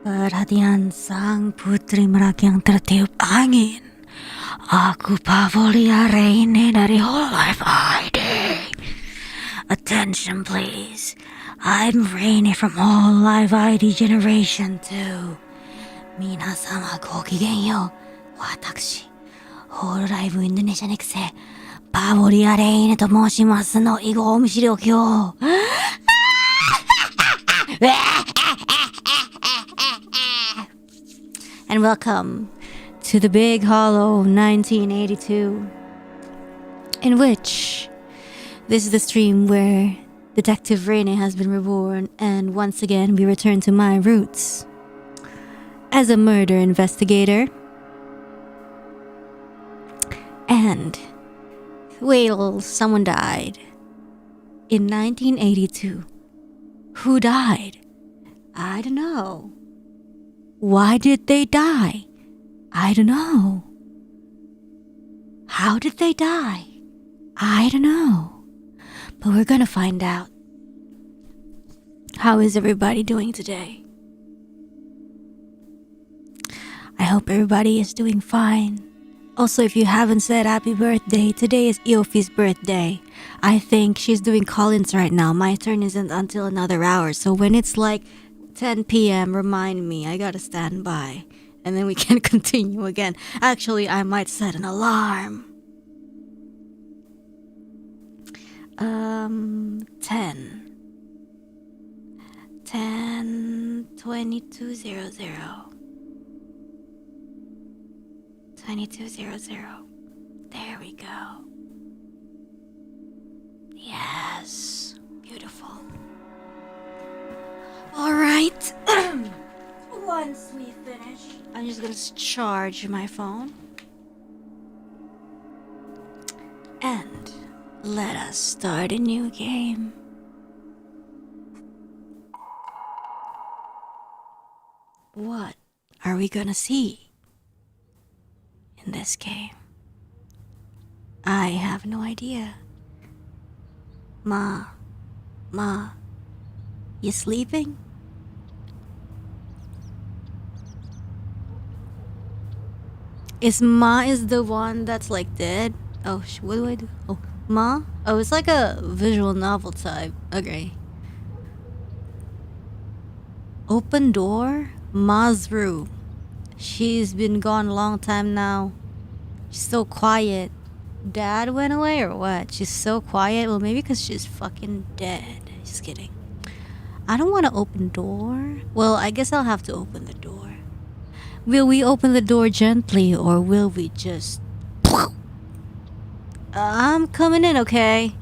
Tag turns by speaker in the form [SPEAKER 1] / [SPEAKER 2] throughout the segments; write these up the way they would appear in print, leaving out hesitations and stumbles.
[SPEAKER 1] Perhatian sang putri merak yang tertiup angin. Aku Pavolia Reine dari hololive ID. Attention please. I'm Reine from hololive ID Generation 2. 皆様ごきげんよう。私、ホロライブインドネシアネクセ、パボリアレイネと申しますの以後お見知りおきを。And welcome to the Big Hollow 1982, in which this is the stream where Detective Reine has been reborn, and once again we return to my roots as a murder investigator. And well, someone died in 1982. Who died? I don't know. Why did they die? I don't know. How did they die? I don't know. But we're gonna find out. How is everybody doing today? I hope everybody is doing fine. Also, if you haven't said happy birthday, today is Eofi's birthday. I think she's doing call-ins right now. My turn isn't until another hour, so when it's like 10 p.m, remind me. I gotta stand by. And then we can continue again. Actually, I might set an alarm. 2200. 2200. There we go. Yes. Beautiful. Alright. Once we finish, I'm just gonna charge my phone. And let us start a new game. What are we gonna see in this game? I have no idea. Ma, you sleeping? Ma is the one that's like dead? Oh, what do I do? Oh, Ma? Oh, it's like a visual novel type. Okay. Open door? Ma's room. She's been gone a long time now. She's so quiet. Dad went away or what? She's so quiet. Well, maybe because she's fucking dead. Just kidding. I don't want to open door. Well, I guess I'll have to open the door. Will we open the door gently or will we just... I'm coming in, okay?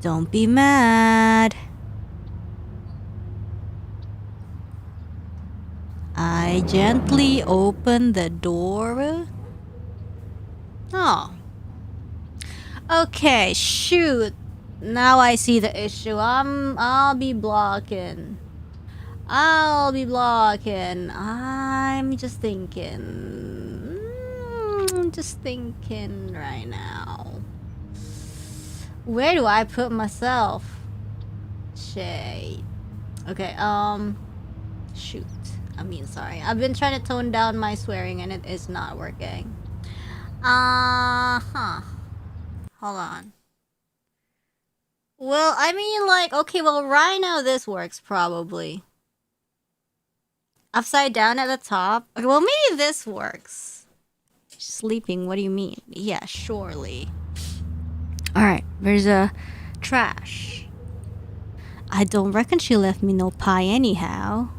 [SPEAKER 1] Don't be mad. I gently open the door. Oh. Okay, shoot. Now I see the issue. I'll be blocking. I'm just thinking. Just thinking right now. Where do I put myself? Shade. Okay, shoot. Sorry. I've been trying to tone down my swearing and it is not working. Hold on. Well, okay, well, right now this works probably. Upside down at the top. Okay, well, maybe this works. Sleeping, what do you mean? Yeah, surely. Alright, there's a trash. I don't reckon she left me no pie anyhow.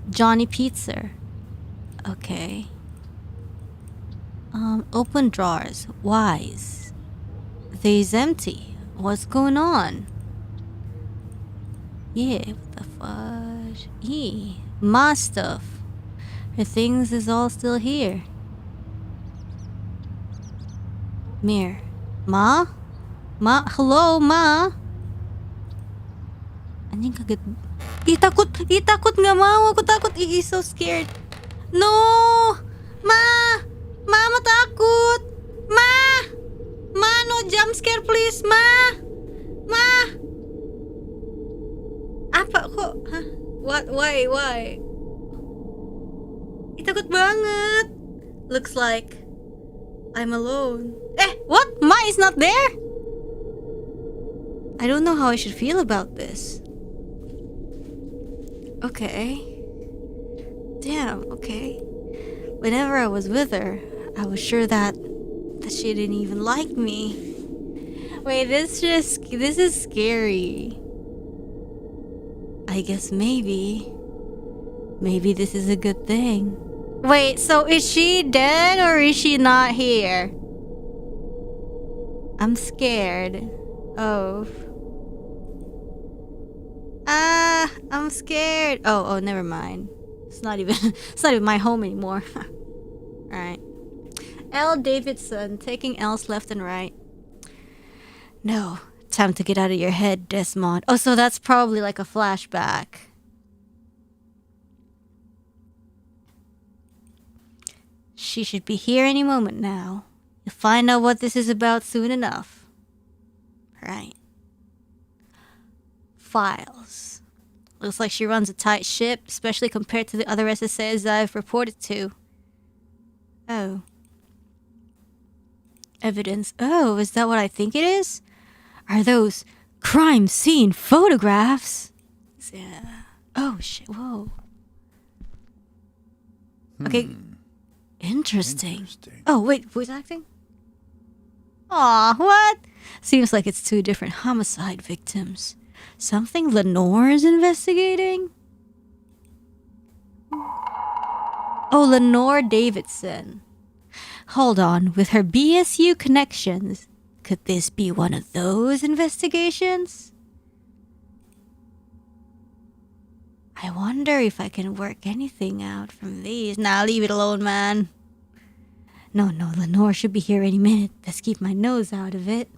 [SPEAKER 1] Johnny Pizza. Okay. Open drawers. Wise. They's empty. What's going on? Yeah, what the fudge? My stuff. Her things is all still here. Mirror. Ma? Hello, Ma? Anjing kaget. Takut nggak mau, aku takut. So scared. No! Mama takut. Ma, no jump scare please, Ma. Kenapa kok? Hah? What? Why? Takut banget. Looks like I'm alone. What? Ma is not there? I don't know how I should feel about this. Okay. Damn, okay. Whenever I was with her, I was sure that she didn't even like me. Wait, this is scary. I guess maybe this is a good thing. Wait, so is she dead or is she not here? I'm scared. Oh. I'm scared. Oh, never mind. It's not even my home anymore. Alright. L. Davidson, taking L's left and right. No, time to get out of your head, Desmond. Oh, so that's probably like a flashback. She should be here any moment now. You'll find out what this is about soon enough. Right. Files. Looks like she runs a tight ship, especially compared to the other SSAs I've reported to. Oh. Evidence. Oh, is that what I think it is? Are those crime scene photographs? Yeah. Oh, shit. Whoa. Okay. Interesting. Oh, wait. Who's acting? Aw, what? Seems like it's two different homicide victims. Something Lenore is investigating? Oh, Lenore Davidson. Hold on, with her BSU connections, could this be one of those investigations? I wonder if I can work anything out from these. Nah, leave it alone, man. No, Lenore should be here any minute. Let's keep my nose out of it.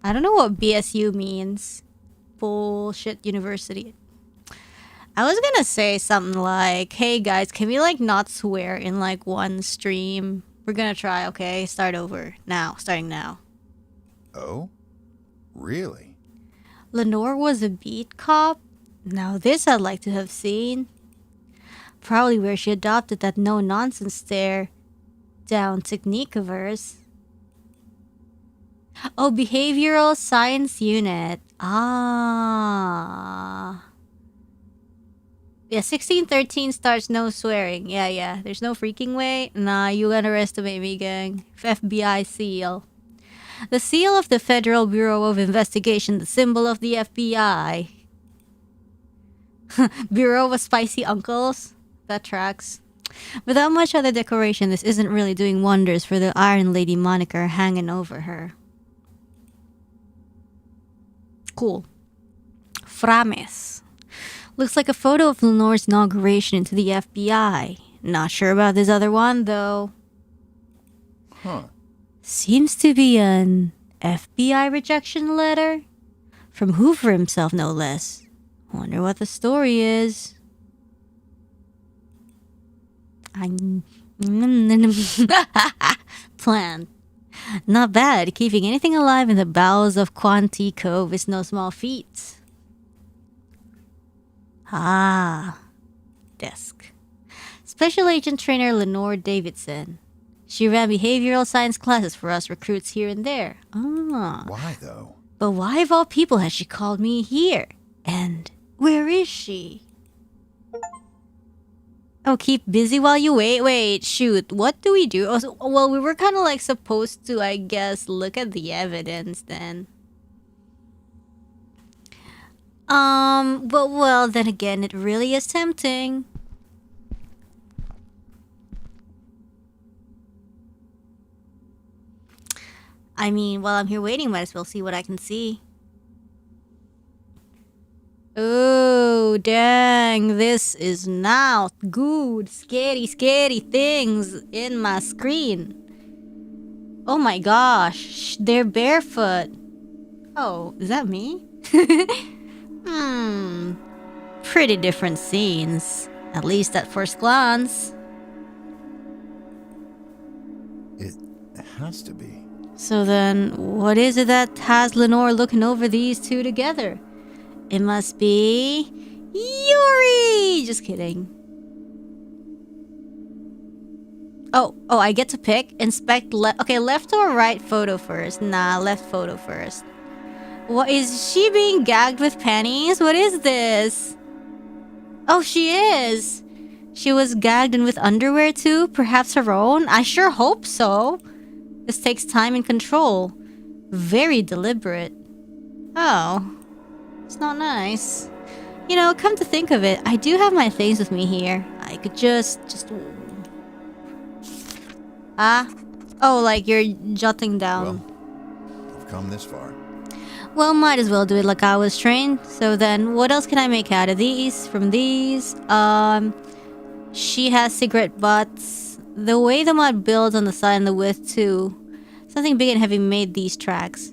[SPEAKER 1] I don't know what BSU means. Bullshit university. I was gonna say something like, hey guys, can we like not swear in like one stream? We're gonna try, okay? Start over. Now. Starting now.
[SPEAKER 2] Oh? Really?
[SPEAKER 1] Lenore was a beat cop? Now this I'd like to have seen. Probably where she adopted that no-nonsense stare down technique of hers. Oh, behavioral science unit. Ah. Yeah, 1613 starts no swearing. Yeah. There's no freaking way. Nah, you underestimate me, gang. FBI seal. The seal of the Federal Bureau of Investigation, the symbol of the FBI. Bureau of Spicy Uncles. That tracks. Without much other decoration, this isn't really doing wonders for the Iron Lady moniker hanging over her. Cool. Frames. Looks like a photo of Lenore's inauguration into the FBI. Not sure about this other one, though.
[SPEAKER 2] Huh.
[SPEAKER 1] Seems to be an FBI rejection letter? From Hoover himself, no less. Wonder what the story is. Plan. Not bad. Keeping anything alive in the bowels of Quanti Cove is no small feat. Ah. Desk. Special Agent Trainer Lenore Davidson. She ran behavioral science classes for us recruits here and there. Ah.
[SPEAKER 2] Why, though?
[SPEAKER 1] But why of all people has she called me here? And where is she? Oh, keep busy while you wait. Wait, shoot. What do we do? Oh, well, we were kind of like supposed to, I guess, look at the evidence then. But well, then again, it really is tempting. I mean, while I'm here waiting, might as well see what I can see. Oh, dang, this is not good. Scary things in my screen. Oh my gosh, they're barefoot. Oh, is that me? Pretty different scenes. At least at first glance.
[SPEAKER 2] It has to be.
[SPEAKER 1] So then, what is it that has Lenore looking over these two together? It must be Yuri! Just kidding. Oh, I get to pick. Inspect okay, left or right photo first? Nah, left photo first. What, is she being gagged with panties? What is this? Oh, she is. She was gagged and with underwear too? Perhaps her own? I sure hope so. This takes time and control. Very deliberate. Oh. It's not nice. You know, come to think of it, I do have my things with me here. I could just... Oh, like you're jotting down.
[SPEAKER 2] Well, I've come this far.
[SPEAKER 1] Well, might as well do it like I was trained. So then, what else can I make out of these? From these? She has cigarette butts. The way the mud builds on the side and the width too. Something big and heavy made these tracks.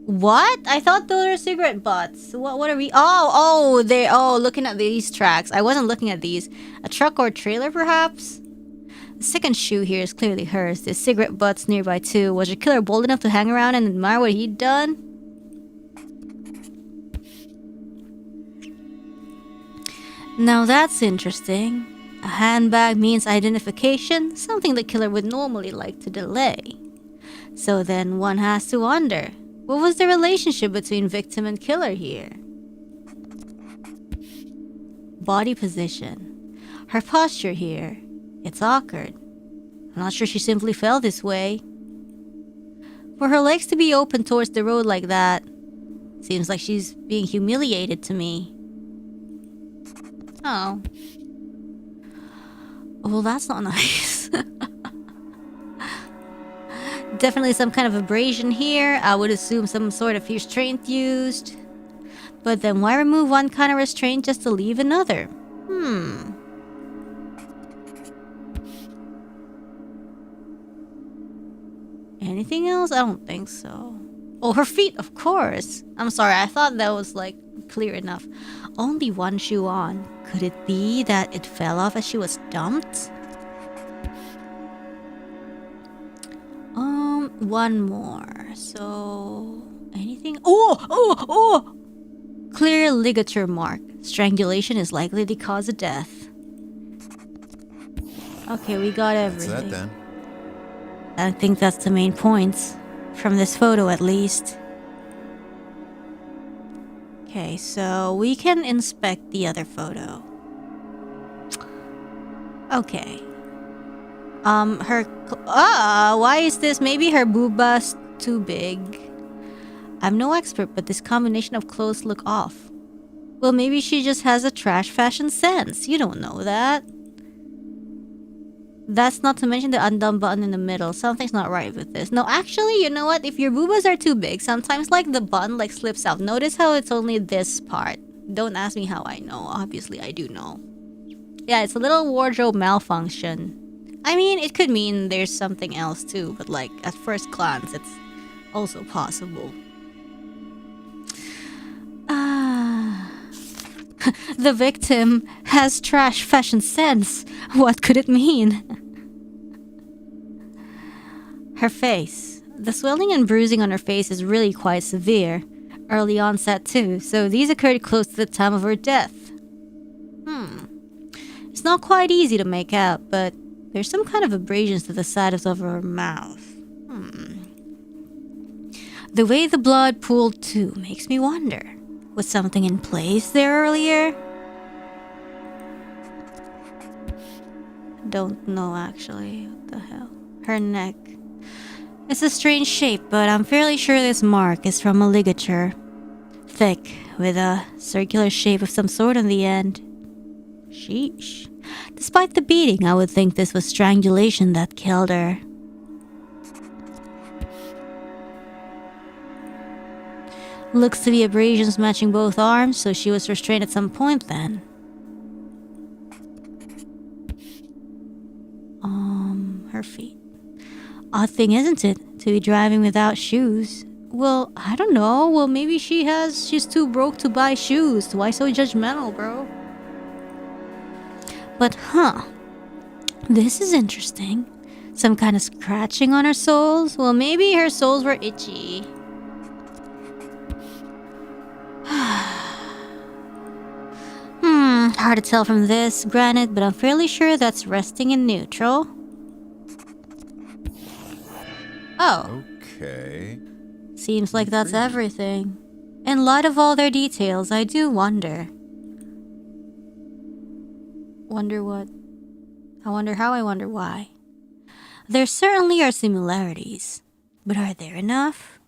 [SPEAKER 1] What? I thought those were cigarette butts. What are we? Looking at these tracks. I wasn't looking at these. A truck or trailer, perhaps? The second shoe here is clearly hers. There's cigarette butts nearby too. Was your killer bold enough to hang around and admire what he'd done? Now that's interesting. A handbag means identification, something the killer would normally like to delay. So then one has to wonder, what was the relationship between victim and killer here? Body position. Her posture here. It's awkward. I'm not sure she simply fell this way. For her legs to be open towards the road like that, seems like she's being humiliated to me. Oh. Well, that's not nice. Definitely some kind of abrasion here. I would assume some sort of restraint used. But then why remove one kind of restraint just to leave another? Anything else? I don't think so. Oh, her feet, of course. I'm sorry, I thought that was like clear enough. Only one shoe on. Could it be that it fell off as she was dumped? One more. So, anything? Oh! Clear ligature mark. Strangulation is likely the cause of death. Okay, we got everything.
[SPEAKER 2] That's that then.
[SPEAKER 1] I think that's the main points. From this photo, at least. Okay, so we can inspect the other photo. Okay. Why is this? Maybe her booba's too big. I'm no expert, but this combination of clothes look off. Well, maybe she just has a trash fashion sense. You don't know that. That's not to mention the undone button in the middle. Something's not right with this. No, actually, you know what? If your boobas are too big, sometimes like the button like slips out. Notice how it's only this part. Don't ask me how I know. Obviously, I do know. Yeah, it's a little wardrobe malfunction. I mean, it could mean there's something else too, but like at first glance, it's also possible. The victim has trash fashion sense. What could it mean? Her face. The swelling and bruising on her face is really quite severe. Early onset too, so these occurred close to the time of her death. It's not quite easy to make out, but there's some kind of abrasions to the sides of her mouth. The way the blood pooled too makes me wonder. Was something in place there earlier? Don't know actually. What the hell? Her neck. It's a strange shape, but I'm fairly sure this mark is from a ligature. Thick, with a circular shape of some sort on the end. Sheesh. Despite the beating, I would think this was strangulation that killed her. Looks to be abrasions matching both arms, so she was restrained at some point then. Her feet. Odd thing, isn't it, to be driving without shoes? Well, I don't know. Well, maybe she's too broke to buy shoes. Why so judgmental, bro? But, this is interesting. Some kind of scratching on her soles? Well, maybe her soles were itchy. Hard to tell from this, granted, but I'm fairly sure that's resting in neutral. Oh.
[SPEAKER 2] Okay.
[SPEAKER 1] Seems like that's everything. In light of all their details, I do wonder. Wonder what? I wonder how, I wonder why. There certainly are similarities, but are there enough?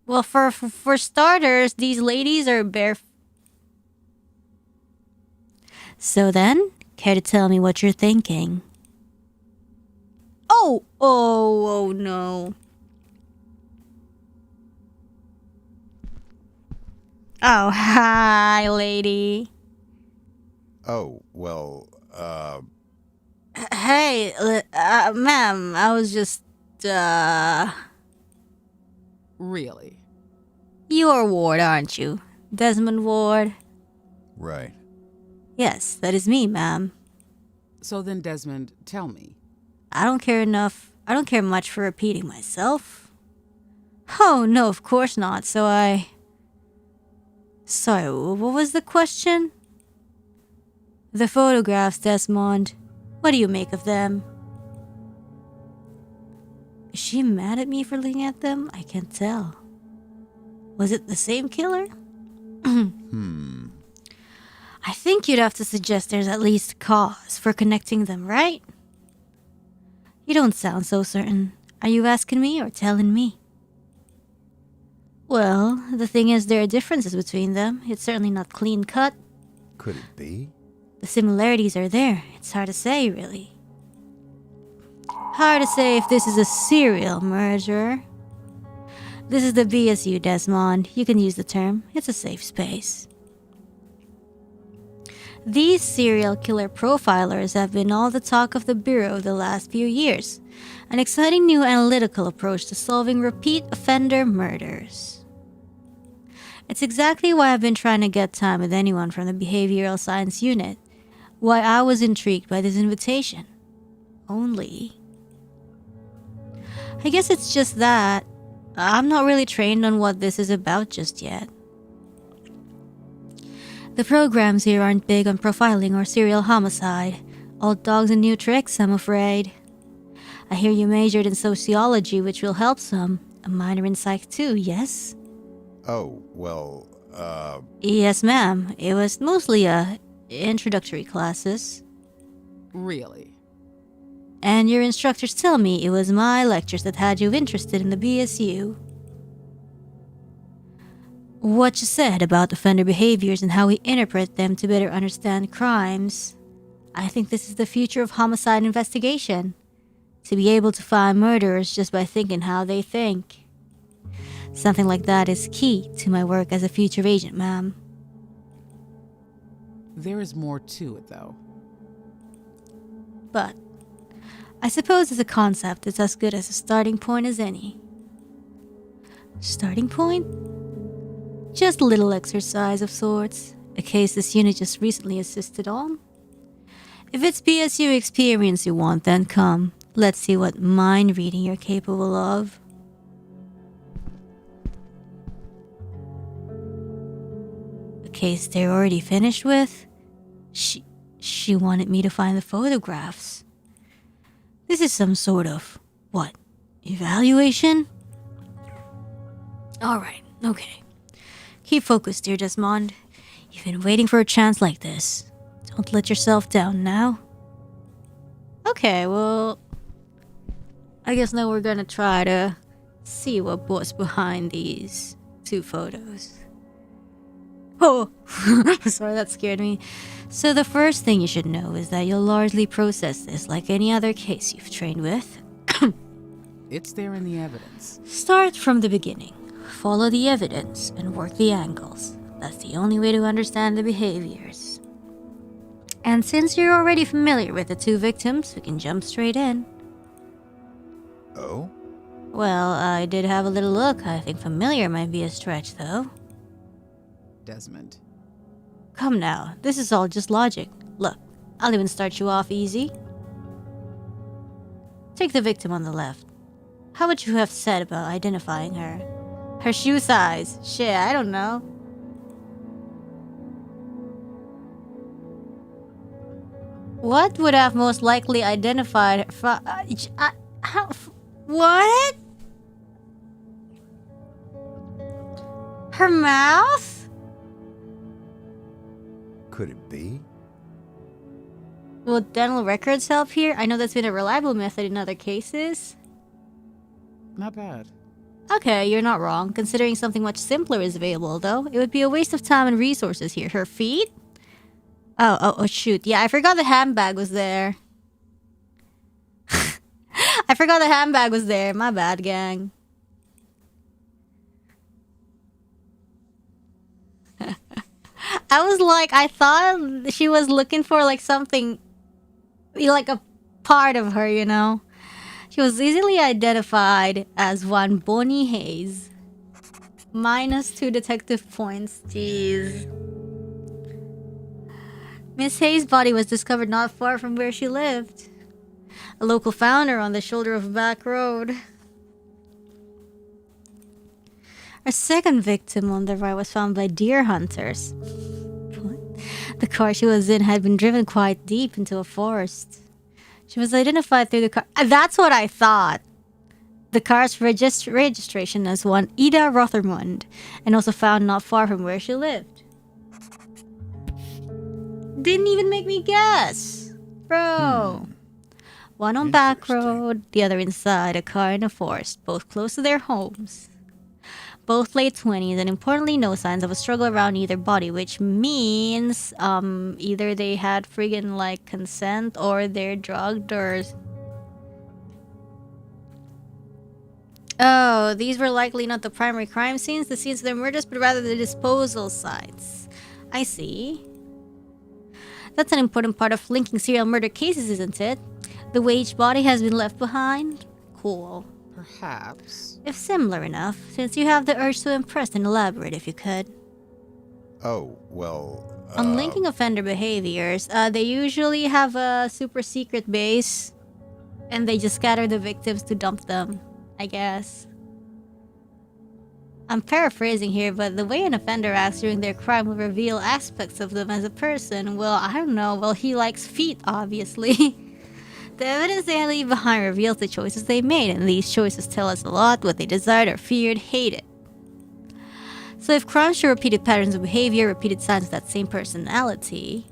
[SPEAKER 1] Well, for starters, these ladies are bare. So then, care to tell me what you're thinking? Oh no. Oh, hi, lady.
[SPEAKER 2] Oh, well,
[SPEAKER 1] Hey, ma'am, I was just,
[SPEAKER 3] Really?
[SPEAKER 1] You're Ward, aren't you? Desmond Ward?
[SPEAKER 2] right.
[SPEAKER 1] Yes, that is me, ma'am.
[SPEAKER 3] So then, Desmond, tell me.
[SPEAKER 1] I don't care much for repeating myself. Oh, no, of course not, Sorry, what was the question? The photographs, Desmond. What do you make of them? Is she mad at me for looking at them? I can't tell. Was it the same killer? I think you'd have to suggest there's at least cause for connecting them, right? You don't sound so certain. Are you asking me or telling me? Well, the thing is, there are differences between them. It's certainly not clean cut.
[SPEAKER 2] Could it be?
[SPEAKER 1] The similarities are there. It's hard to say, really. Hard to say if this is a serial murderer. This is the BSU, Desmond. You can use the term. It's a safe space. These serial killer profilers have been all the talk of the Bureau the last few years. An exciting new analytical approach to solving repeat offender murders. It's exactly why I've been trying to get time with anyone from the behavioral science unit. Why I was intrigued by this invitation. Only, I guess it's just that I'm not really trained on what this is about just yet. The programs here aren't big on profiling or serial homicide. Old dogs and new tricks, I'm afraid. I hear you majored in sociology, which will help some. A minor in psych too, yes?
[SPEAKER 2] Oh, well,
[SPEAKER 1] Yes, ma'am. It was mostly introductory classes.
[SPEAKER 3] Really?
[SPEAKER 1] And your instructors tell me it was my lectures that had you interested in the BSU. What you said about offender behaviors and how we interpret them to better understand crimes. I think this is the future of homicide investigation. To be able to find murderers just by thinking how they think. Something like that is key to my work as a future agent, ma'am.
[SPEAKER 3] There is more to it, though.
[SPEAKER 1] But I suppose as a concept, it's as good as a starting point as any. Starting point? Just a little exercise of sorts, a case this unit just recently assisted on. If it's BSU experience you want, then come. Let's see what mind reading you're capable of. A case they're already finished with? She wanted me to find the photographs. This is some sort of, what, evaluation? Alright, okay. Keep focused, dear Desmond. You've been waiting for a chance like this. Don't let yourself down now. Okay, well, I guess now we're gonna try to see what was behind these two photos. Oh, sorry, that scared me. So the first thing you should know is that you'll largely process this like any other case you've trained with.
[SPEAKER 3] It's there in the evidence.
[SPEAKER 1] Start from the beginning. Follow the evidence and work the angles. That's the only way to understand the behaviors. And since you're already familiar with the two victims, we can jump straight in.
[SPEAKER 2] oh?
[SPEAKER 1] Well, I did have a little look. I think familiar might be a stretch, though.
[SPEAKER 3] Desmond.
[SPEAKER 1] Come now, this is all just logic. Look, I'll even start you off easy. Take the victim on the left. How would you have said about identifying her? Her shoe size? Shit, I don't know. What would have most likely identified her? What? Her mouth?
[SPEAKER 2] Could it be?
[SPEAKER 1] Will dental records help here? I know that's been a reliable method in other cases.
[SPEAKER 3] Not bad.
[SPEAKER 1] Okay, you're not wrong. Considering something much simpler is available, though, it would be a waste of time and resources here. Her feet? Oh, shoot. Yeah, I forgot the handbag was there. I forgot the handbag was there. My bad, gang. I thought she was looking for, like, something, like a part of her, you know? She was easily identified as one Bonnie Hayes. -2 detective points. Jeez. Miss Hayes' body was discovered not far from where she lived. A local found her on the shoulder of a back road. Our second victim on the right was found by deer hunters. What? The car she was in had been driven quite deep into a forest. She was identified through the car. That's what I thought. The car's registration as one Ida Rothermund, and also found not far from where she lived. Didn't even make me guess. Bro. One on back road, the other inside a car in a forest, both close to their homes. Both late 20s, and importantly, no signs of a struggle around either body, which means either they had friggin' like consent or they're drugged or. Oh, these were likely not the primary crime scenes, the scenes of their murders, but rather the disposal sites. I see. That's an important part of linking serial murder cases, isn't it? The way each body has been left behind? Cool.
[SPEAKER 3] Perhaps.
[SPEAKER 1] If similar enough, since you have the urge to impress and elaborate if you could.
[SPEAKER 2] Oh, well...
[SPEAKER 1] On linking offender behaviors, they usually have a super secret base, and they just scatter the victims to dump them, I guess. I'm paraphrasing here, but the way an offender acts during their crime will reveal aspects of them as a person. Well, I don't know. Well, he likes feet, obviously. The evidence they leave behind reveals the choices they made, and these choices tell us a lot what they desired or feared, hated. So if crimes show repeated patterns of behavior, repeated signs of that same personality...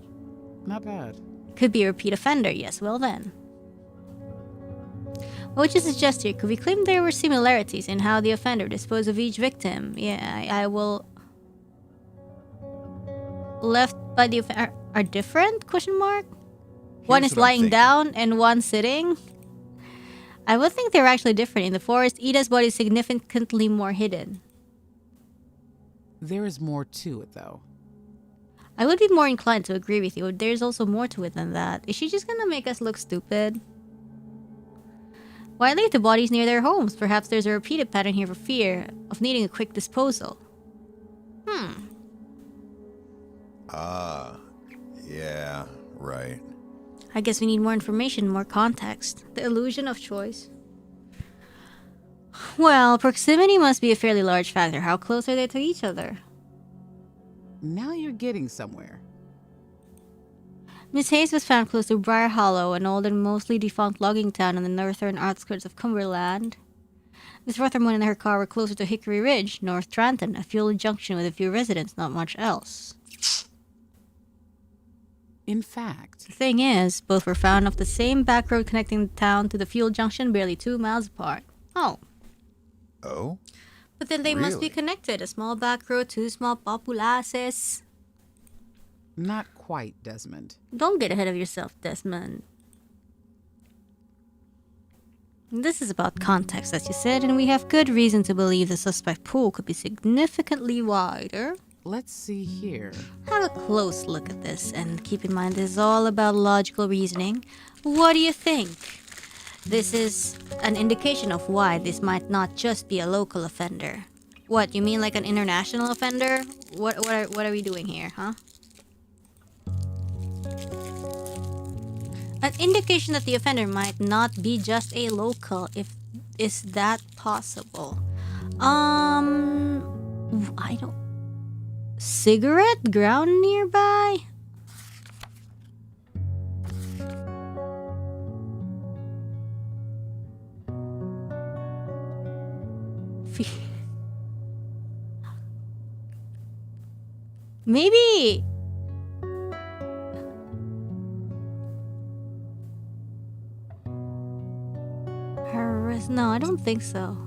[SPEAKER 3] Not bad.
[SPEAKER 1] Could be a repeat offender, yes, well then. What would you suggest here? Could we claim there were similarities in how the offender disposed of each victim? Yeah, I will... Left by the offender... Are different? Question mark? One is lying down and one sitting? I would think they're actually different. In the forest, Ida's body is significantly more hidden.
[SPEAKER 3] There is more to it, though.
[SPEAKER 1] I would be more inclined to agree with you. There's also more to it than that. Is she just gonna make us look stupid? Why leave the bodies near their homes? Perhaps there's a repeated pattern here for fear of needing a quick disposal.
[SPEAKER 2] Yeah, right.
[SPEAKER 1] I guess we need more information, more context. The illusion of choice. Well, proximity must be a fairly large factor. How close are they to each other?
[SPEAKER 3] Now you're getting somewhere.
[SPEAKER 1] Miss Hayes was found close to Briar Hollow, an old and mostly defunct logging town on the northern outskirts of Cumberland. Miss Rothermund and her car were closer to Hickory Ridge, North Tranton, a fuel junction with a few residents, not much else.
[SPEAKER 3] In fact,
[SPEAKER 1] The thing is, both were found off the same back road connecting the town to the fuel junction, barely 2 miles apart. Oh.
[SPEAKER 2] Oh?
[SPEAKER 1] But then they must be
[SPEAKER 2] Really?
[SPEAKER 1] connected. A small back road, 2 small populaces.
[SPEAKER 3] not quite, Desmond.
[SPEAKER 1] Don't get ahead of yourself, Desmond. This is about context, as you said, and we have good reason to believe the suspect pool could be significantly wider.
[SPEAKER 3] Let's see here.
[SPEAKER 1] Have a close look at this, and keep in mind this is all about logical reasoning. What do you think? This is an indication of why this might not just be a local offender. What, you mean like an international offender? What are we doing here, huh? An indication that the offender might not be just a local, if is that possible. I don't. Cigarette ground nearby? Maybe. No, I don't think so.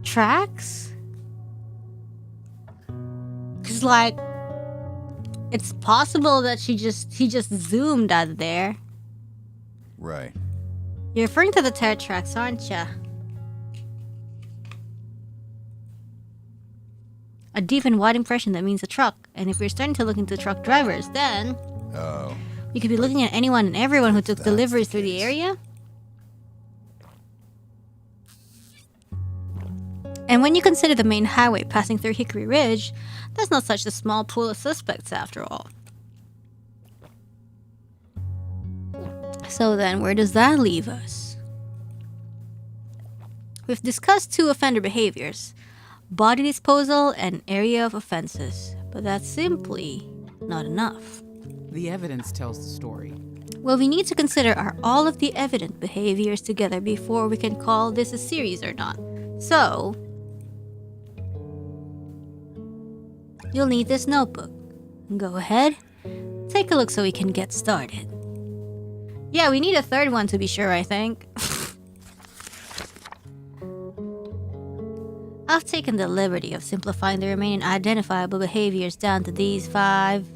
[SPEAKER 1] Tracks? Cause like, it's possible that he just zoomed out of there.
[SPEAKER 2] Right.
[SPEAKER 1] You're referring to the tire tracks, aren't ya? A deep and wide impression, that means a truck. And if we're starting to look into truck drivers, then
[SPEAKER 2] Oh.
[SPEAKER 1] we could be looking at anyone and everyone who took
[SPEAKER 2] That's
[SPEAKER 1] deliveries
[SPEAKER 2] the
[SPEAKER 1] through the
[SPEAKER 2] case.
[SPEAKER 1] area. And when you consider the main highway passing through Hickory Ridge, that's not such a small pool of suspects after all. So then, where does that leave us? We've discussed two offender behaviors: body disposal and area of offenses. But that's simply not enough.
[SPEAKER 3] The evidence tells the story.
[SPEAKER 1] What we need to consider are all of the evident behaviors together before we can call this a series or not. So, you'll need this notebook. Go ahead, take a look so we can get started. Yeah, we need a third one to be sure, I think. I've taken the liberty of simplifying the remaining identifiable behaviors down to these 5.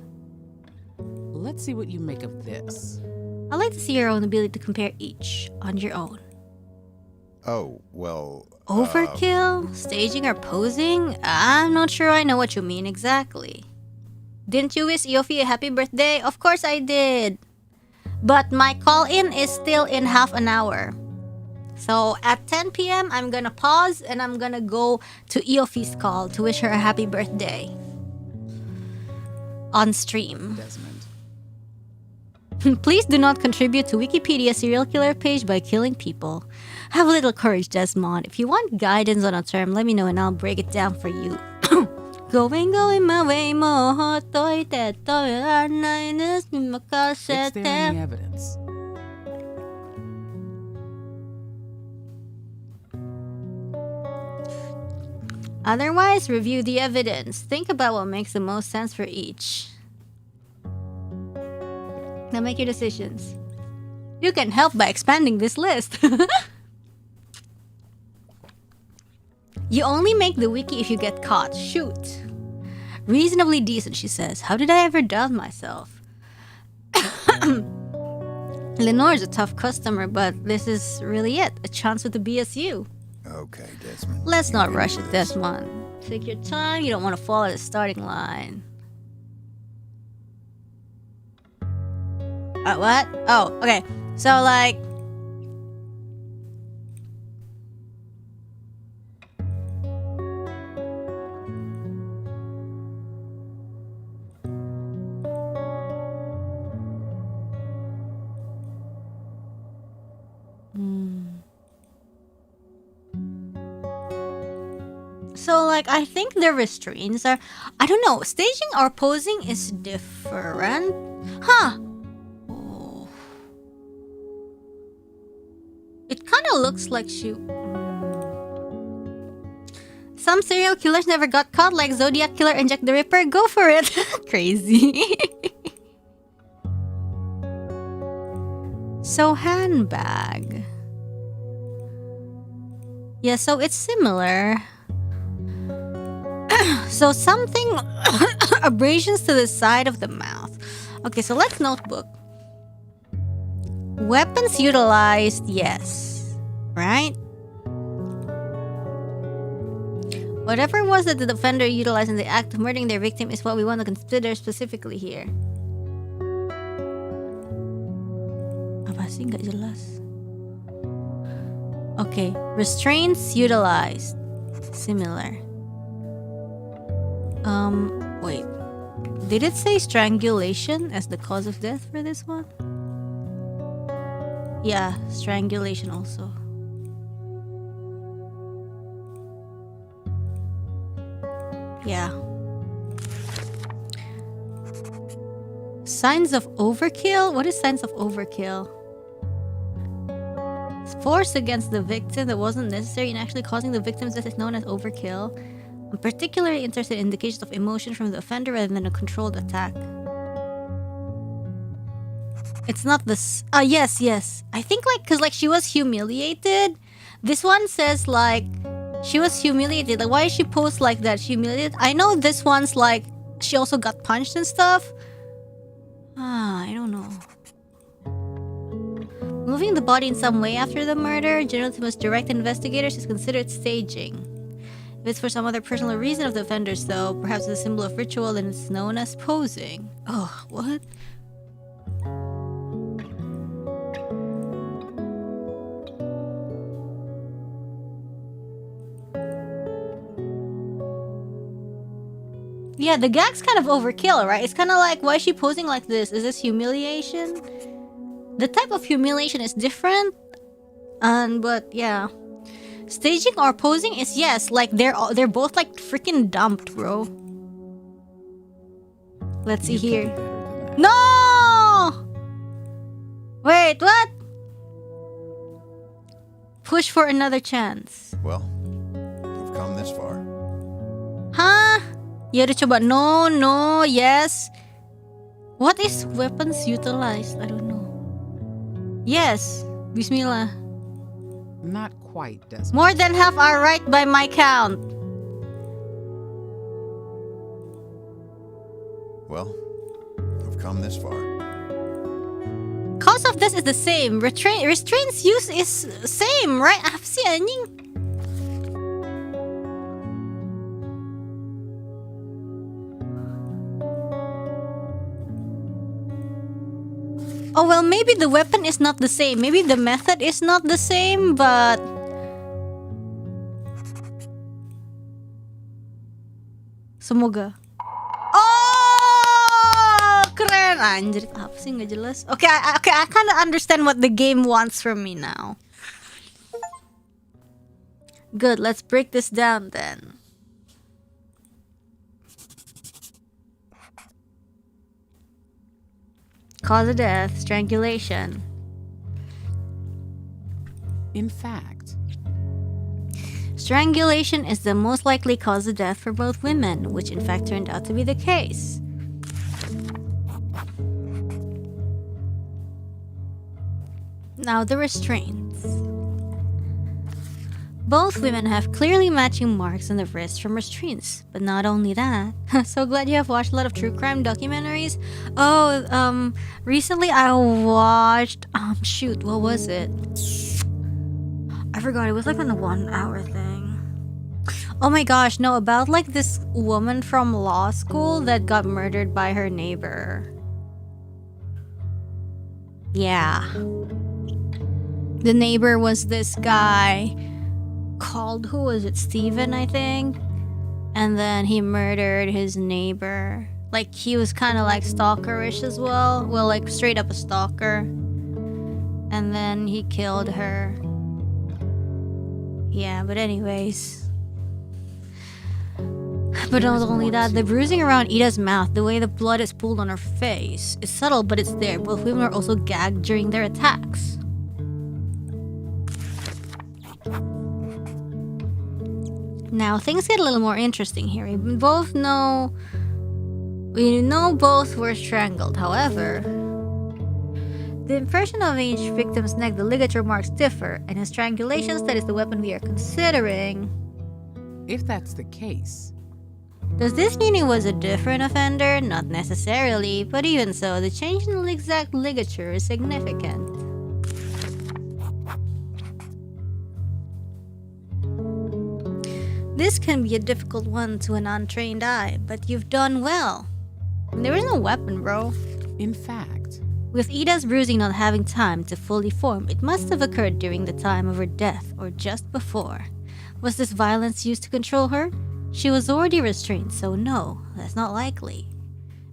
[SPEAKER 3] Let's see what you make of this.
[SPEAKER 1] I'd like to see your own ability to compare each on your own.
[SPEAKER 2] Oh, well.
[SPEAKER 1] Overkill? Staging or posing? I'm not sure I know what you mean exactly. Didn't you wish Yofi a happy birthday? Of course I did. But my call-in is still in half an hour. So at 10 p.m. I'm gonna pause and I'm gonna go to Yofi's call to wish her a happy birthday. On stream.
[SPEAKER 3] Desmond.
[SPEAKER 1] Please do not contribute to Wikipedia serial killer page by killing people. Have a little courage, Desmond. If you want guidance on a term, let me know and I'll break it down for you. Going my way, mo toy te toy
[SPEAKER 3] It's there in the evidence.
[SPEAKER 1] Otherwise, review the evidence. Think about what makes the most sense for each. Now make your decisions. You can help by expanding this list. You only make the wiki if you get caught. Shoot. Reasonably decent, she says. How did I ever doubt myself? Lenore's a tough customer, but this is really it. A chance with the BSU.
[SPEAKER 2] Okay, Desmond.
[SPEAKER 1] Let's
[SPEAKER 2] You
[SPEAKER 1] not
[SPEAKER 2] can
[SPEAKER 1] rush
[SPEAKER 2] do
[SPEAKER 1] it,
[SPEAKER 2] this.
[SPEAKER 1] Desmond. Take your time. You don't want to fall at the starting line. What? Oh, okay. So, like... So, like, I think the restraints are... I don't know. Staging or posing is different. Huh. Oh. It kind of looks like she... Some serial killers never got caught, like Zodiac Killer and Jack the Ripper. Go for it. Crazy. So, handbag. Yeah, so it's similar. So something abrasions to the side of the mouth. Okay, so let's notebook. Weapons utilized, yes. Right? Whatever it was that the offender utilized in the act of murdering their victim is what we want to consider specifically here. Apa sih nggak jelas? Okay, restraints utilized. Similar. Wait. Did it say strangulation as the cause of death for this one? Yeah, strangulation also. Yeah. Signs of overkill? What is signs of overkill? Force against the victim that wasn't necessary in actually causing the victim's death is known as overkill. I'm particularly interested in indications of emotion from the offender rather than a controlled attack. It's not this. Yes. I think cause she was humiliated. This one says she was humiliated. Like, why is she posed like that? She humiliated. I know this one's she also got punched and stuff. I don't know. Moving the body in some way after the murder, generally to most direct investigators, is considered staging. If it's for some other personal reason of the offenders, though, perhaps as a symbol of ritual, then it's known as posing. Oh, what? Yeah, the gag's kind of overkill, right? It's kind of like, why is she posing like this? Is this humiliation? The type of humiliation is different. But yeah. Staging or posing is yes, they're both freaking dumped, bro. Let's see here. No! Wait, what? Push for another chance.
[SPEAKER 2] Well, we've come this far.
[SPEAKER 1] Huh? Ya udah coba. No, yes. What is weapons utilized? I don't know. Yes. Bismillah.
[SPEAKER 3] Not quite, Desmond.
[SPEAKER 1] More than half are right by my count.
[SPEAKER 2] Well, we've come this far.
[SPEAKER 1] Cause of this is the same. Restraints use is same, right? Apa sih anjing? Oh well, maybe the weapon is not the same. Maybe the method is not the same, but semoga. Oh, keren anjir. Apa sih nggak jelas? Okay, I kind of understand what the game wants from me now. Good, let's break this down then. Cause of death, strangulation.
[SPEAKER 3] In fact,
[SPEAKER 1] strangulation is the most likely cause of death for both women, which in fact turned out to be the case. Now the restraints. Both women have clearly matching marks on the wrist from restraints, but not only that. So glad you have watched a lot of true crime documentaries. Oh, recently I watched shoot, what was it? I forgot, it was like on a 1 hour thing. Oh my gosh, no, about this woman from law school that got murdered by her neighbor. Yeah. The neighbor was this guy called, who was it, Steven, I think, and then he murdered his neighbor. He was kind of stalkerish as well, straight up a stalker, and then he killed her. Yeah, but anyways, but not only that, the bruising around Ida's mouth, the way the blood is pooled on her face, is subtle, but it's there. Both women are also gagged during their attacks. Now things get a little more interesting here. We know both were strangled. However, the impression of each victim's neck, the ligature marks differ, and in strangulations, that is the weapon we are considering.
[SPEAKER 3] if that's the case,
[SPEAKER 1] does this mean it was a different offender? Not necessarily, but even so, the change in the exact ligature is significant. This can be a difficult one to an untrained eye, but you've done well. There is no weapon, bro.
[SPEAKER 3] in fact,
[SPEAKER 1] With Ida's bruising not having time to fully form, it must have occurred during the time of her death or just before. Was this violence used to control her? She was already restrained, so no, that's not likely.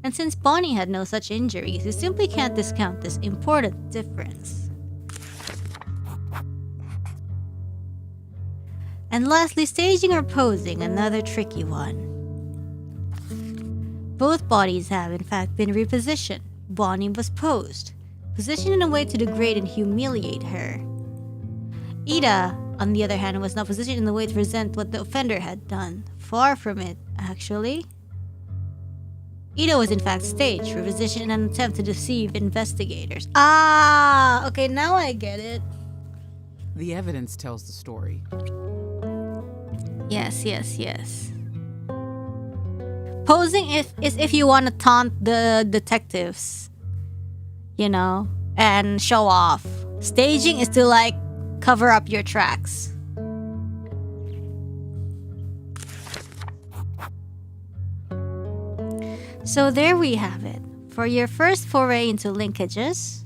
[SPEAKER 1] And since Bonnie had no such injuries, you simply can't discount this important difference. And lastly, staging or posing, another tricky one. Both bodies have in fact been repositioned. Bonnie was posed, positioned in a way to degrade and humiliate her. Ida, on the other hand, was not positioned in a way to resent what the offender had done. Far from it, actually. Ida was in fact staged, repositioned in an attempt to deceive investigators. Ah, okay, now I get it.
[SPEAKER 3] The evidence tells the story.
[SPEAKER 1] Yes. Posing is if you want to taunt the detectives, you know, and show off. Staging is to like cover up your tracks. So there we have it. For your first foray into linkages.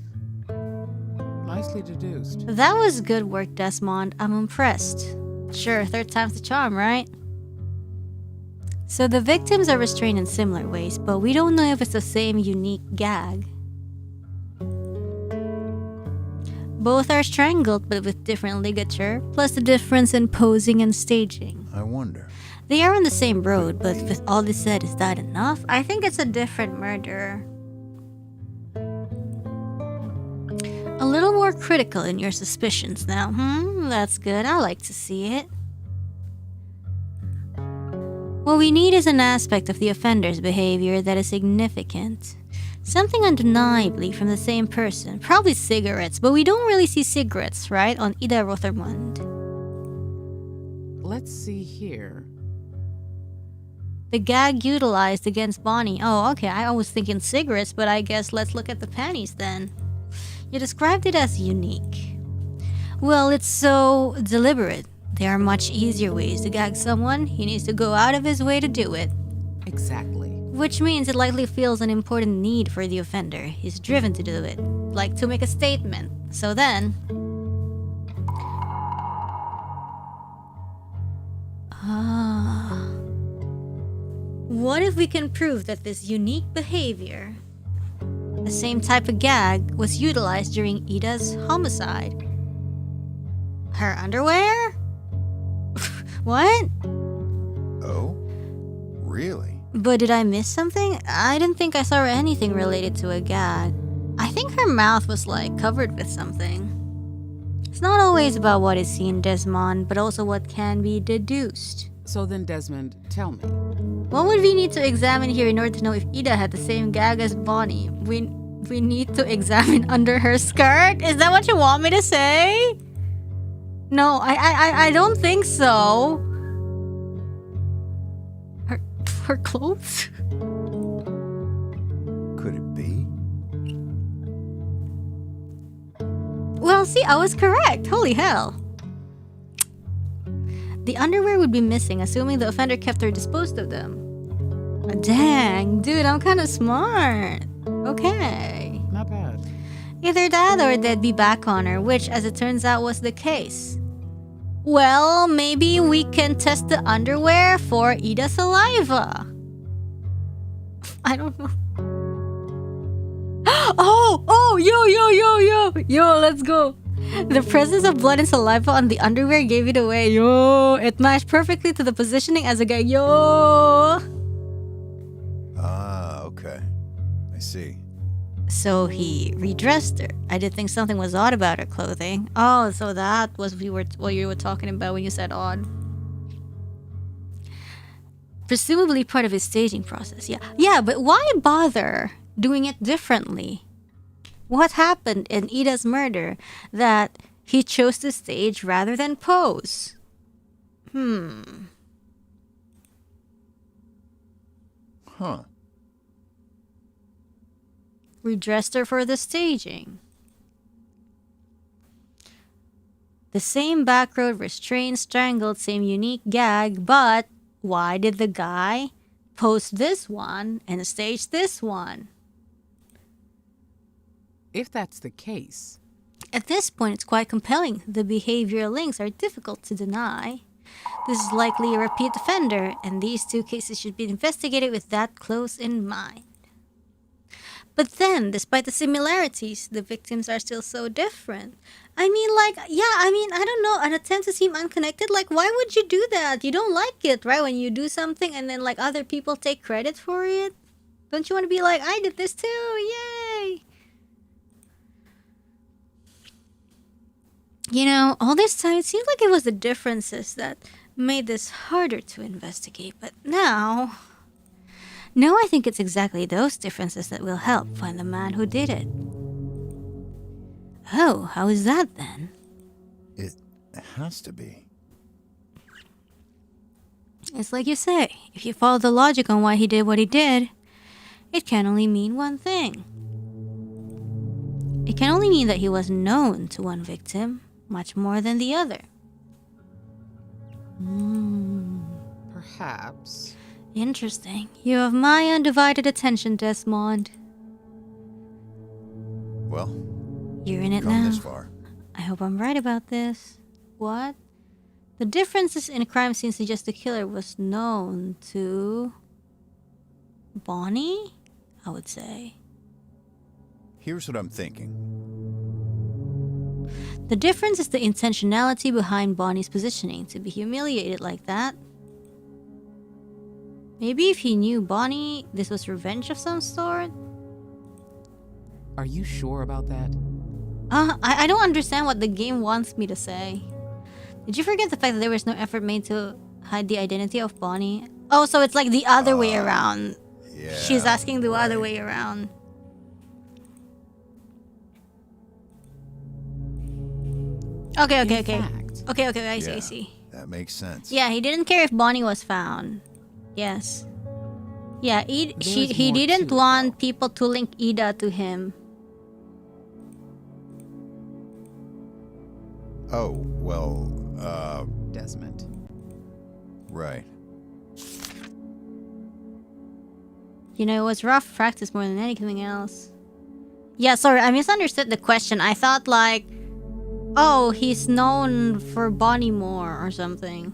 [SPEAKER 3] Nicely deduced.
[SPEAKER 1] That was good work, Desmond. I'm impressed. Sure, third time's the charm, right? So the victims are restrained in similar ways, but we don't know if it's the same unique gag. Both are strangled, but with different ligature, plus the difference in posing and staging.
[SPEAKER 2] I wonder.
[SPEAKER 1] They are on the same road, but with all this said, is that enough? I think it's a different murder. A little more critical in your suspicions now. That's good. I like to see it. What we need is an aspect of the offender's behavior that is significant. Something undeniably from the same person. Probably cigarettes, but we don't really see cigarettes, right? On Ida Rothermund.
[SPEAKER 3] Let's see here.
[SPEAKER 1] The gag utilized against Bonnie. Oh, okay. I was thinking cigarettes, but I guess let's look at the panties then. You described it as unique. Well, it's so deliberate. There are much easier ways to gag someone. He needs to go out of his way to do it.
[SPEAKER 3] Exactly.
[SPEAKER 1] Which means it likely feels an important need for the offender. He's driven to do it, like to make a statement. So then... what if we can prove that this unique behavior, the same type of gag, was utilized during Ida's homicide? Her underwear? What?
[SPEAKER 2] Oh? Really?
[SPEAKER 1] But did I miss something? I didn't think I saw anything related to a gag. I think her mouth was like covered with something. It's not always about what is seen, Desmond, but also what can be deduced.
[SPEAKER 3] So then, Desmond, tell me.
[SPEAKER 1] What would we need to examine here in order to know if Ida had the same gag as Bonnie? We need to examine under her skirt? Is that what you want me to say? No, I don't think so. Her clothes?
[SPEAKER 2] Could it be?
[SPEAKER 1] Well, see, I was correct. Holy hell. The underwear would be missing, assuming the offender kept or disposed of them. Dang, dude, I'm kind of smart. Okay.
[SPEAKER 3] Not bad.
[SPEAKER 1] Either that or they'd be back on her, which, as it turns out, was the case. Well, maybe we can test the underwear for Ida's saliva. I don't know. Yo, let's go. The presence of blood and saliva on the underwear gave it away. Yo, it matched perfectly to the positioning as a guy. Yo.
[SPEAKER 2] Ah, okay. I see.
[SPEAKER 1] So he redressed her. I did think something was odd about her clothing. Oh, so that was what you were talking about when you said odd. Presumably part of his staging process. Yeah, but why bother doing it differently? What happened in Ida's murder that he chose to stage rather than pose?
[SPEAKER 2] Huh.
[SPEAKER 1] Redressed her for the staging. The same backroad, restrained, strangled, same unique gag, but why did the guy post this one and stage this one?
[SPEAKER 3] If that's the case.
[SPEAKER 1] At this point, it's quite compelling. The behavioral links are difficult to deny. This is likely a repeat offender, and these two cases should be investigated with that close in mind. But then, despite the similarities, the victims are still so different. I mean, like, yeah, I mean, I don't know, an attempt to seem unconnected, like, why would you do that? You don't like it, right? When you do something and then, like, other people take credit for it? Don't you want to be like, I did this too, yay! You know, all this time, it seemed like it was the differences that made this harder to investigate, but now I think it's exactly those differences that will help find the man who did it. Oh, how is that then?
[SPEAKER 2] It has to be.
[SPEAKER 1] It's like you say, if you follow the logic on why he did what he did, it can only mean one thing. It can only mean that he was known to one victim much more than the other.
[SPEAKER 3] Perhaps.
[SPEAKER 1] Interesting. You have my undivided attention, Desmond.
[SPEAKER 2] Well,
[SPEAKER 1] You're in it
[SPEAKER 2] come
[SPEAKER 1] now.
[SPEAKER 2] this far.
[SPEAKER 1] I hope I'm right about this. What? The differences in a crime scene suggest the killer was known to Bonnie, I would say.
[SPEAKER 2] Here's what I'm thinking.
[SPEAKER 1] The difference is the intentionality behind Bonnie's positioning to be humiliated like that. Maybe if he knew Bonnie, this was revenge of some sort?
[SPEAKER 3] Are you sure about that?
[SPEAKER 1] I don't understand what the game wants me to say. Did you forget the fact that there was no effort made to hide the identity of Bonnie? Oh, so it's like the other way around.
[SPEAKER 2] Yeah.
[SPEAKER 1] She's asking the other
[SPEAKER 2] right.
[SPEAKER 1] way around. Okay.
[SPEAKER 3] In fact,
[SPEAKER 1] Okay, I see, I
[SPEAKER 2] Yeah.
[SPEAKER 1] see.
[SPEAKER 2] That makes sense.
[SPEAKER 1] Yeah, he didn't care if Bonnie was found. Yes. Yeah, he
[SPEAKER 3] There's
[SPEAKER 1] he
[SPEAKER 3] more to
[SPEAKER 1] didn't
[SPEAKER 3] it,
[SPEAKER 1] want
[SPEAKER 3] though.
[SPEAKER 1] people to link Ida to him.
[SPEAKER 2] Oh, well,
[SPEAKER 3] Desmond.
[SPEAKER 2] right.
[SPEAKER 1] You know, it was rough practice more than anything else. Yeah, sorry, I misunderstood the question. I thought like, oh, he's known for Bonnie more or something.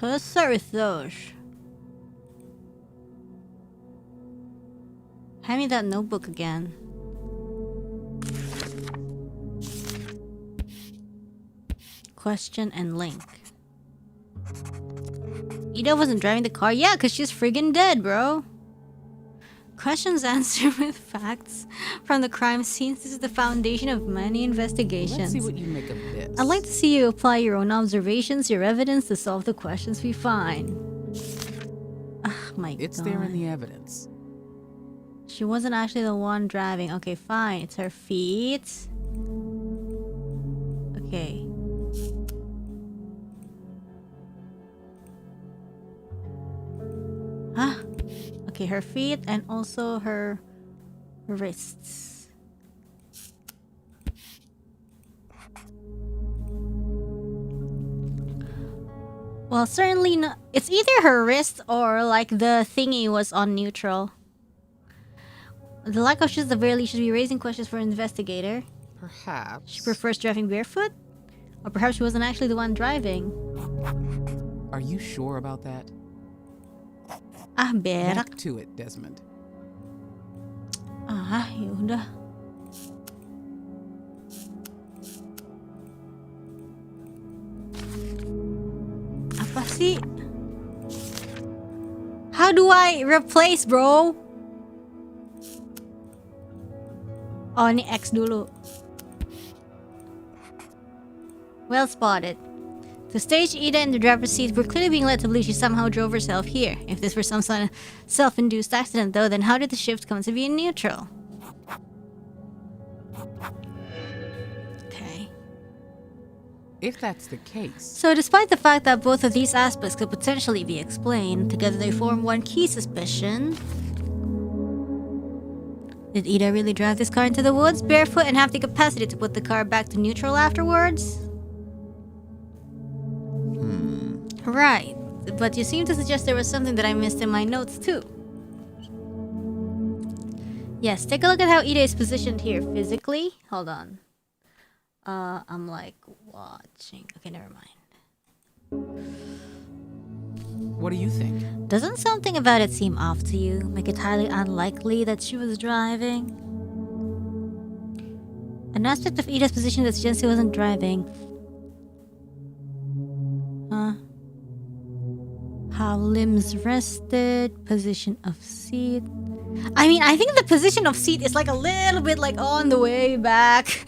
[SPEAKER 1] Let's start with those. Hand me that notebook again. Question and link. Ida wasn't driving the car? Yeah, because she's friggin' dead, bro. Questions answered with facts from the crime scenes. This is the foundation of many investigations.
[SPEAKER 3] Let's see what you make of this.
[SPEAKER 1] I'd like to see you apply your own observations, your evidence to solve the questions we find. Oh my god.
[SPEAKER 3] It's there in the evidence.
[SPEAKER 1] She wasn't actually the one driving. Okay, fine. It's her feet. Okay. Huh? Okay, her feet and also her wrists. Well, certainly not. It's either her wrist or like the thingy was on neutral. The lack of shoes at the very least should be raising questions for an investigator.
[SPEAKER 3] Perhaps.
[SPEAKER 1] She prefers driving barefoot? Or perhaps she wasn't actually the one driving.
[SPEAKER 3] Are you sure about that?
[SPEAKER 1] Ah, berak.
[SPEAKER 3] Back to it, Desmond.
[SPEAKER 1] Ah, yaudah. Apa sih? How do I replace, bro? Oh, ini X dulu. Well spotted. To stage Ida in the driver's seat, we're clearly being led to believe she somehow drove herself here. If this were some sort of self-induced accident, though, then how did the shift come to be in neutral? Okay.
[SPEAKER 3] If that's the case,
[SPEAKER 1] So despite the fact that both of these aspects could potentially be explained, together they form one key suspicion. Did Ida really drive this car into the woods barefoot and have the capacity to put the car back to neutral afterwards? Right, but you seem to suggest there was something that I missed in my notes too. Yes, take a look at how Ida is positioned here physically. Hold on. I'm like watching. Okay, never mind.
[SPEAKER 3] What do you think?
[SPEAKER 1] Doesn't something about it seem off to you? Make it highly unlikely that she was driving? An aspect of Ida's position that suggests he wasn't driving. Huh? How limbs rested, position of seat. I mean, I think the position of seat is like a little bit like on the way back.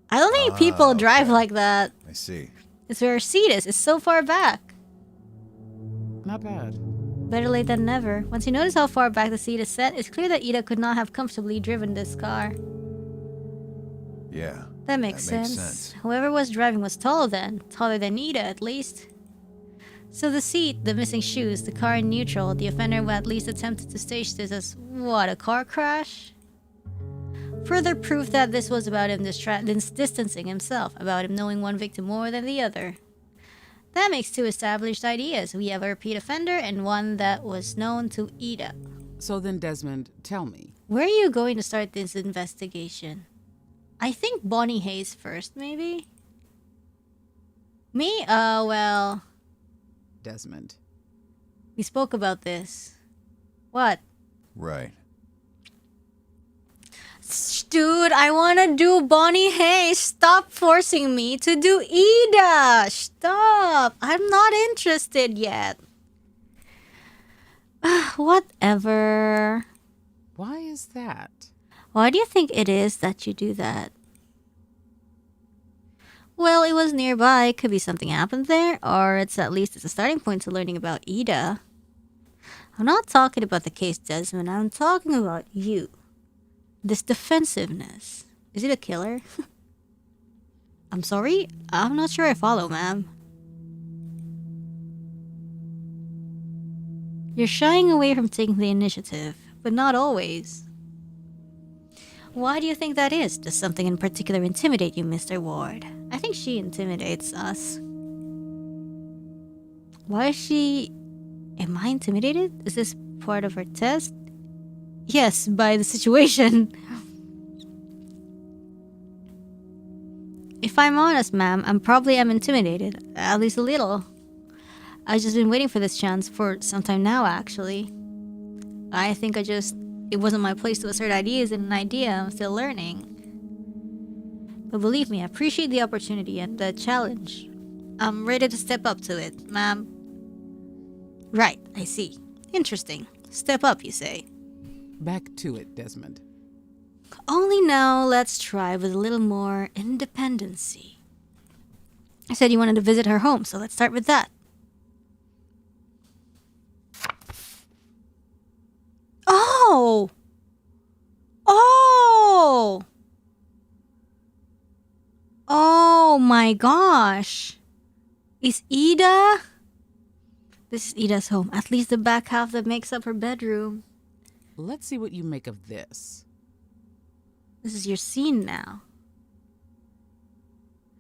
[SPEAKER 1] I don't think people drive like that.
[SPEAKER 2] I see.
[SPEAKER 1] It's where her seat is. It's so far back.
[SPEAKER 3] Not bad.
[SPEAKER 1] Better late than never. Once you notice how far back the seat is set, it's clear that Ida could not have comfortably driven this car.
[SPEAKER 2] Yeah.
[SPEAKER 1] That makes sense. Whoever was driving was tall then. Taller than Ida, at least. So the seat, the missing shoes, the car in neutral, the offender who at least attempted to stage this as, what, a car crash? Further proof that this was about him distancing himself, about him knowing one victim more than the other. That makes two established ideas. We have a repeat offender and one that was known to Ida.
[SPEAKER 3] So then, Desmond, tell me.
[SPEAKER 1] Where are you going to start this investigation? I think Bonnie Hayes first, maybe? Me? Well...
[SPEAKER 3] Desmond.
[SPEAKER 1] We spoke about this. What?
[SPEAKER 2] Right.
[SPEAKER 1] Dude, I want to do Bonnie Hayes. Stop forcing me to do Ida. Stop. I'm not interested yet. Whatever.
[SPEAKER 3] Why is that?
[SPEAKER 1] Why do you think it is that you do that? Well, it was nearby. Could be something happened there, or it's at least a starting point to learning about Ida. I'm not talking about the case, Desmond. I'm talking about you. This defensiveness. Is it a killer? I'm sorry? I'm not sure I follow, ma'am. You're shying away from taking the initiative, but not always. Why do you think that is? Does something in particular intimidate you, Mr. Ward? I think she intimidates us. Why is she... Am I intimidated? Is this part of her test? Yes, by the situation. If I'm honest, ma'am, I'm probably intimidated. At least a little. I've just been waiting for this chance for some time now, actually. I think it wasn't my place to assert ideas in an idea. I'm still learning. But believe me, I appreciate the opportunity and the challenge. I'm ready to step up to it, ma'am. Right, I see. Interesting. Step up, you say.
[SPEAKER 3] Back to it, Desmond.
[SPEAKER 1] Only now, let's try with a little more independency. I said you wanted to visit her home, so let's start with that. Oh! Oh! Oh my gosh! Is Ida? This is Ida's home. At least the back half that makes up her bedroom.
[SPEAKER 3] Let's see what you make of this.
[SPEAKER 1] This is your scene now.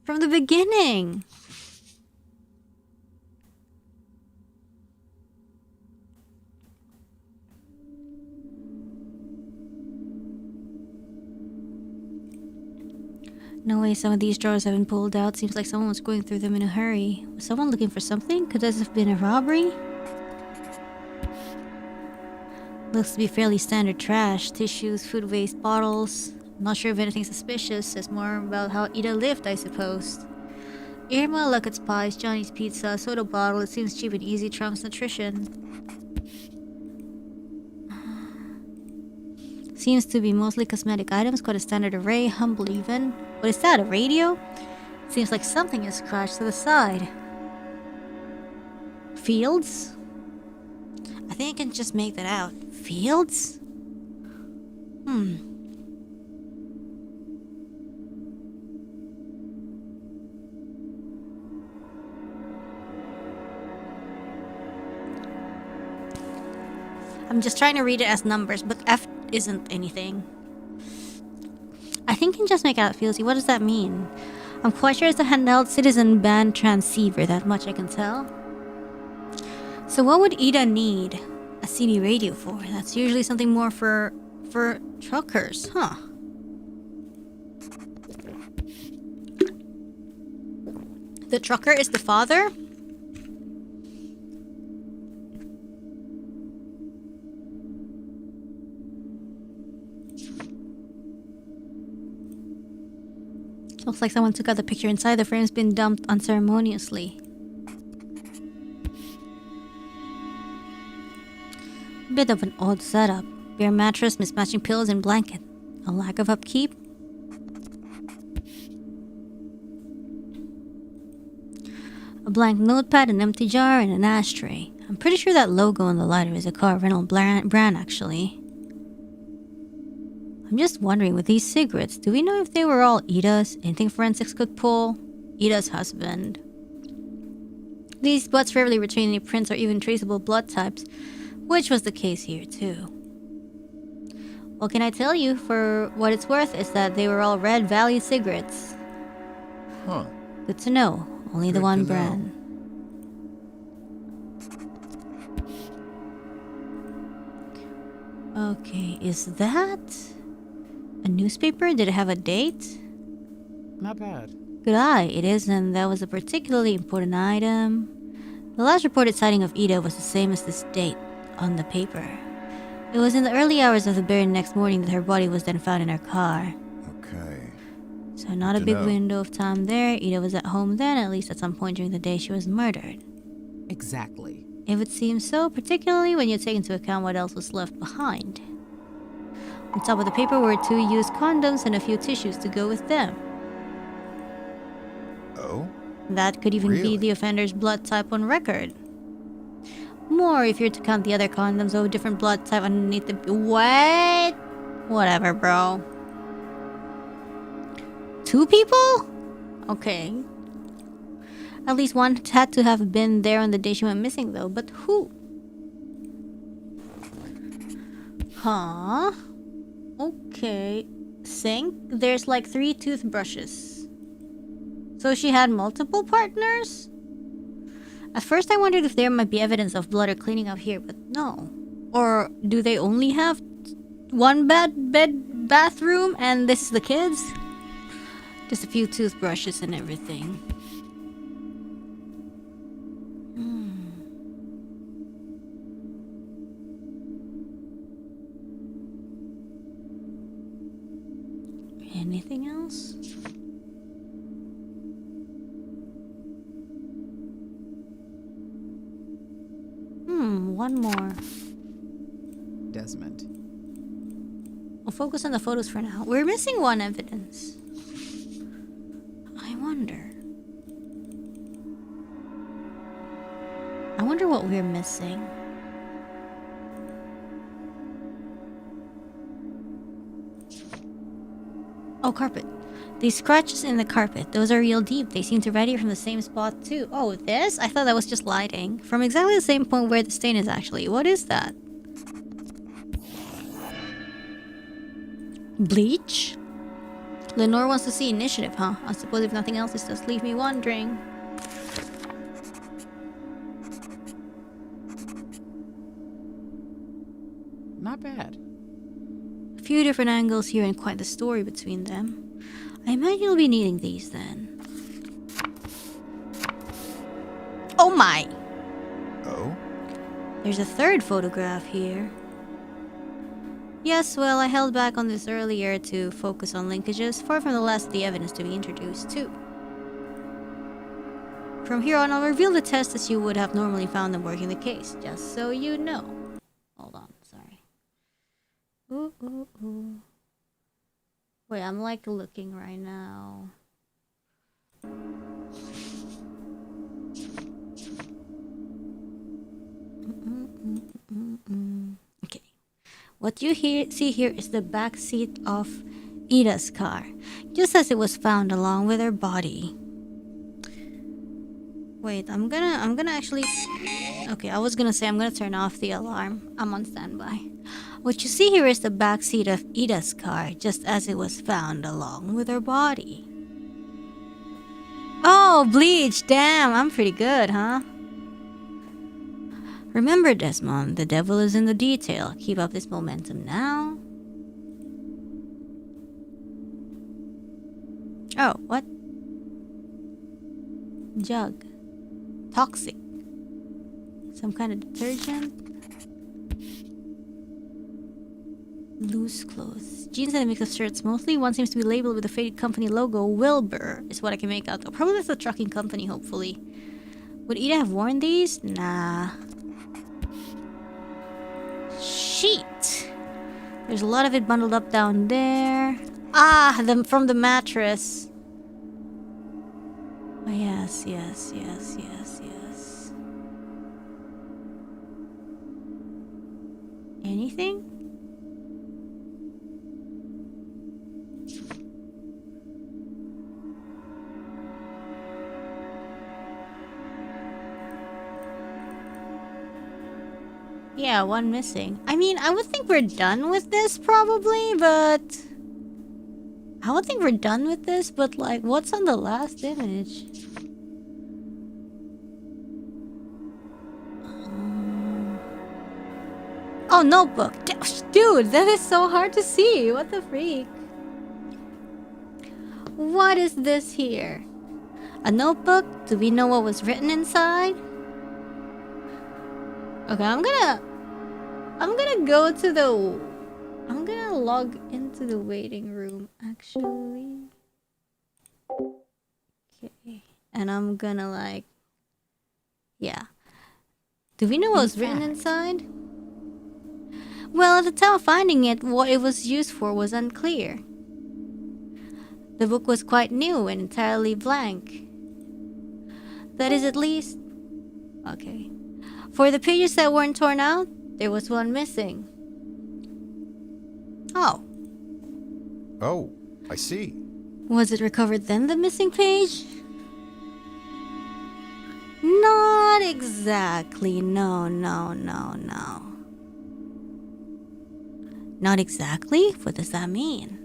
[SPEAKER 1] From the beginning. No way some of these drawers have been pulled out. Seems like someone was going through them in a hurry. Was someone looking for something? Could this have been a robbery? Looks to be fairly standard trash. Tissues, food waste, bottles. I'm not sure if anything suspicious. Says more about how Ida lived, I suppose. Irma, Luckett's Pies, Johnny's Pizza, soda bottle. It seems cheap and easy. Trump's nutrition. Seems to be mostly cosmetic items. Quite a standard array. Humble even. What is that? A radio? Seems like something is scratched to the side. Fields? I think I can just make that out. Fields? I'm just trying to read it as numbers, but F isn't anything. I think I can just make out fields. What does that mean? I'm quite sure it's a handheld citizen band transceiver, that much I can tell. So what would Ida need a CD radio for? That's usually something more for truckers, huh? The trucker is the father? Looks like someone took out the picture inside. The frame's been dumped unceremoniously. Bit of an odd setup. Bare mattress, mismatching pillows and blanket. A lack of upkeep. A blank notepad, an empty jar, and an ashtray. I'm pretty sure that logo on the lighter is a car rental brand actually. I'm just wondering, with these cigarettes, do we know if they were all Ida's? Anything forensics could pull? Ida's husband. These butts rarely retain any prints or even traceable blood types, which was the case here too. What can I tell you, for what it's worth, is that they were all Red Valley cigarettes.
[SPEAKER 2] Huh.
[SPEAKER 1] Good to know. Only the
[SPEAKER 2] Good
[SPEAKER 1] one
[SPEAKER 2] to
[SPEAKER 1] brand. Okay, is that a newspaper? Did it have a date?
[SPEAKER 3] Not bad.
[SPEAKER 1] Good eye, it is, and that was a particularly important item. The last reported sighting of Ida was the same as this date on the paper. It was in the early hours of the very next morning that her body was then found in her car.
[SPEAKER 2] Okay.
[SPEAKER 1] So not a
[SPEAKER 2] Good to
[SPEAKER 1] big
[SPEAKER 2] know.
[SPEAKER 1] window of time there. Ida was at home then, at least at some point during the day she was murdered.
[SPEAKER 3] Exactly.
[SPEAKER 1] It would seem so, particularly when you take into account what else was left behind. On top of the paper were 2 used condoms and a few tissues to go with them.
[SPEAKER 2] Oh?
[SPEAKER 1] That could even be
[SPEAKER 2] Really?
[SPEAKER 1] the offender's blood type on record. More if you're to count the other condoms of a different blood type underneath the... What? Whatever, bro. 2 people? Okay. At least one had to have been there on the day she went missing, though. But who? Huh? Okay. Sink? There's like 3 toothbrushes. So she had multiple partners? At first I wondered if there might be evidence of blood or cleaning up here, but no. Or do they only have one bathroom and this is the kids? Just a few toothbrushes and everything. Anything else? One more.
[SPEAKER 3] Desmond.
[SPEAKER 1] We'll focus on the photos for now. We're missing one evidence. I wonder what we're missing. Oh, carpet. These scratches in the carpet, those are real deep. They seem to radiate from the same spot too. Oh, this? I thought that was just lighting. From exactly the same point where the stain is actually. What is that? Bleach? Lenore wants to see initiative, huh? I suppose if nothing else, this does leave me wondering.
[SPEAKER 3] Not bad.
[SPEAKER 1] A few different angles here and quite the story between them. I imagine you'll be needing these then. Oh my!
[SPEAKER 2] Oh?
[SPEAKER 1] There's a third photograph here. Yes, well, I held back on this earlier to focus on linkages, far from the last of the evidence to be introduced too. From here on, I'll reveal the tests as you would have normally found them working the case, just so you know. Hold on, sorry. Ooh, ooh, ooh. Wait, I'm like looking right now. Okay. What you see here is the back seat of Ida's car, just as it was found along with her body. Wait, I'm gonna actually... Okay, I was gonna say I'm gonna turn off the alarm. I'm on standby. What you see here is the back seat of Ida's car, just as it was found along with her body. Oh, bleach! Damn, I'm pretty good, huh? Remember, Desmond, the devil is in the detail. Keep up this momentum now. Oh, what? Jug. Toxic. Some kind of detergent. Loose clothes. Jeans and a mix of shirts mostly. One seems to be labeled with the faded company logo. Wilbur is what I can make out. Probably that's a trucking company, hopefully. Would Ida have worn these? Nah. Sheet. There's a lot of it bundled up down there. Ah, from the mattress. Oh, yes. Anything? Yeah, one missing. I mean, I would think we're done with this probably, but... I would think we're done with this, but like, what's on the last image? Oh, notebook. Dude, that is so hard to see. What the freak? What is this here? A notebook? Do we know what was written inside? Okay, I'm gonna go to the... I'm gonna log into the waiting room, actually. Okay. And I'm gonna like... Yeah. Do we know what was written inside? Well, at the time of finding it, what it was used for was unclear. The book was quite new and entirely blank. That is at least... Okay. For the pages that weren't torn out, there was one missing. Oh.
[SPEAKER 2] Oh, I see.
[SPEAKER 1] Was it recovered then, the missing page? Not exactly. No. Not exactly? What does that mean?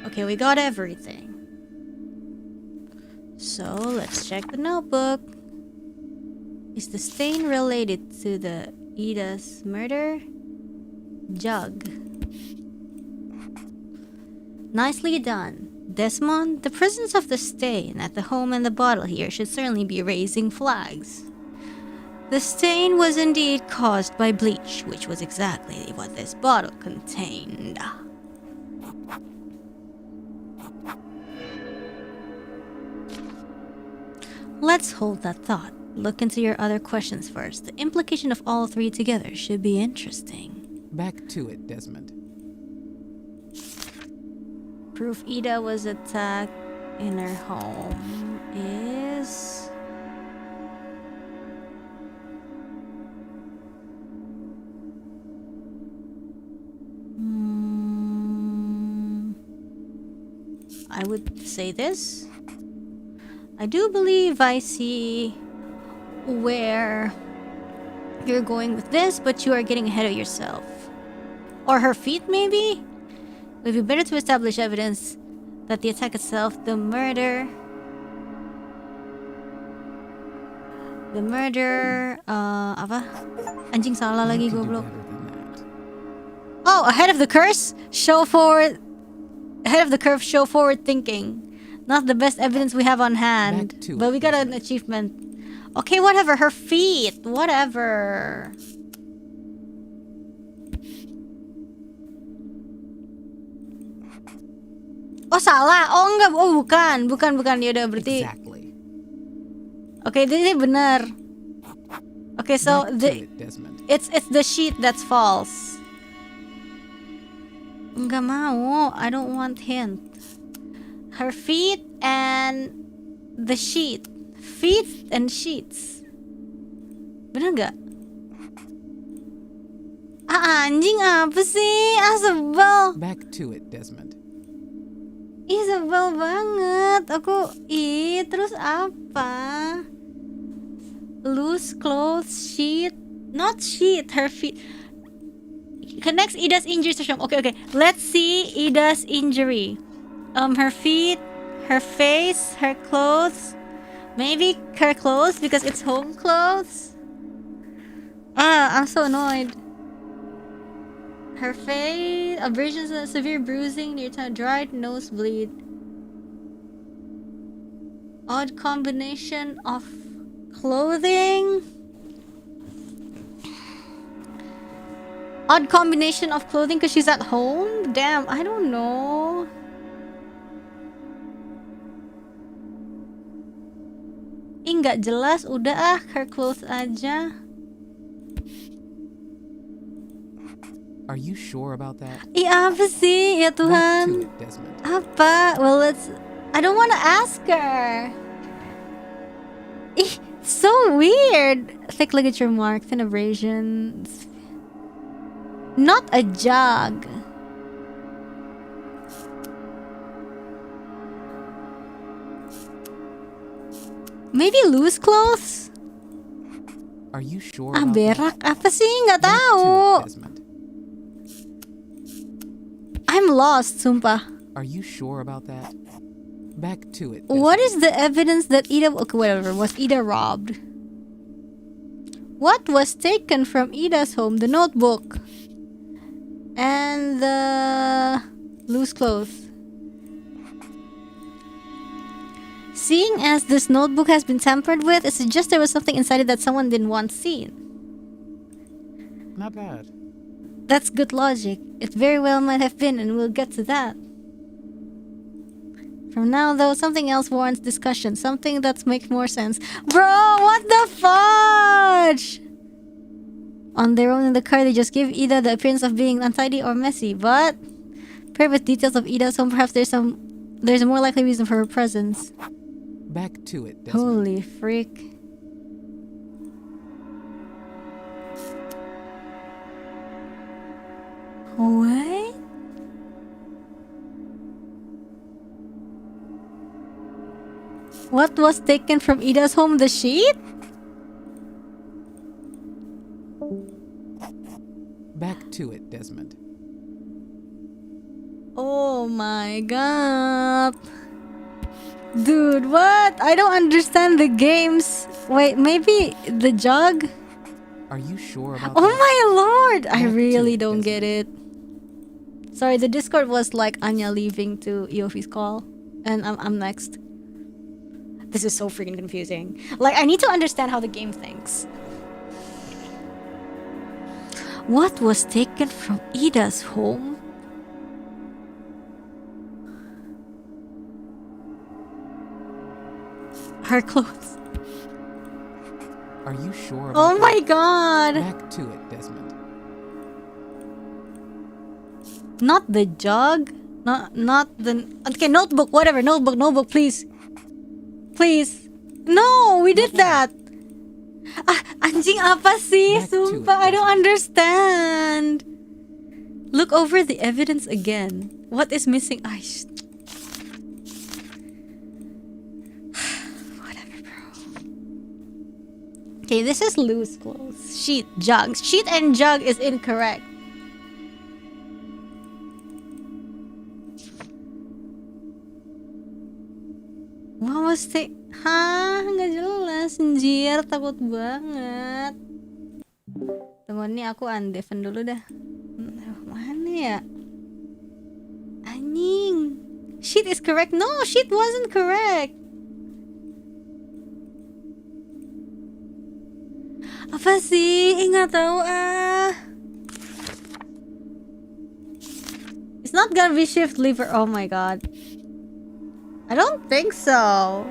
[SPEAKER 1] Okay, we got everything. So, let's check the notebook. Is the stain related to the Ida's murder? Jug. Nicely done. Desmond, the presence of the stain at the home and the bottle here should certainly be raising flags. The stain was indeed caused by bleach, which was exactly what this bottle contained. Let's hold that thought. Look into your other questions first. The implication of all three together should be interesting.
[SPEAKER 3] Back to it, Desmond.
[SPEAKER 1] Proof Ida was attacked in her home is... I would say this. I do believe I see where you're going with this, but you are getting ahead of yourself. Or her feet, maybe? It would be better to establish evidence that the attack itself, the murder, apa? Anjing salah lagi goblok. Oh, ahead of the curse, show forward. Ahead of the curve, show forward thinking. Not the best evidence we have on hand, but we got an achievement. Okay, whatever. Her feet, whatever. Oh, salah. Oh, enggak. Oh, bukan. Ya udah berarti.
[SPEAKER 3] Exactly.
[SPEAKER 1] Okay, ini benar. Okay, so it's the sheet that's false. Enggak mau. I don't want hint. Her feet and the sheet. Feet and sheets. Bener nggak? Anjing apa sih? Sebel.
[SPEAKER 3] Back to it, Desmond.
[SPEAKER 1] Sebel banget. Terus apa? Loose clothes, sheet. Not sheet, her feet. Connects Ida's injuries to Sham. Okay. Let's see Ida's injury. Her feet, her face, her clothes. Maybe her clothes because it's home clothes. I'm so annoyed. Her face, abrasions and severe bruising near time, dried nosebleed. Odd combination of clothing. Odd combination of clothing because she's at home? Damn, I don't know. Nggak jelas, udah ah, her clothes aja.
[SPEAKER 3] Are you sure about that?
[SPEAKER 1] Apa sih, ya
[SPEAKER 3] Back to
[SPEAKER 1] Tuhan?
[SPEAKER 3] it, Desmond.
[SPEAKER 1] Apa? Well, I don't want to ask her. So weird. Thick ligature mark, thin abrasions. Not a jug. Maybe loose clothes?
[SPEAKER 3] Are you sure
[SPEAKER 1] Ah,
[SPEAKER 3] about
[SPEAKER 1] berak.
[SPEAKER 3] that?
[SPEAKER 1] Apa sih? Nggak
[SPEAKER 3] Back
[SPEAKER 1] tahu.
[SPEAKER 3] to it, Desmond.
[SPEAKER 1] I'm lost, sumpah.
[SPEAKER 3] Are you sure about that? Back to it, Desmond.
[SPEAKER 1] What is the evidence that Ida... Okay, whatever. Was Ida robbed? What was taken from Ida's home? The notebook. And the... loose clothes. Seeing as this notebook has been tampered with, it suggests there was something inside it that someone didn't want seen.
[SPEAKER 3] Not bad.
[SPEAKER 1] That's good logic. It very well might have been, and we'll get to that. From now, though, something else warrants discussion. Something that makes more sense. Bro, what the fudge? On their own in the car, they just give Ida the appearance of being untidy or messy. But paired with details of Ida's home, perhaps there's a more likely reason for her presence.
[SPEAKER 3] Back to it, Desmond.
[SPEAKER 1] Holy freak. What? What was taken from Ida's home? The sheet?
[SPEAKER 3] Back to it, Desmond.
[SPEAKER 1] Oh my god. Dude, what? I don't understand the games. Wait, maybe the jug?
[SPEAKER 3] Are you sure about
[SPEAKER 1] Oh
[SPEAKER 3] that?
[SPEAKER 1] my lord! I
[SPEAKER 3] Back to
[SPEAKER 1] really
[SPEAKER 3] it,
[SPEAKER 1] don't get it. Sorry, the Discord was like Anya leaving to Yofi's call. And I'm next. This is so freaking confusing. Like, I need to understand how the game thinks. What was taken from Ida's home? Her clothes.
[SPEAKER 3] Are you sure about
[SPEAKER 1] Oh
[SPEAKER 3] that?
[SPEAKER 1] my god!
[SPEAKER 3] Back to it, Desmond.
[SPEAKER 1] Not the jug? Not the... Okay, notebook, whatever. Notebook, please. Please. No, we did that. Ah, anjing apa sih?
[SPEAKER 3] Back to it,
[SPEAKER 1] Sumpah, I don't
[SPEAKER 3] Desmond.
[SPEAKER 1] understand. Look over the evidence again. What is missing? Whatever, bro. Okay, this is loose clothes. Sheet, jug. Sheet and jug is incorrect. What was the... Hah? Nggak jelas, anjir. Takut banget. Tunggu, nih aku undefen dulu dah. Mana ya? Anjing. Sheet is correct. No, sheet wasn't correct. Apa sih? Nggak tahu ah. It's not gonna be shift lever. Oh my god. I don't think so.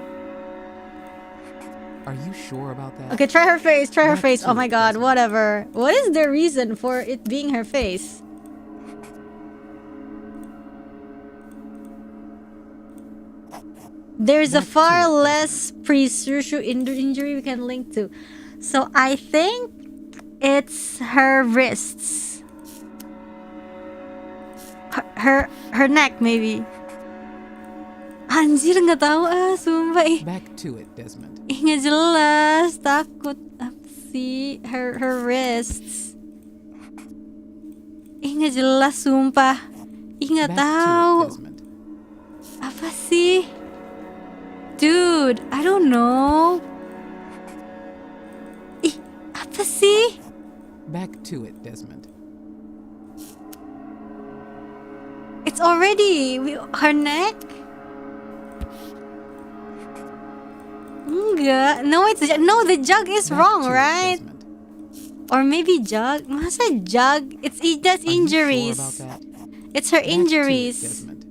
[SPEAKER 3] Are you sure about that?
[SPEAKER 1] Okay, try her face. Try her
[SPEAKER 3] Back
[SPEAKER 1] face.
[SPEAKER 3] to
[SPEAKER 1] Oh my
[SPEAKER 3] it,
[SPEAKER 1] god,
[SPEAKER 3] Desmond.
[SPEAKER 1] whatever. What is the reason for it being her face? There's a
[SPEAKER 3] Back to
[SPEAKER 1] far
[SPEAKER 3] it,
[SPEAKER 1] less pre-surgery injury we can link to. So I think it's her wrists. Her neck maybe. Anjir, nggak tahu ah, sumpah ih.
[SPEAKER 3] Back to it, Desmond.
[SPEAKER 1] Ih, nggak jelas, takut. Apa sih? Her wrists. Ih, nggak jelas, sumpah. Ih, nggak
[SPEAKER 3] Back to
[SPEAKER 1] tahu.
[SPEAKER 3] it, Desmond.
[SPEAKER 1] Apa sih? Dude, I don't know. Ih, apa sih?
[SPEAKER 3] Back to it, Desmond.
[SPEAKER 1] It's already her neck. Enggak. No, the jug is
[SPEAKER 3] Back
[SPEAKER 1] wrong,
[SPEAKER 3] to it,
[SPEAKER 1] right?
[SPEAKER 3] Desmond.
[SPEAKER 1] Or maybe Jug? Masa Jug? That's
[SPEAKER 3] Are you sure
[SPEAKER 1] injuries.
[SPEAKER 3] about that?
[SPEAKER 1] It's her
[SPEAKER 3] Back to it,
[SPEAKER 1] injuries.
[SPEAKER 3] Desmond.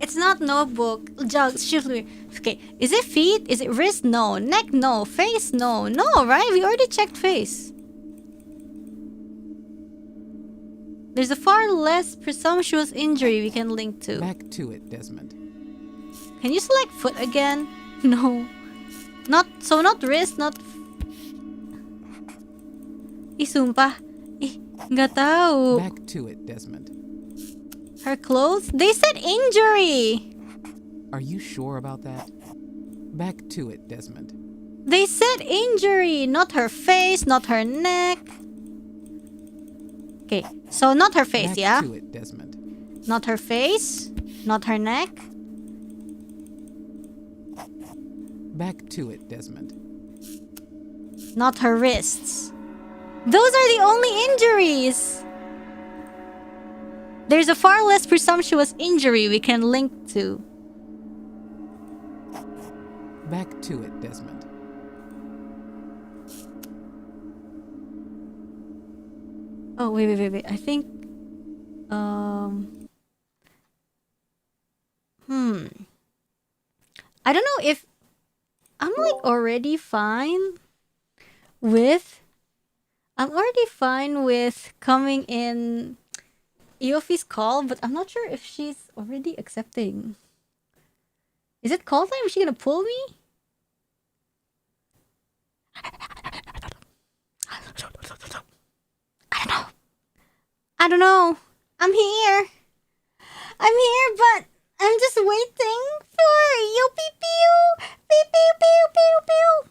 [SPEAKER 1] It's not notebook. Jug, shift. Okay, is it feet? Is it wrist? No. Neck? No. Face? No. No, right? We already checked face. There's a far less presumptuous injury we can link to.
[SPEAKER 3] Back to it, Desmond.
[SPEAKER 1] Can you select foot again? No. Not wrist, not... Ih, sumpah. Ih, nggak tahu.
[SPEAKER 3] Back to it, Desmond.
[SPEAKER 1] Her clothes? They said injury!
[SPEAKER 3] Are you sure about that? Back to it, Desmond.
[SPEAKER 1] They said injury! Not her face, not her neck. Okay, so not her face,
[SPEAKER 3] Back
[SPEAKER 1] yeah?
[SPEAKER 3] to it, Desmond.
[SPEAKER 1] Not her face, not her neck.
[SPEAKER 3] Back to it, Desmond.
[SPEAKER 1] Not her wrists. Those are the only injuries! There's a far less presumptuous injury we can link to.
[SPEAKER 3] Back to it, Desmond.
[SPEAKER 1] Oh, wait. I think... I don't know if... I'm like already fine with... I'm already fine with coming in Eofi's call, but I'm not sure if she's already accepting. Is it call time? Is she gonna pull me? I don't know. I'm here. But I'm just waiting for you. Pew pew. Pew pew pew pew pew.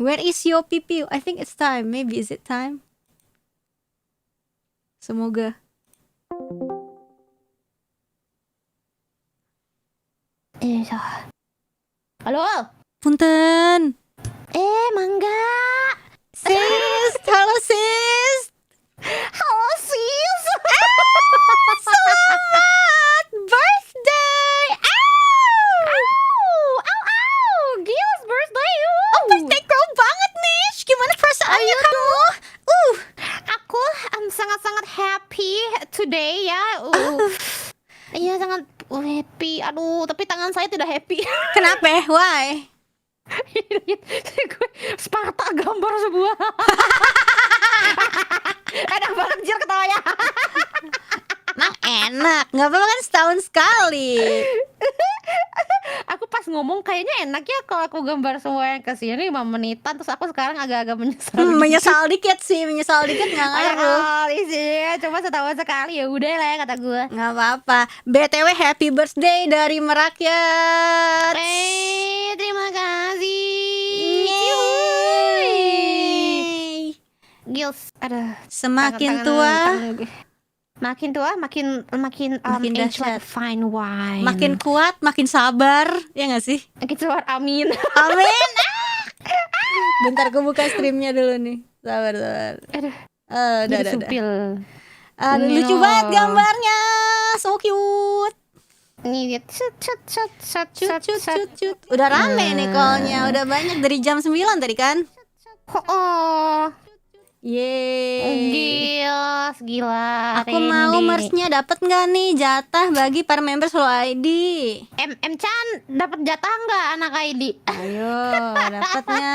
[SPEAKER 1] Where is your pew pew? I think it's time. Maybe is it time? Semoga.
[SPEAKER 4] Halo?
[SPEAKER 1] Punten.
[SPEAKER 4] Mangga.
[SPEAKER 1] Sis, halo sis.
[SPEAKER 4] Halo sis.
[SPEAKER 1] Selamat birthday.
[SPEAKER 4] Gil's birthday.
[SPEAKER 1] Oh, birthday girl banget nih. Gimana perasaannya kamu?
[SPEAKER 4] Aku sangat-sangat happy today ya. Iya sangat happy. Aduh, tapi tangan saya tidak happy.
[SPEAKER 1] Kenapa? Why?
[SPEAKER 4] Gue Sparta gambar sebuah. Enak banget jir ketawanya.
[SPEAKER 1] Emang enak. Nggak apa-apa kan setahun sekali.
[SPEAKER 4] Aku pas ngomong kayaknya enak ya kalau aku gambar semua yang kesini 5 menitan. Terus aku sekarang agak-agak menyesal.
[SPEAKER 1] Menyesal dikit sih. Menyesal dikit nggak ngaruh.
[SPEAKER 4] Kali sih, cuma setahun sekali ya udah lah ya kata gue.
[SPEAKER 1] Nggak apa-apa. BTW happy birthday dari merakyat.
[SPEAKER 4] Terima kasih.
[SPEAKER 1] Yeay.
[SPEAKER 4] Gils, ada
[SPEAKER 1] Semakin tua,
[SPEAKER 4] makin tua, makin
[SPEAKER 1] Makin
[SPEAKER 4] age
[SPEAKER 1] dahsyat.
[SPEAKER 4] like fine wine.
[SPEAKER 1] makin kuat, makin sabar. Ya nggak sih?
[SPEAKER 4] makin tua, amin.
[SPEAKER 1] Amin. Bentar aku buka streamnya dulu nih. Sabar.
[SPEAKER 4] Aduh,
[SPEAKER 1] Udah.
[SPEAKER 4] supil.
[SPEAKER 1] Aduh, lucu banget gambarnya. So cute.
[SPEAKER 4] Nih dia
[SPEAKER 1] Cut. Udah rame nih call-nya. Udah banyak dari jam 9 tadi kan?
[SPEAKER 4] Oh,
[SPEAKER 1] Yeay.
[SPEAKER 4] gila.
[SPEAKER 1] Aku mau merch-nya dapat nggak nih jatah bagi para members Follow ID?
[SPEAKER 4] Chan dapat jatah nggak anak ID?
[SPEAKER 1] Ayo, dapatnya.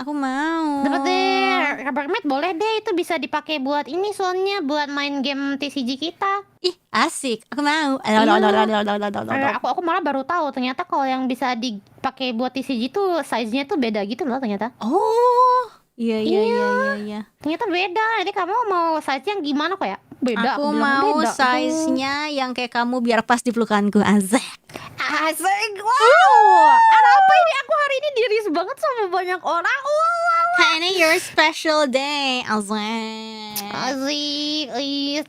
[SPEAKER 1] Aku mau.
[SPEAKER 4] Dapat deh. Kabar Met boleh deh, itu bisa dipakai buat ini soalnya buat main game TCG kita.
[SPEAKER 1] Ih, asik. Aku mau.
[SPEAKER 4] Aku malah baru tahu ternyata kalau yang bisa dipakai buat TCG tuh size-nya tuh beda gitu loh ternyata.
[SPEAKER 1] Oh, iya.
[SPEAKER 4] Ternyata beda. Jadi kamu mau size yang gimana kok ya? Beda.
[SPEAKER 1] Aku
[SPEAKER 4] bilang
[SPEAKER 1] mau
[SPEAKER 4] beda.
[SPEAKER 1] size-nya yang kayak kamu biar pas di pelukanku. Azek.
[SPEAKER 4] Asik. Wow. Ada apa ini? Aku hari ini diris banget sama banyak orang. Wow.
[SPEAKER 1] Ini your special day, Azek.
[SPEAKER 4] Asik.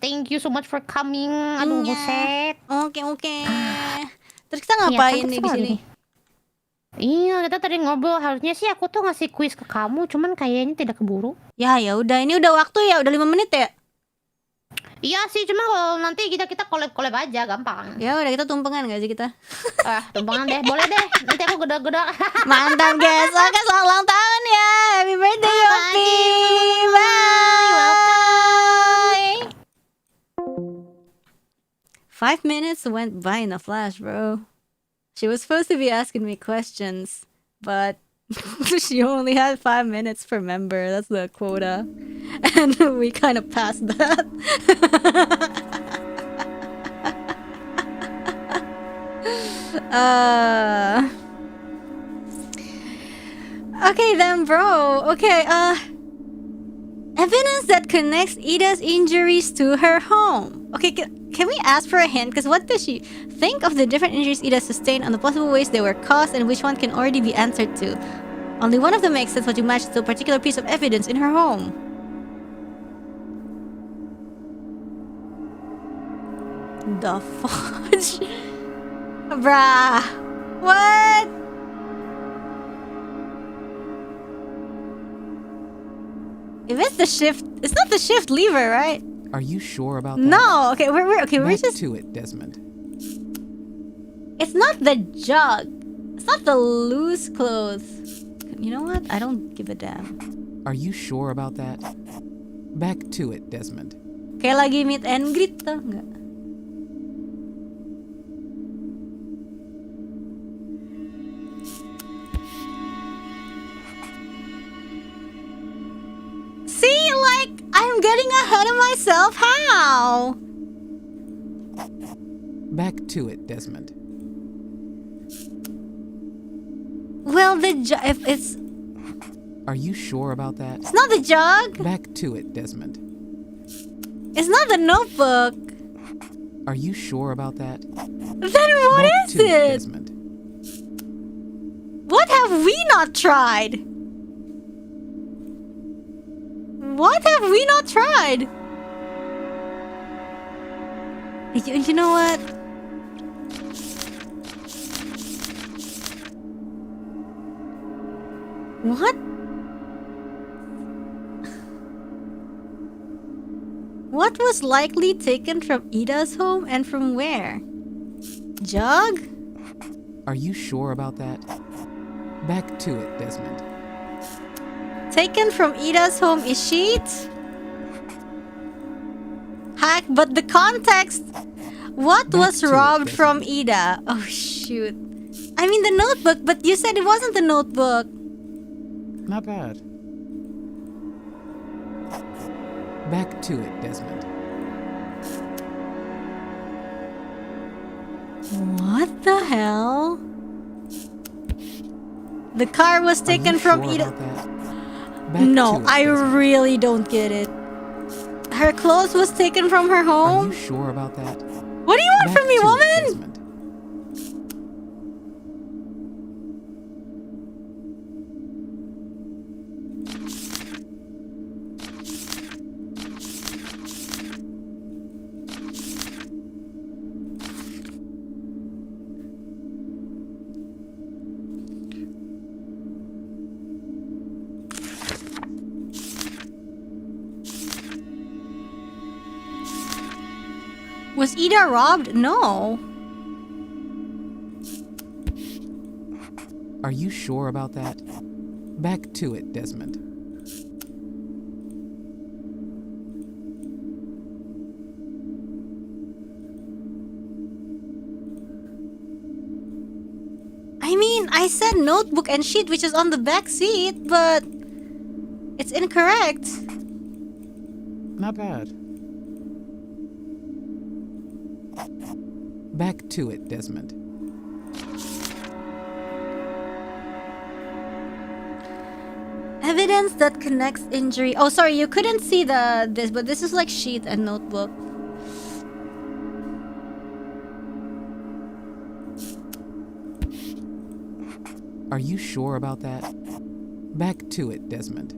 [SPEAKER 4] Thank you so much for coming. Aduh,
[SPEAKER 1] Iya.
[SPEAKER 4] buset.
[SPEAKER 1] Oke. Terus kita ngapain
[SPEAKER 4] Iya,
[SPEAKER 1] nih di
[SPEAKER 4] sekali.
[SPEAKER 1] sini?
[SPEAKER 4] Iya, kita tadi ngobrol. Harusnya sih aku tuh ngasih kuis ke kamu, cuman kayaknya tidak keburu.
[SPEAKER 1] Ya udah, ini udah waktu ya, udah 5 menit ya.
[SPEAKER 4] Iya sih, cuma kalau nanti kita collab aja gampang.
[SPEAKER 1] Ya udah, kita tumpengan gak sih kita?
[SPEAKER 4] Tumpangan deh, boleh deh. Nanti aku geda-geda.
[SPEAKER 1] Mantap guys, oke selamat ulang tahun ya. Happy birthday Yopi. Bye. 5 minutes went by in a flash, bro. She was supposed to be asking me questions, but she only had 5 minutes per member. That's the quota. And we kind of passed that. Okay then, bro. Okay, evidence that connects Ida's injuries to her home. Okay, can we ask for a hint? Because what does she think of the different injuries Ida sustained, on the possible ways they were caused, and which one can already be answered to? Only one of them makes sense, but you match to a particular piece of evidence in her home. The fudge? Bruh. What? If it's the shift, it's not the shift lever, right?
[SPEAKER 3] Are you sure about that?
[SPEAKER 1] No. Okay, we're
[SPEAKER 3] Back
[SPEAKER 1] just.
[SPEAKER 3] to it, Desmond.
[SPEAKER 1] It's not the jug. It's not the loose clothes. You know what? I don't give a damn.
[SPEAKER 3] Are you sure about that? Back to it, Desmond.
[SPEAKER 1] Kayak lagi meet and greet tuh, enggak? See, like, I'm getting ahead of myself. How?
[SPEAKER 3] Back to it, Desmond.
[SPEAKER 1] Well, if it's
[SPEAKER 3] Are you sure about that?
[SPEAKER 1] it's not the jug.
[SPEAKER 3] Back to it, Desmond.
[SPEAKER 1] It's not the notebook.
[SPEAKER 3] Are you sure about that?
[SPEAKER 1] Then what
[SPEAKER 3] Back
[SPEAKER 1] is
[SPEAKER 3] to
[SPEAKER 1] it?
[SPEAKER 3] Desmond.
[SPEAKER 1] What have we not tried? What have we not tried? You know what? What? What was likely taken from Ida's home and from where? Jug?
[SPEAKER 3] Are you sure about that? Back to it, Desmond.
[SPEAKER 1] Taken from Ida's home is sheet? Hack, but the context. What
[SPEAKER 3] Back
[SPEAKER 1] was
[SPEAKER 3] to it,
[SPEAKER 1] robbed from
[SPEAKER 3] Desmond.
[SPEAKER 1] Ida? Oh shoot. I mean the notebook, but you said it wasn't the notebook.
[SPEAKER 3] Not bad. Back to it, Desmond.
[SPEAKER 1] What the hell? The car was
[SPEAKER 3] Are
[SPEAKER 1] taken
[SPEAKER 3] you
[SPEAKER 1] from
[SPEAKER 3] sure
[SPEAKER 1] Ida.
[SPEAKER 3] about that? Back
[SPEAKER 1] No,
[SPEAKER 3] to it,
[SPEAKER 1] I
[SPEAKER 3] Desmond.
[SPEAKER 1] really don't get it. Her clothes was taken from her
[SPEAKER 3] Are
[SPEAKER 1] home?
[SPEAKER 3] you sure about that?
[SPEAKER 1] What do you want
[SPEAKER 3] Back
[SPEAKER 1] from me,
[SPEAKER 3] to it,
[SPEAKER 1] woman?
[SPEAKER 3] Desmond.
[SPEAKER 1] Was Ida robbed? No.
[SPEAKER 3] Are you sure about that? Back to it, Desmond.
[SPEAKER 1] I mean, I said notebook and sheet, which is on the back seat, but it's incorrect.
[SPEAKER 3] Not bad. Back to it, Desmond.
[SPEAKER 1] Evidence that connects injury. Oh, sorry, you couldn't see this, but this is like sheet and notebook.
[SPEAKER 3] Are you sure about that? Back to it, Desmond.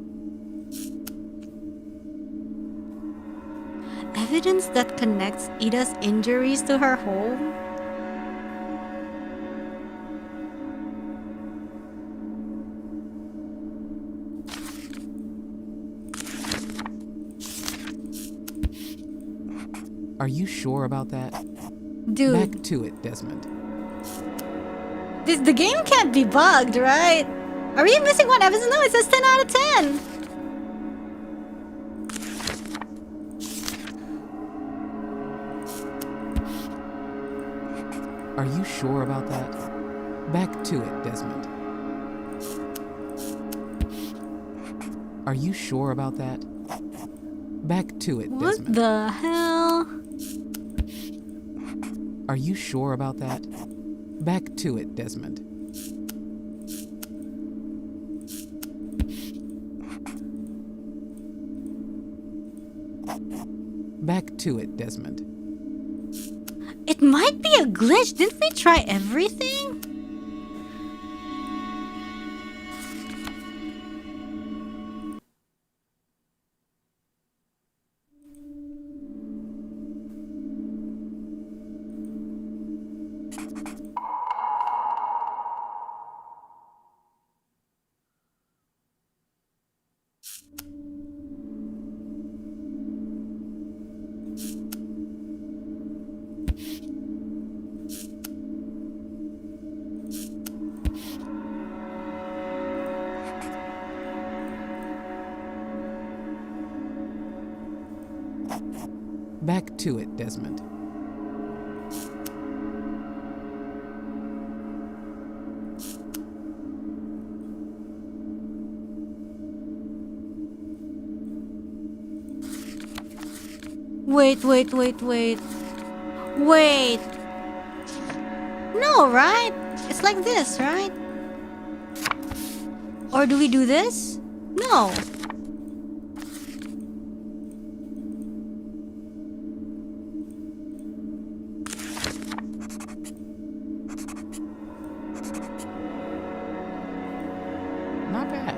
[SPEAKER 1] Evidence that connects Ida's injuries to her home?
[SPEAKER 3] Are you sure about that?
[SPEAKER 1] Dude,
[SPEAKER 3] Back to it, Desmond.
[SPEAKER 1] the game can't be bugged, right? Are we missing one episode? No, it says 10 out of 10.
[SPEAKER 3] Are you sure about that? Back to it, Desmond. Are you sure about that? Back to it,
[SPEAKER 1] What
[SPEAKER 3] Desmond.
[SPEAKER 1] the hell?
[SPEAKER 3] Are you sure about that? Back to it, Desmond. Back to it, Desmond.
[SPEAKER 1] It might be a glitch. Didn't we try everything?
[SPEAKER 3] Back to it, Desmond.
[SPEAKER 1] Wait. Wait. No, right? It's like this, right? Or do we do this? No.
[SPEAKER 3] Not bad.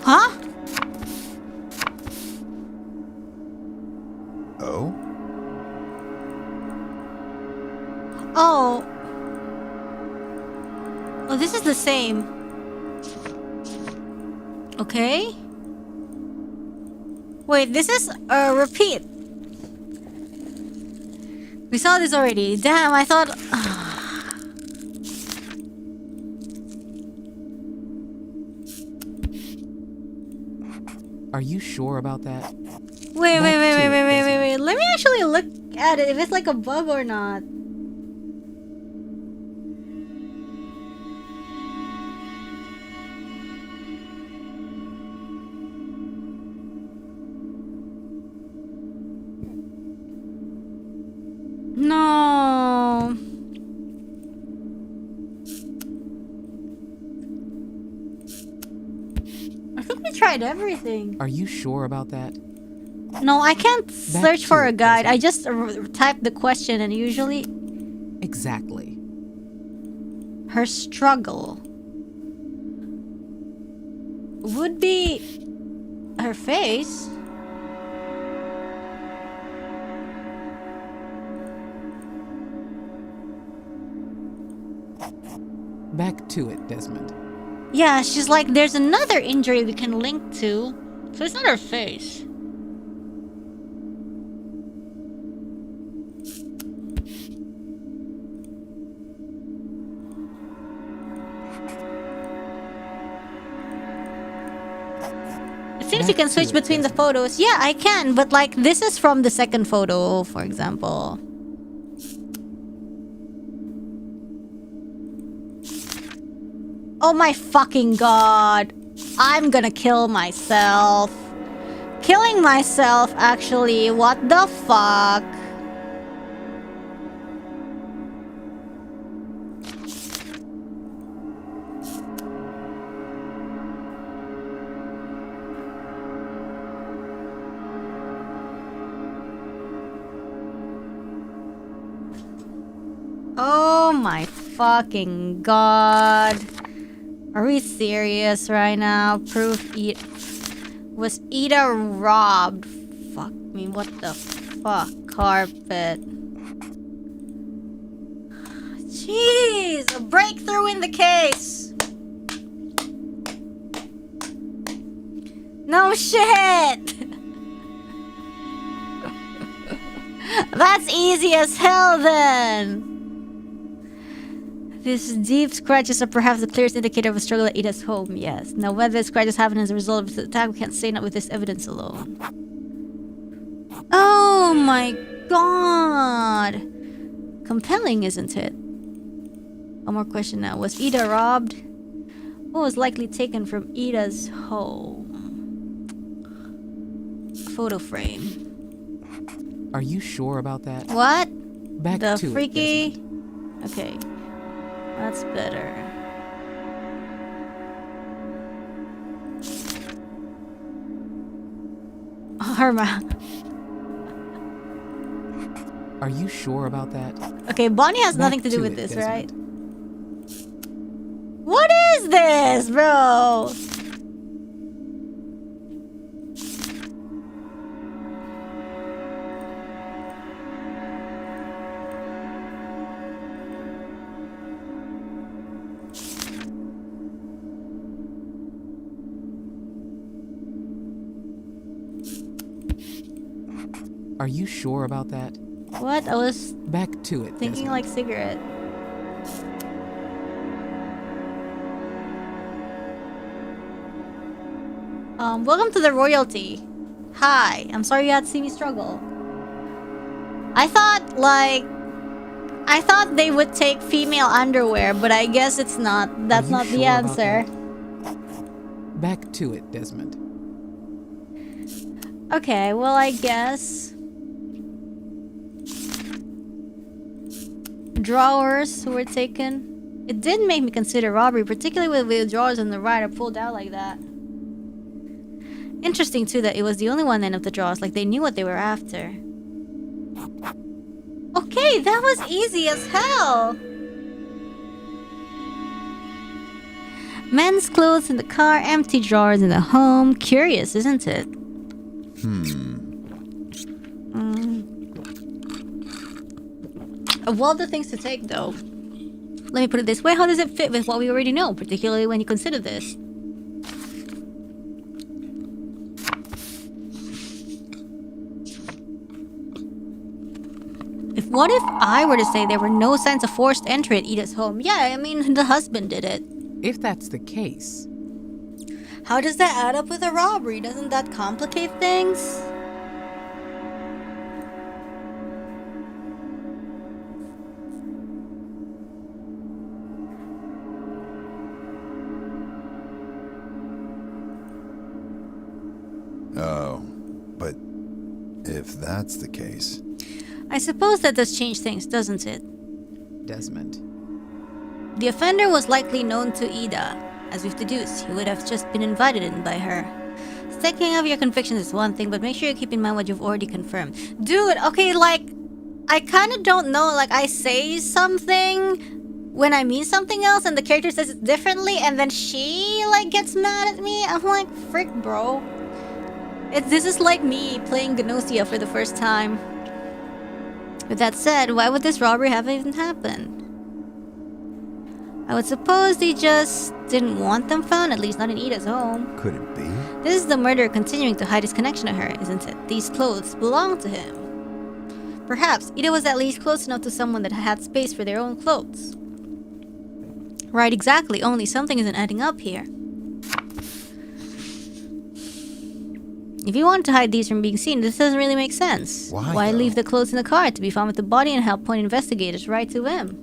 [SPEAKER 1] Huh?
[SPEAKER 2] Oh?
[SPEAKER 1] Oh. Oh, this is the same. Okay. Wait, this is a repeat. We saw this already. Damn, I thought...
[SPEAKER 3] Are you sure about that?
[SPEAKER 1] Wait.
[SPEAKER 3] Back to it,
[SPEAKER 1] Wait. Let me actually look at it if it's like a bug or not. No. I think we tried everything.
[SPEAKER 3] Are you sure about that?
[SPEAKER 1] No, I can't search for
[SPEAKER 3] to
[SPEAKER 1] a
[SPEAKER 3] it,
[SPEAKER 1] guide. I
[SPEAKER 3] Desmond.
[SPEAKER 1] just type the question and usually
[SPEAKER 3] Exactly.
[SPEAKER 1] her struggle would be her face.
[SPEAKER 3] Back to it, Desmond.
[SPEAKER 1] Yeah, she's like, there's another injury we can link to. So it's not her face. It seems you
[SPEAKER 3] Back
[SPEAKER 1] can
[SPEAKER 3] to
[SPEAKER 1] switch
[SPEAKER 3] it,
[SPEAKER 1] between the
[SPEAKER 3] Desmond.
[SPEAKER 1] photos. Yeah, I can, but like this is from the second photo, for example. Oh my fucking god. I'm gonna kill myself. Killing myself, actually. What the fuck? Oh my fucking god. Are we serious right now? Was Ida robbed? Fuck me, what the fuck? Carpet. Jeez, a breakthrough in the case. No shit. That's easy as hell then. These deep scratches are perhaps the clearest indicator of a struggle at Ida's home, yes. Now whether the scratches happen as a result of the attack, we can't say, not with this evidence alone. Oh my god! Compelling, isn't it? One more question now. Was Ida robbed? What was likely taken from Ida's home? Photo frame.
[SPEAKER 3] Are you sure about that?
[SPEAKER 1] What?
[SPEAKER 3] Back
[SPEAKER 1] The
[SPEAKER 3] to
[SPEAKER 1] freaky...
[SPEAKER 3] it,
[SPEAKER 1] Okay. That's better. Harap.
[SPEAKER 3] Are you sure about that?
[SPEAKER 1] Okay, Bonnie has nothing to do with this, right? What is this, bro?
[SPEAKER 3] Are you sure about that?
[SPEAKER 1] What? I was
[SPEAKER 3] Back to it,
[SPEAKER 1] thinking
[SPEAKER 3] Desmond.
[SPEAKER 1] like cigarette. Welcome to the royalty. Hi, I'm sorry you had to see me struggle. I thought they would take female underwear, but I guess it's not. That's not the answer.
[SPEAKER 3] Back to it, Desmond.
[SPEAKER 1] Okay, well, I guess drawers were taken. It did make me consider robbery, particularly with the drawers on the right are pulled out like that. Interesting too that it was the only one then of the drawers, like they knew what they were after. Okay, that was easy as hell. Men's clothes in the car, empty drawers in the home. Curious, isn't it? Of all the things to take, though, let me put it this way: how does it fit with what we already know, particularly when you consider this? What if I were to say there were no signs of forced entry at Ida's home? Yeah, I mean, the husband did it.
[SPEAKER 3] If that's the case...
[SPEAKER 1] How does that add up with a robbery? Doesn't that complicate things?
[SPEAKER 2] Oh, but if that's the case...
[SPEAKER 1] I suppose that does change things, doesn't it?
[SPEAKER 3] Desmond.
[SPEAKER 1] The offender was likely known to Ida. As we've deduced, he would have just been invited in by her. Sticking of your convictions is one thing, but make sure you keep in mind what you've already confirmed. Dude, okay, like, I kind of don't know, like, I say something when I mean something else, and the character says it differently, and then she, like, gets mad at me. I'm like, frick, bro. This is like me playing Gnosia for the first time. With that said, why would this robbery have even happened? I would suppose they just didn't want them found, at least not in Ida's home.
[SPEAKER 2] Could it be?
[SPEAKER 1] This is the murderer continuing to hide his connection to her, isn't it? These clothes belong to him. Perhaps Ida was at least close enough to someone that had space for their own clothes. Right, exactly, only something isn't adding up here. If you wanted to hide these from being seen, this doesn't really make sense. Why
[SPEAKER 2] though?
[SPEAKER 1] leave the clothes in the car to be found with the body and help point investigators right to him?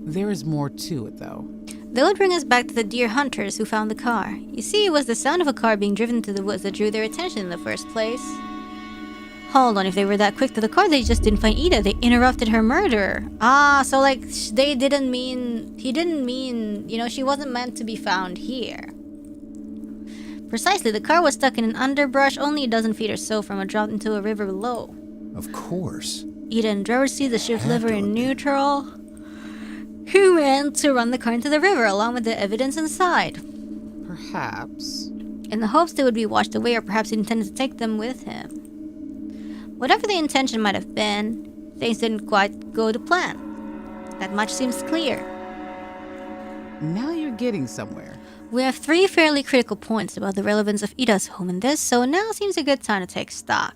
[SPEAKER 3] There is more to it, though.
[SPEAKER 1] That would bring us back to the deer hunters who found the car. You see, it was the sound of a car being driven to the woods that drew their attention in the first place. Hold on, if they were that quick to the car, they just didn't find Ida. They interrupted her murderer. Ah, so like, they didn't mean... He didn't mean... You know, she wasn't meant to be found here. Precisely, the car was stuck in an underbrush only a dozen feet or so from a drop into a river below.
[SPEAKER 2] Of course.
[SPEAKER 1] Ida and Drower see the ship's liver in neutral. Who went to run the car into the river along with the evidence inside?
[SPEAKER 3] Perhaps.
[SPEAKER 1] In the hopes they would be washed away, or perhaps he intended to take them with him. Whatever the intention might have been, things didn't quite go to plan. That much seems clear.
[SPEAKER 3] Now you're getting somewhere.
[SPEAKER 1] We have 3 fairly critical points about the relevance of Ida's home in this, so now seems a good time to take stock.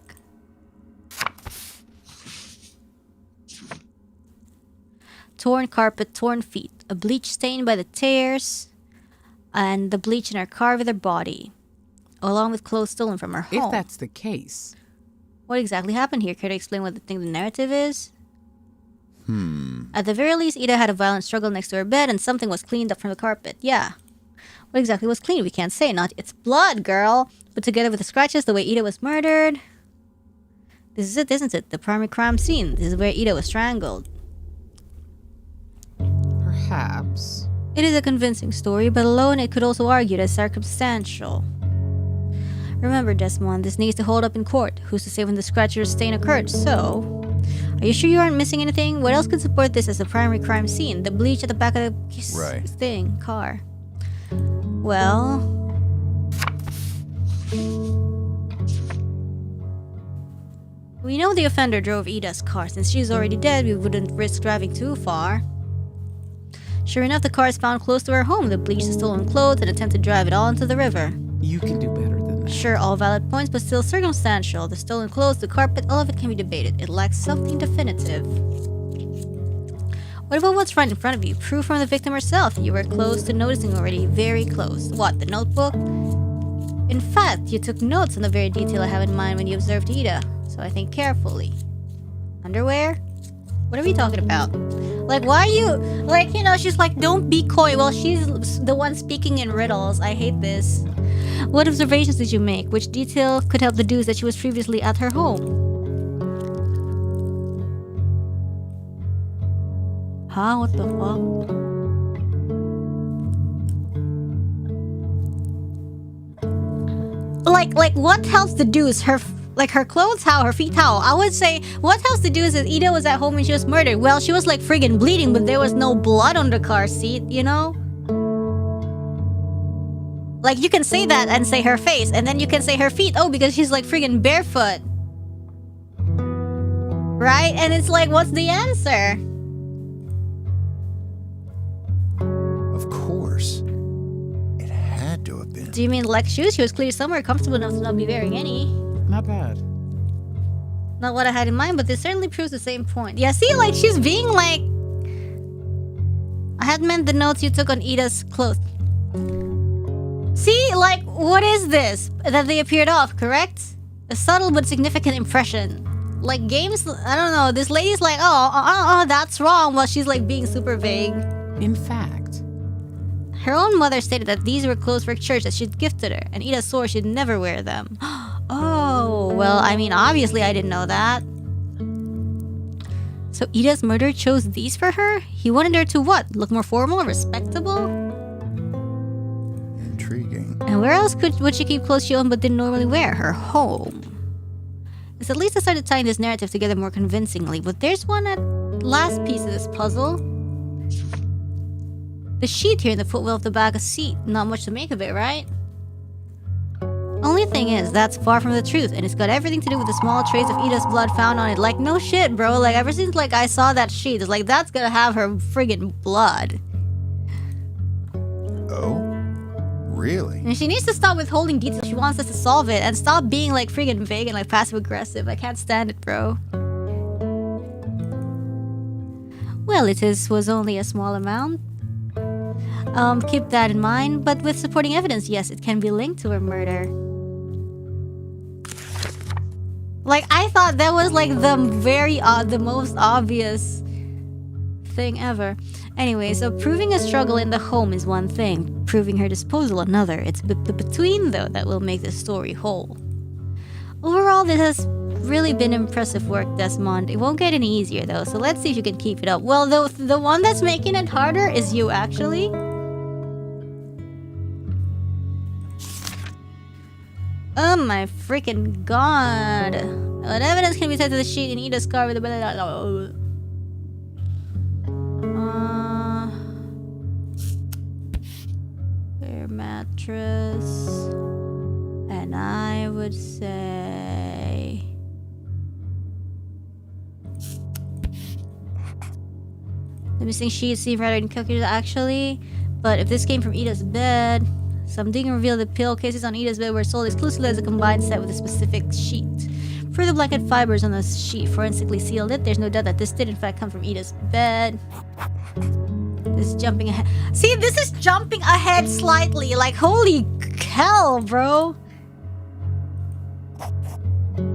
[SPEAKER 1] torn carpet, torn feet, a bleach stain by the tears, and the bleach in her car with her body, along with clothes stolen from her home.
[SPEAKER 3] If that's the case,
[SPEAKER 1] what exactly happened here? Care to explain what the narrative is? At the very least, Ida had a violent struggle next to her bed, and something was cleaned up from the carpet. Yeah. What exactly was cleaned? We can't say. Not it's blood, girl. But together with the scratches, the way Ida was murdered. This is it, isn't it? The primary crime scene. This is where Ida was strangled.
[SPEAKER 3] perhaps.
[SPEAKER 1] It is a convincing story, but alone it could also argue as circumstantial. Remember, Desmond, this needs to hold up in court. Who's to say when the scratch or stain occurred? So, are you sure you aren't missing anything? What else could support this as a primary crime scene? The bleach at the back of the car. Well, we know the offender drove Ida's car. Since she's already dead, we wouldn't risk driving too far. Sure enough, the car is found close to her home. The bleach, the stolen clothes, and attempt to drive it all into the river.
[SPEAKER 3] You can do better than that.
[SPEAKER 1] Sure, all valid points, but still circumstantial. The stolen clothes, the carpet, all of it can be debated. It lacks something definitive. What about what's right in front of you? Proof from the victim herself. You were close to noticing already. Very close. What, the notebook? In fact, you took notes on the very detail I have in mind when you observed Ida. So I think carefully. Underwear? What are we talking about? Like, why are you... Like, you know, she's like, don't be coy. Well, she's the one speaking in riddles. I hate this. What observations did you make? Which detail could help deduce that she was previously at her home? Huh? What the fuck? Like, what helps deduce her... Like, her clothes how? Her feet how? I would say, what helps deduce is Ida was at home when she was murdered. Well, she was like friggin' bleeding, but there was no blood on the car seat, you know? Like, you can say that and say her face, and then you can say her feet. Oh, because she's like friggin' barefoot. Right? And it's like, what's the answer?
[SPEAKER 2] Of course. It had to have been.
[SPEAKER 1] Do you mean like shoes? She was clearly somewhere comfortable enough to not be wearing any.
[SPEAKER 3] Not bad.
[SPEAKER 1] Not what I had in mind, but this certainly proves the same point. Yeah, see, like, she's being like... I had meant the notes you took on Ida's clothes. See, like, what is this? That they appeared off, correct? A subtle but significant impression. Like, games, I don't know, this lady's like, oh, that's wrong, while she's like being super vague.
[SPEAKER 3] In fact,
[SPEAKER 1] her own mother stated that these were clothes for church that she'd gifted her, and Ida swore she'd never wear them. Oh, well, I mean, obviously I didn't know that. So Ida's murderer chose these for her? He wanted her to what? Look more formal, respectable?
[SPEAKER 2] Intriguing.
[SPEAKER 1] And where else would she keep clothes she owned but didn't normally wear? Her home. It's at least I started tying this narrative together more convincingly, but there's one last piece of this puzzle. The sheet here in the footwell of the back seat. Not much to make of it, right? Only thing is, that's far from the truth, and it's got everything to do with the small trace of Ida's blood found on it. Like, no shit, bro. Like, ever since, like, I saw that sheet, it's like, that's gonna have her friggin' blood.
[SPEAKER 2] Oh? Really?
[SPEAKER 1] And she needs to stop withholding details. She wants us to solve it, and stop being, like, friggin' vague and, like, passive-aggressive. I can't stand it, bro. Well, was only a small amount. Keep that in mind, but with supporting evidence, yes, it can be linked to her murder. Like, I thought that was like the most obvious thing ever. Anyway, so proving a struggle in the home is one thing, proving her disposal another. It's the between, though, that will make the story whole. Overall, this has really been impressive work, Desmond. It won't get any easier, though, so let's see if you can keep it up. Well, the one that's making it harder is you, actually. Oh my freaking god. What evidence can be tied to the sheet in Ida's car with the bare mattress. And I would say... The missing sheet seemed rather incalculable, actually. But if this came from Ida's bed... Some digging revealed the pillowcases on Ida's bed were sold exclusively as a combined set with a specific sheet. For the blanket fibers on the sheet forensically sealed it, there's no doubt that this did in fact come from Ida's bed. This is jumping ahead. See, this is jumping ahead slightly. Like, holy hell, bro.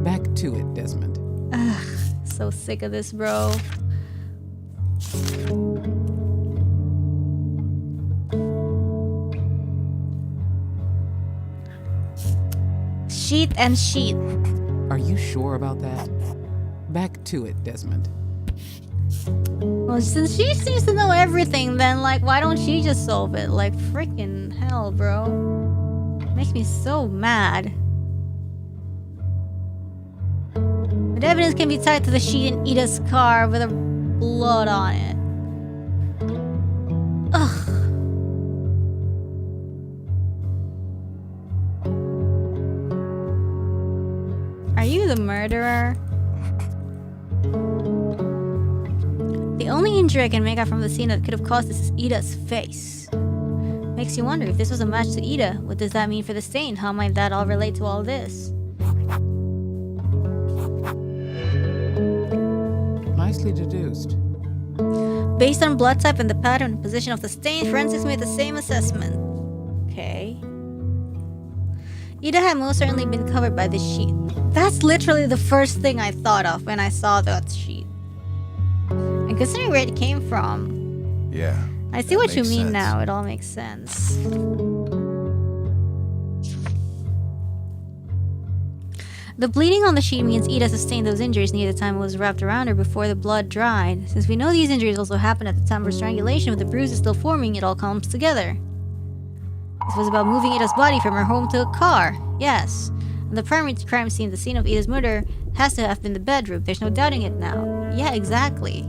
[SPEAKER 3] Back to it, Desmond.
[SPEAKER 1] Ugh, so sick of this, bro. Sheet and sheet.
[SPEAKER 3] Are you sure about that? Back to it, Desmond.
[SPEAKER 1] Well, since she seems to know everything, then, like, why don't she just solve it? Like, freaking hell, bro. Makes me so mad. But evidence can be tied to the sheet in Ida's car with her blood on it. Ugh. Are you the murderer? The only injury I can make out from the scene that could have caused this is Ida's face. Makes you wonder if this was a match to Ida. What does that mean for the stain? How might that all relate to all this?
[SPEAKER 3] Nicely deduced.
[SPEAKER 1] Based on blood type and the pattern and position of the stain, forensics made the same assessment. Okay. Ida had most certainly been covered by this sheet. That's literally the first thing I thought of when I saw that sheet. And considering where it came from,
[SPEAKER 2] Yeah.
[SPEAKER 1] I see
[SPEAKER 2] that
[SPEAKER 1] what you
[SPEAKER 2] makes
[SPEAKER 1] mean
[SPEAKER 2] sense.
[SPEAKER 1] now. It all makes sense. The bleeding on the sheet means Ida sustained those injuries near the time it was wrapped around her before the blood dried. Since we know these injuries also happened at the time of strangulation with the bruises still forming, it all comes together. This was about moving Ida's body from her home to a car. Yes. And the primary crime scene, the scene of Ida's murder, has to have been the bedroom. There's no doubting it now. Yeah, exactly.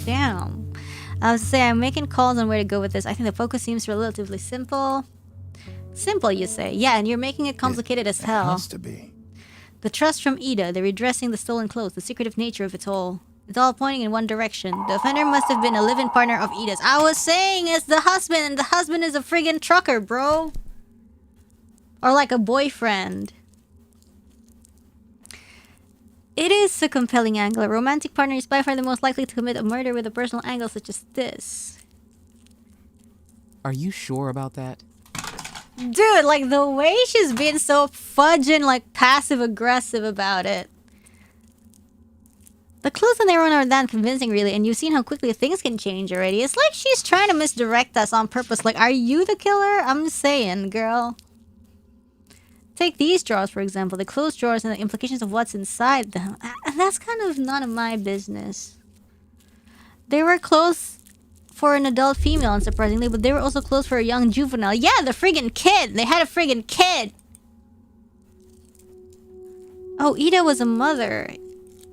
[SPEAKER 1] Damn. I was to say, I'm making calls on where to go with this. I think the focus seems relatively simple. Simple, you say? Yeah, and you're making it complicated as
[SPEAKER 2] It
[SPEAKER 1] hell.
[SPEAKER 2] has to be.
[SPEAKER 1] The trust from Ida, the redressing the stolen clothes, the secretive nature of it all. It's all pointing in one direction. The offender must have been a live-in partner of Ida's. I was saying it's the husband, and the husband is a friggin' trucker, bro. Or like a boyfriend. It is a compelling angle. A romantic partner is by far the most likely to commit a murder with a personal angle such as this.
[SPEAKER 3] Are you sure about that?
[SPEAKER 1] Dude, like the way she's been so fudging, like passive-aggressive about it. The clues on their own aren't that convincing, really, and you've seen how quickly things can change already. It's like she's trying to misdirect us on purpose. Like, are you the killer? I'm saying, girl. Take these drawers, for example. The closed drawers and the implications of what's inside them. And that's kind of none of my business. They were closed for an adult female, unsurprisingly, but they were also closed for a young juvenile. Yeah, the friggin' kid! They had a friggin' kid! Oh, Ida was a mother.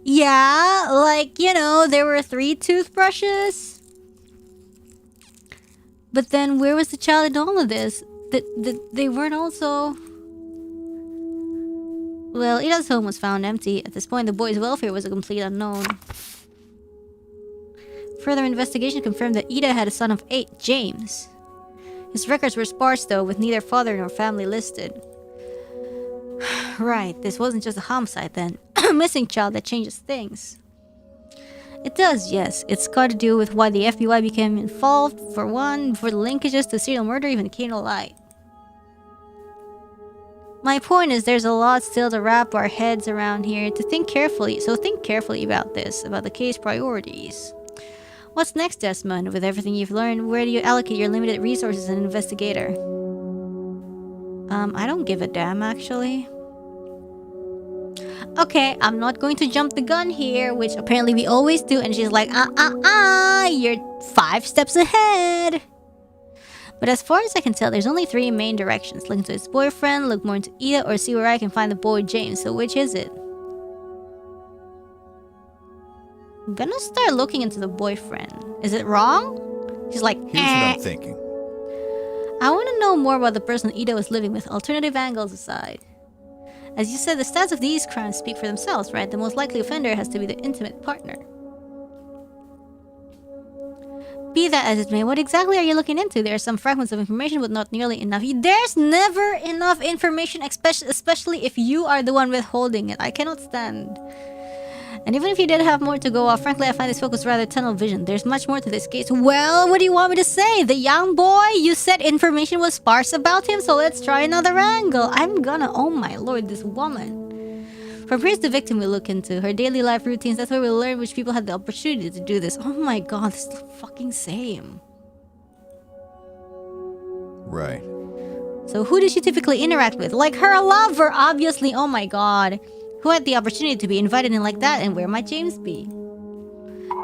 [SPEAKER 1] Yeah, like, you know, there were 3 toothbrushes. But then where was the child in all of this? They weren't also... Well, Ida's home was found empty. At this point, the boy's welfare was a complete unknown. Further investigation confirmed that Ida had a son of 8, James. His records were sparse, though, with neither father nor family listed. Right, this wasn't just a homicide then. A missing child that changes things. It does, yes. It's got to do with why the FBI became involved, for one, before the linkages to serial murder even came to light. My point is there's a lot still to wrap our heads around here, to think carefully. So think carefully about this, about the case priorities. What's next, Desmond? With everything you've learned, where do you allocate your limited resources as an investigator? I don't give a damn, actually. Okay, I'm not going to jump the gun here, which apparently we always do, and she's like, you're 5 steps ahead. But as far as I can tell, there's only 3 main directions. Look into his boyfriend, look more into Ida, or see where I can find the boy James. So which is it? I'm gonna start looking into the boyfriend. Is it wrong? She's like,
[SPEAKER 2] Here's what I'm thinking.
[SPEAKER 1] I want to know more about the person Ida was living with, alternative angles aside. As you said, the stats of these crimes speak for themselves, right? The most likely offender has to be the intimate partner. Be that as it may, what exactly are you looking into? There are some fragments of information, but not nearly enough. There's never enough information, especially if you are the one withholding it. I cannot stand. And even if you did have more to go off, frankly, I find this focus rather tunnel vision. There's much more to this case. Well, what do you want me to say? The young boy, you said information was sparse about him, so let's try another angle. Oh my lord, this woman. From priest to victim, we look into her daily life routines. That's where we learn which people had the opportunity to do this. Oh my god, this is the fucking same.
[SPEAKER 2] Right.
[SPEAKER 1] So who did she typically interact with? Like her lover, obviously. Oh my god. Who had the opportunity to be invited in like that, and where might James be?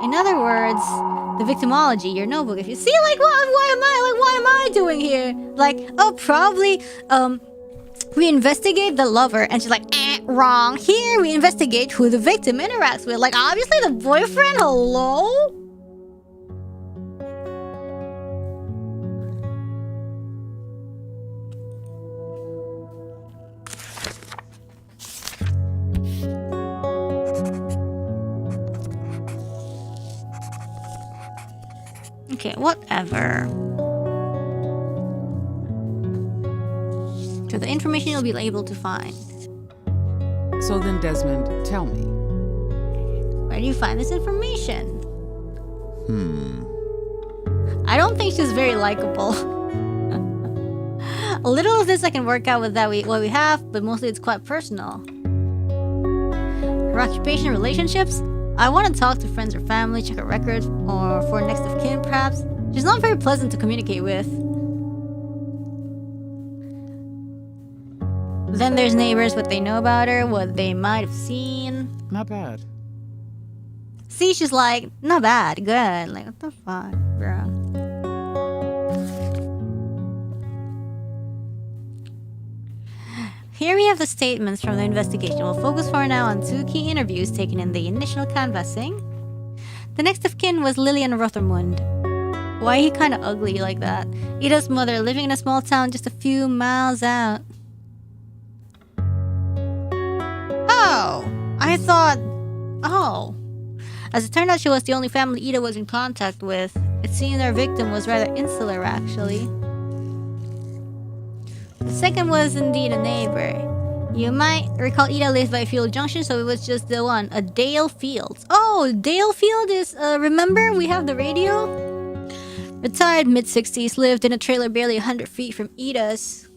[SPEAKER 1] In other words, the victimology, your notebook. If you see, like, what am I doing here? Like, oh, probably, we investigate the lover, and she's like, wrong. Here, we investigate who the victim interacts with. Like, obviously the boyfriend, hello? Okay, whatever. So the information you'll be able to find.
[SPEAKER 3] So then, Desmond, tell me.
[SPEAKER 1] Where do you find this information? I don't think she's very likable. A little of this I can work out with what we have, but mostly it's quite personal. Her occupation, relationships? I want to talk to friends or family, check her records, or for next of kin perhaps. She's not very pleasant to communicate with. Then there's neighbors, what they know about her, what they might have seen.
[SPEAKER 3] Not bad.
[SPEAKER 1] See, she's like, not bad, good. Like, what the fuck, bro? Here we have the statements from the investigation. We'll focus for now on 2 key interviews taken in the initial canvassing. The next of kin was Lillian Rothermund. Why he kinda ugly like that? Ida's mother, living in a small town just a few miles out. Oh, I thought... Oh. As it turned out, she was the only family Ida was in contact with. It seemed our victim was rather insular, actually. The second was indeed a neighbor. You might recall Ida lives by Field Junction, so it was just the one. A Dale Fields. Oh, Dale Field is... remember? We have the radio? Retired mid-60s, lived in a trailer barely 100 feet from Ida's.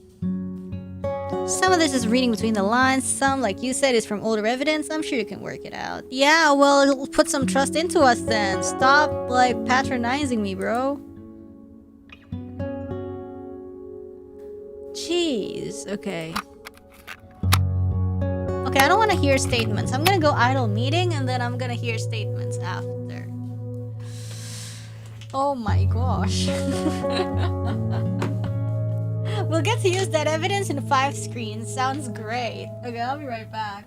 [SPEAKER 1] Some of this is reading between the lines. Some, like you said, is from older evidence. I'm sure you can work it out. Yeah, well, it'll put some trust into us then. Stop, like, patronizing me, bro. Jeez, okay. Okay, I don't want to hear statements. I'm gonna go idle meeting, and then I'm gonna hear statements after. Oh my gosh. We'll get to use that evidence in 5 screens. Sounds great. Okay, I'll be right back.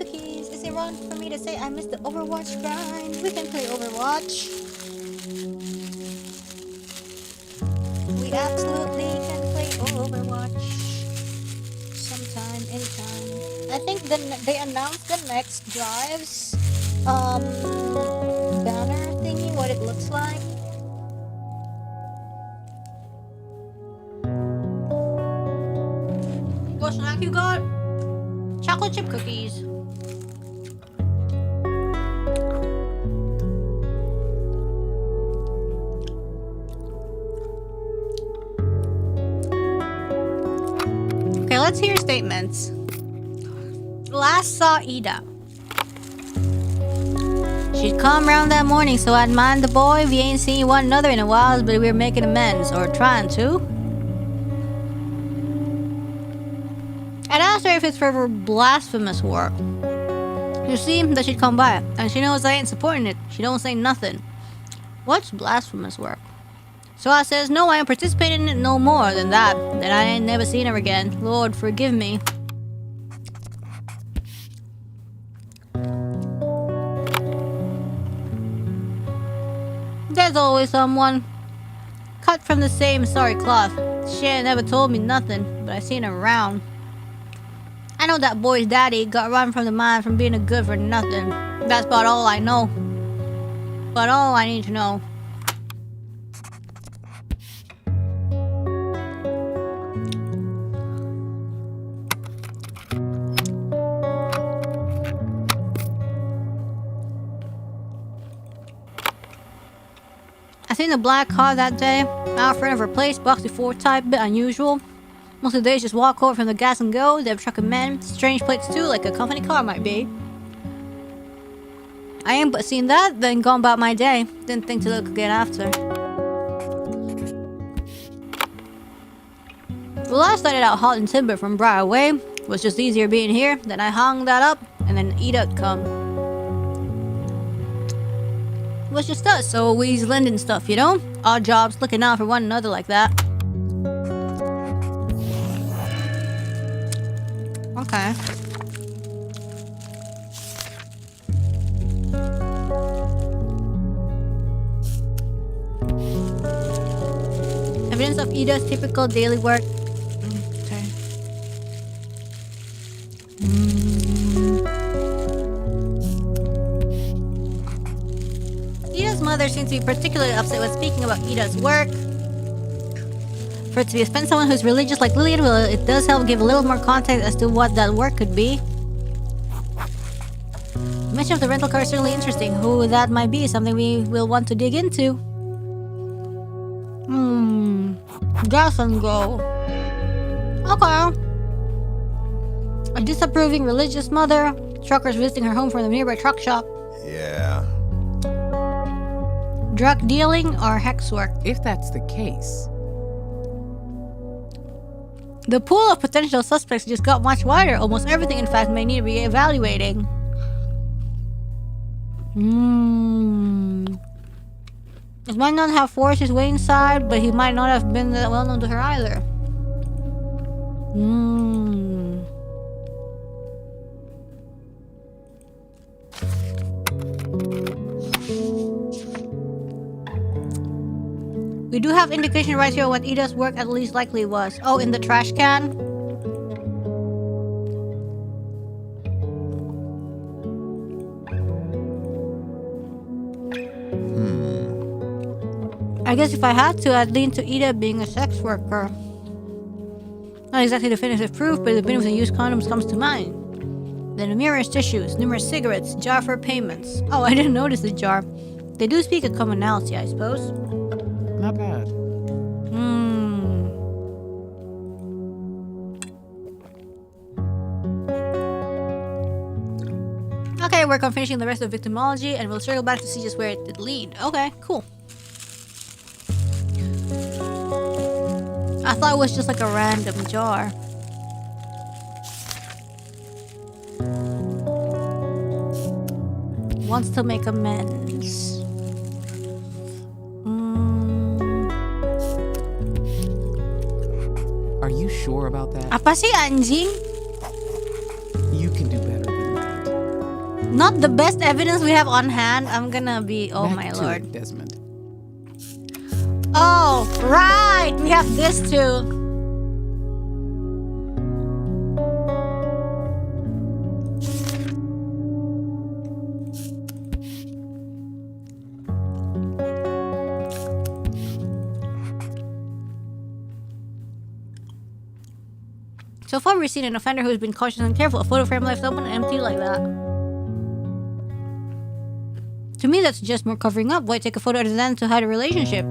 [SPEAKER 1] cookies. Is it wrong for me to say I missed the Overwatch grind? We can play Overwatch. We absolutely can play Overwatch. Sometime, anytime. I think they announced the next drives banner thingy, what it looks like. What snack you got? Chocolate chip cookies. Okay, let's hear statements. Last saw Ida. She'd come round that morning, so I'd mind the boy. We ain't seen one another in a while, but we're making amends, or trying to. I'd asked her if it's for her blasphemous work. You see, that she'd come by, and she knows I ain't supporting it. She don't say nothing. What's blasphemous work? So I says, no, I ain't participating in it no more than that. Then I ain't never seen her again. Lord, forgive me. There's always someone. Cut from the same sorry cloth. She ain't never told me nothing, but I seen her around. I know that boy's daddy got run from the mine from being a good for nothing. That's about all I know. But all I need to know. I seen the black car that day, out front of her place, boxy 4 type, bit unusual. Most of the days just walk over from the gas and go, they have trucking men, strange plates too, like a company car might be. I ain't but seen that, then gone about my day, didn't think to look again after. Well, I started out hauling timber from Briar Way, was just easier being here, then I hung that up, and then Eda'd come. Was just us, so we's lending stuff, you know? Odd jobs, looking out for one another like that. Okay. Evidence of Ida's typical daily work. Okay. Ida's mother seems to be particularly upset when speaking about Ida's work. For it to be offend someone who's religious like Lillian, well, it does help give a little more context as to what that work could be. The mention of the rental car is certainly interesting. Who that might be is something we will want to dig into. Gas and go. Okay. A disapproving religious mother. Truckers visiting her home from the nearby truck shop.
[SPEAKER 2] Yeah.
[SPEAKER 1] Drug dealing or hex work.
[SPEAKER 3] If that's the case.
[SPEAKER 1] The pool of potential suspects just got much wider. Almost everything, in fact, may need re-evaluating. It might not have forced his way inside, but he might not have been that well known to her either. We do have indication right here what Ida's work at least likely was. Oh, in the trash can? I guess if I had to, I'd lean to Ida being a sex worker. Not exactly definitive proof, but the bin with the used condoms comes to mind. Then numerous tissues, numerous cigarettes, jar for payments. Oh, I didn't notice the jar. They do speak a commonality, I suppose.
[SPEAKER 3] Not bad.
[SPEAKER 1] Okay, work on finishing the rest of victimology, and we'll circle back to see just where it did lead. Okay, cool. I thought it was just like a random jar. Wants to make amends.
[SPEAKER 3] Are you sure about that?
[SPEAKER 1] Apa sih anjing?
[SPEAKER 3] You can do better than that.
[SPEAKER 1] Not the best evidence we have on hand. I'm gonna be. Oh
[SPEAKER 3] Back
[SPEAKER 1] my
[SPEAKER 3] to
[SPEAKER 1] lord.
[SPEAKER 3] it, Desmond.
[SPEAKER 1] Oh, right. We have this too. So far, we've seen an offender who's been cautious and careful. A photo frame left open and empty like that. To me, that's just more covering up. Why take a photo other than to hide a relationship?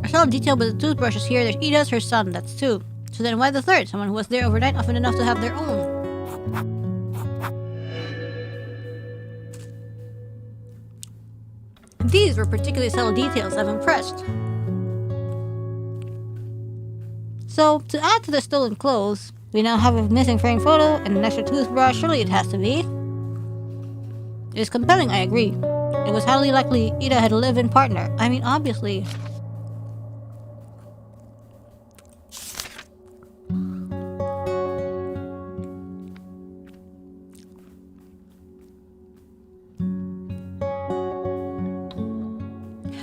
[SPEAKER 1] I saw a detail with the toothbrushes here. There's Ida's, her son. That's two. So then why the third? Someone who was there overnight, often enough to have their own. These were particularly subtle details. I'm impressed. So, to add to the stolen clothes, we now have a missing frame photo and an extra toothbrush. Surely it has to be. It is compelling, I agree. It was highly likely Ida had a live-in partner. I mean, obviously.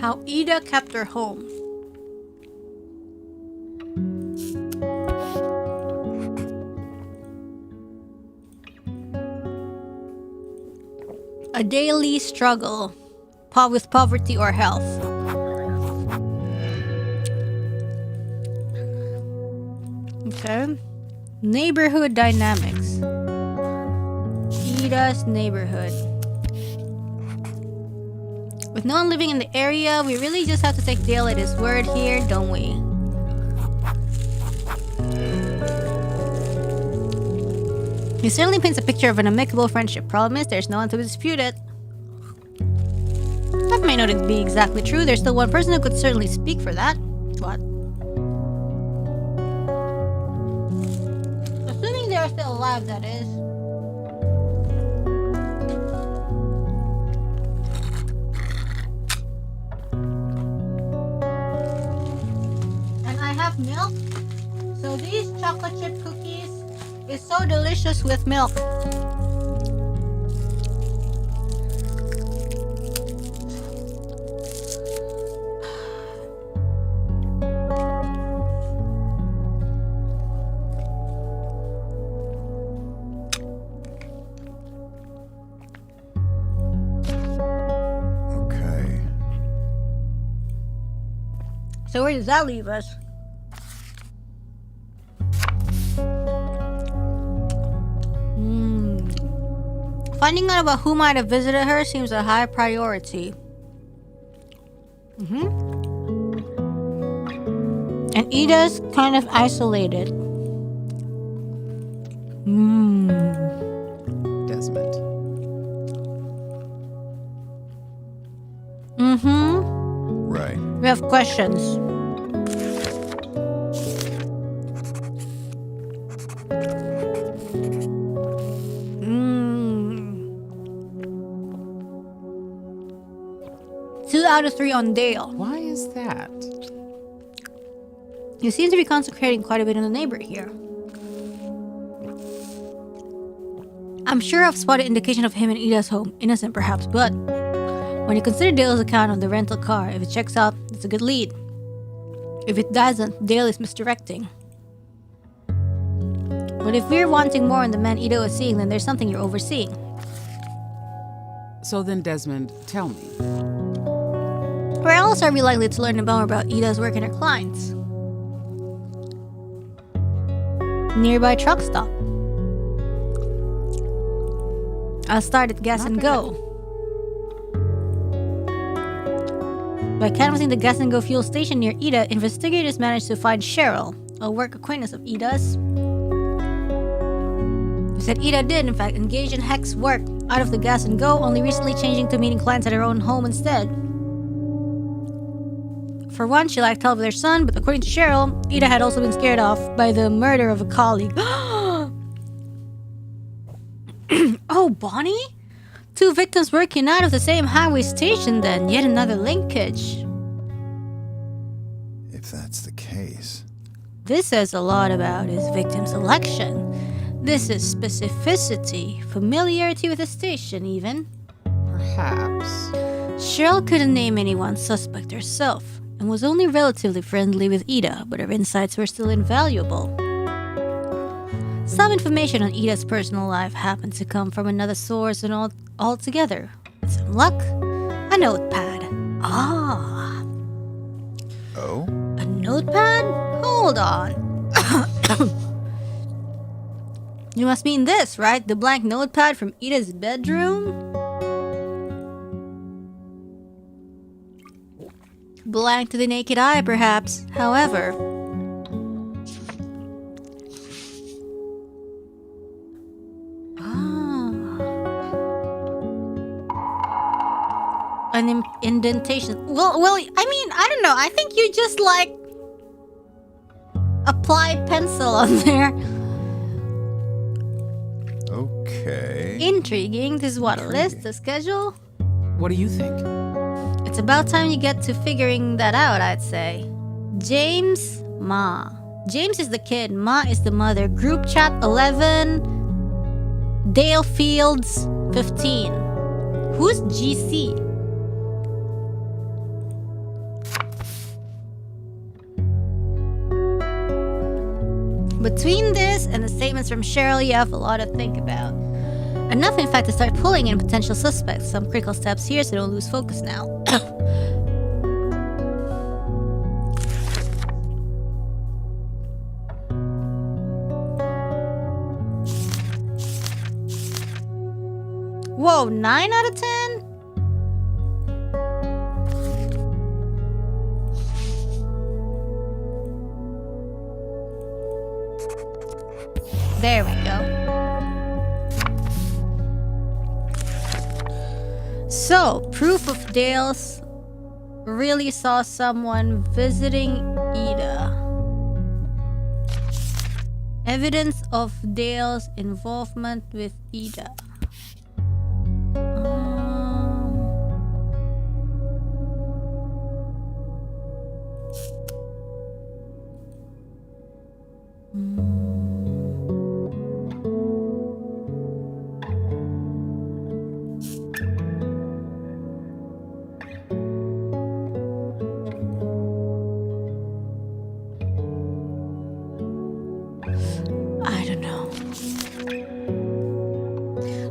[SPEAKER 1] How Ida kept her home. A daily struggle with poverty or health. Okay. Neighborhood dynamics. Ida's neighborhood. With no one living in the area, we really just have to take Dale at his word here, don't we? He certainly paints a picture of an amicable friendship. Problem is, there's no one to dispute it. That may not be exactly true. There's still one person who could certainly speak for that. What? Assuming they're still alive, that is. And I have milk. So these chocolate chip cookies is so delicious with milk.
[SPEAKER 2] Okay.
[SPEAKER 1] So where does that leave us? Finding out about who might have visited her seems a high priority. And Ida's kind of isolated.
[SPEAKER 3] Desmond.
[SPEAKER 2] Right.
[SPEAKER 1] We have questions. Two out of three on Dale.
[SPEAKER 3] Why is that?
[SPEAKER 1] You seem to be concentrating quite a bit on the neighbor here. I'm sure I've spotted indication of him in Ida's home. Innocent perhaps, but when you consider Dale's account of the rental car, if it checks out, it's a good lead. If it doesn't, Dale is misdirecting. But if we're wanting more on the man Ida was seeing, then there's something you're overseeing.
[SPEAKER 3] So then, Desmond, tell me.
[SPEAKER 1] Where else are we likely to learn more about Ida's work and her clients? Nearby truck stop. I'll start at Gas and Go. By canvassing the Gas and Go fuel station near Ida, investigators managed to find Cheryl, a work acquaintance of Ida's. Who said Ida did, in fact, engage in hex work out of the Gas and Go, only recently changing to meeting clients at her own home instead. For one, she liked help with her son, but according to Cheryl, Ida had also been scared off by the murder of a colleague. Oh, Bonnie? Two victims working out of the same highway station then. Yet another linkage.
[SPEAKER 2] If that's the case.
[SPEAKER 1] This says a lot about his victim selection. This is specificity, familiarity with the station even.
[SPEAKER 3] Perhaps.
[SPEAKER 1] Cheryl couldn't name anyone suspect herself, and was only relatively friendly with Ida, but her insights were still invaluable. Some information on Ida's personal life happened to come from another source and altogether. With some luck, a notepad. Ah.
[SPEAKER 2] Oh?
[SPEAKER 1] A notepad? Hold on. You must mean this, right? The blank notepad from Ida's bedroom? Blank to the naked eye, perhaps. However, an indentation. Well, I mean, I don't know. I think you just like apply pencil on there.
[SPEAKER 2] Okay.
[SPEAKER 1] Intriguing. This is what, a list, a schedule?
[SPEAKER 3] What do you think?
[SPEAKER 1] It's about time you get to figuring that out, I'd say. James, Ma. James is the kid, Ma is the mother. Group chat 11. Dale Fields 15. Who's GC? Between this and the statements from Cheryl, you have a lot to think about. Enough, in fact, to start pulling in potential suspects. Some critical steps here so don't lose focus now. Whoa, 9 out of 10? There we go. So, proof of Dale's really saw someone visiting Ida. Evidence of Dale's involvement with Ida.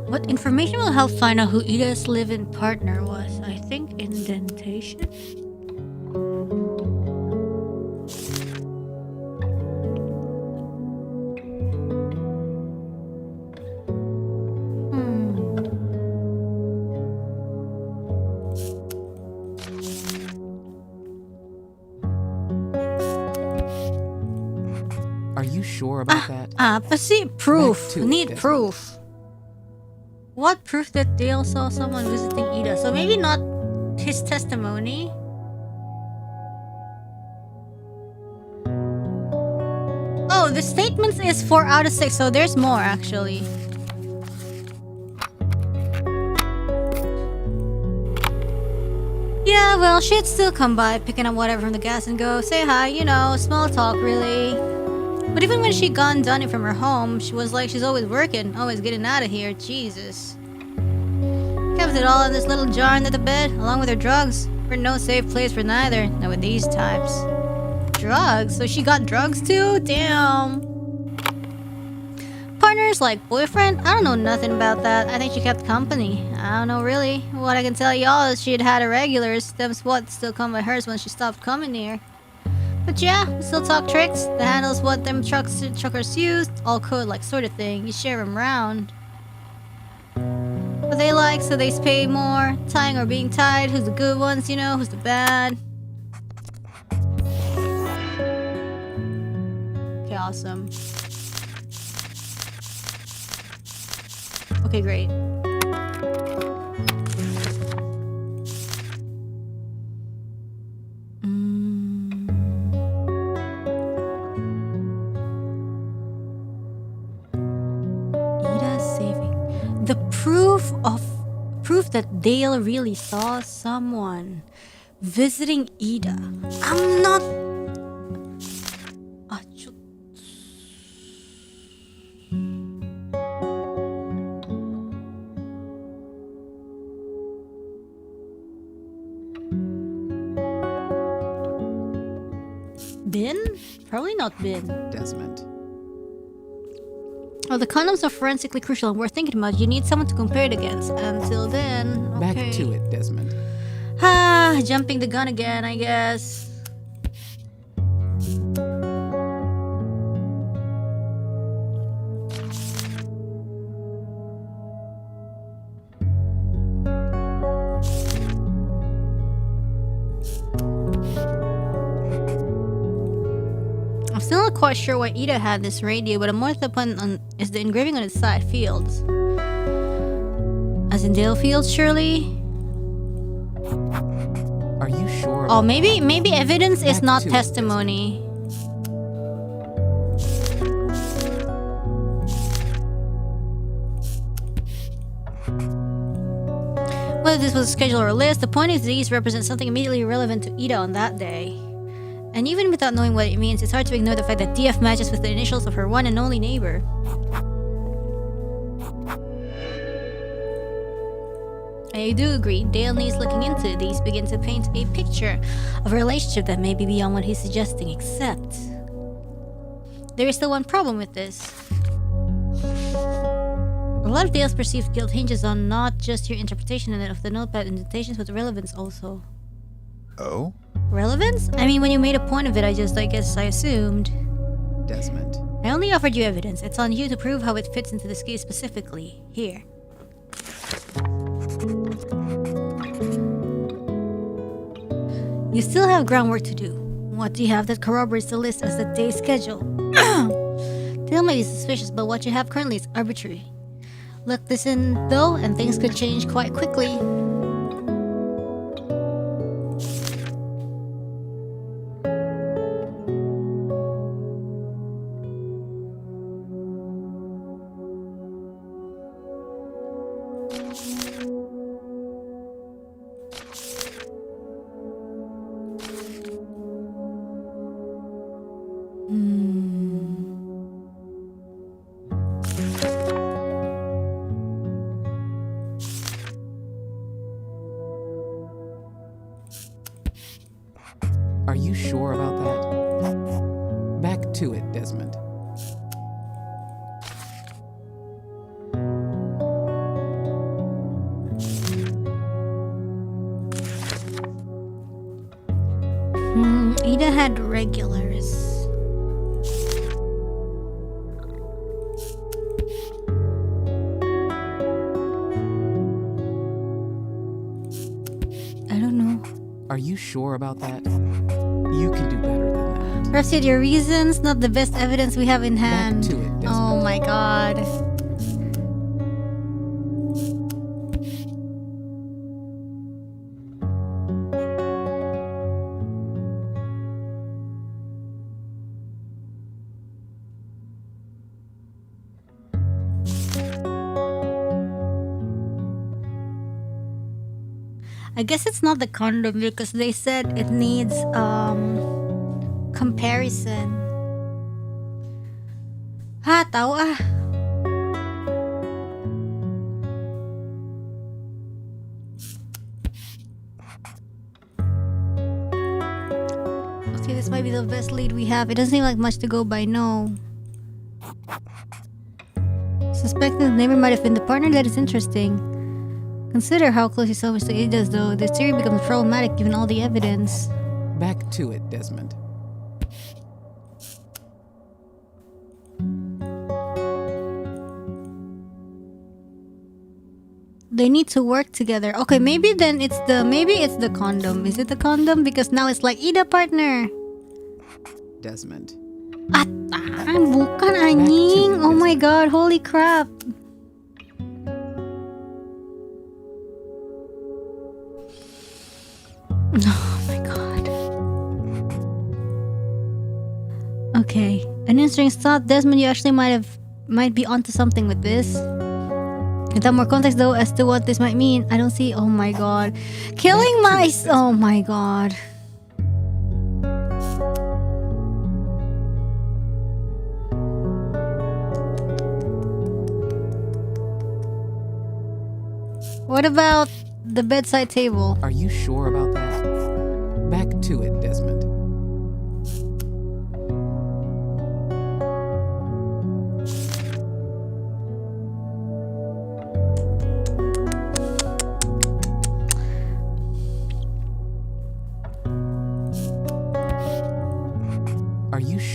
[SPEAKER 1] What information will help find out who Ida's live-in partner was? I think indentation?
[SPEAKER 3] Are you sure about that?
[SPEAKER 1] But see, proof.
[SPEAKER 3] Back to
[SPEAKER 1] We
[SPEAKER 3] it,
[SPEAKER 1] need
[SPEAKER 3] Desmond.
[SPEAKER 1] proof. What proof that Dale saw someone visiting Ida? So maybe not his testimony. Oh, the statements is 4 out of 6, so there's more actually. Yeah, well, she'd still come by, picking up whatever from the gas and go, say hi, you know, small talk really. But even when she gone done it from her home, she was like she's always working, always getting out of here. Jesus. Kept it all in this little jar under the bed, along with her drugs. We're no safe place for neither, not with these types. Drugs? So she got drugs too? Damn. Partners like boyfriend? I don't know nothing about that. I think she kept company. I don't know really. What I can tell y'all is she'd had irregulars. Them's what still come by hers when she stopped coming here. But yeah, we still talk tricks. The handle's what them truckers use. All code like sort of thing. You share them round. What they like, so they pay more. Tying or being tied. Who's the good ones, you know? Who's the bad? Okay, awesome. Okay, great. Ida saving. The proof that Dale really saw someone visiting Ida. I'm not. Bin? Probably not bin.
[SPEAKER 3] Desmond.
[SPEAKER 1] Oh, the condoms are forensically crucial and worth thinking about. You need someone to compare it against. Until then, okay.
[SPEAKER 3] Back to it, Desmond.
[SPEAKER 1] Jumping the gun again, I guess. I'm still not quite sure why Ida had this radio, but I'm more the point on is the engraving on its side fields. As in Dale Fields, surely?
[SPEAKER 3] Are you sure?
[SPEAKER 1] Oh, maybe evidence is
[SPEAKER 3] Back
[SPEAKER 1] not
[SPEAKER 3] to it,
[SPEAKER 1] testimony. Whether this was a schedule or a list, the point is these represent something immediately relevant to Ida on that day. And even without knowing what it means, it's hard to ignore the fact that DF matches with the initials of her one and only neighbor. I do agree, Dale needs looking into. These begin to paint a picture of a relationship that may be beyond what he's suggesting, except there is still one problem with this. A lot of Dale's perceived guilt hinges on not just your interpretation of the notepad indentations, but the relevance also.
[SPEAKER 2] Oh?
[SPEAKER 1] Relevance? I mean, when you made a point of it, I guess I assumed.
[SPEAKER 3] Desmond.
[SPEAKER 1] I only offered you evidence. It's on you to prove how it fits into this case specifically. Here. You still have groundwork to do. What do you have that corroborates the list as the day schedule? Dale may be suspicious, but what you have currently is arbitrary. Look this in, though, and things could change quite quickly.
[SPEAKER 3] Are you sure about that? Back to it, Desmond.
[SPEAKER 1] Ida had regulars. I don't know.
[SPEAKER 3] Are you sure about that? You can do better than that.
[SPEAKER 1] Perhaps you had your reasons, not the best evidence we have in hand.
[SPEAKER 3] Back to it, Desmond.
[SPEAKER 1] Oh my god. I guess it's not the condom because they said it needs comparison. Tahu ah. Okay, this might be the best lead we have. It doesn't seem like much to go by, no. Suspecting the neighbor might have been the partner. That is interesting. Consider how close he so much to Ida's, though. This theory becomes problematic given all the evidence.
[SPEAKER 3] Back to it, Desmond.
[SPEAKER 1] They need to work together. Okay, maybe then it's the condom. Is it the condom? Because now it's like Ida partner.
[SPEAKER 3] Desmond.
[SPEAKER 1] Bukan anjing. Oh my god, holy crap. Oh my god. Okay. An interesting thought, Desmond, you actually might be onto something with this. Without more context though as to what this might mean, I don't see. Oh my god. Killing mice. Oh my god. What about the bedside table?
[SPEAKER 3] Are you sure about that? Back to it, Desmond.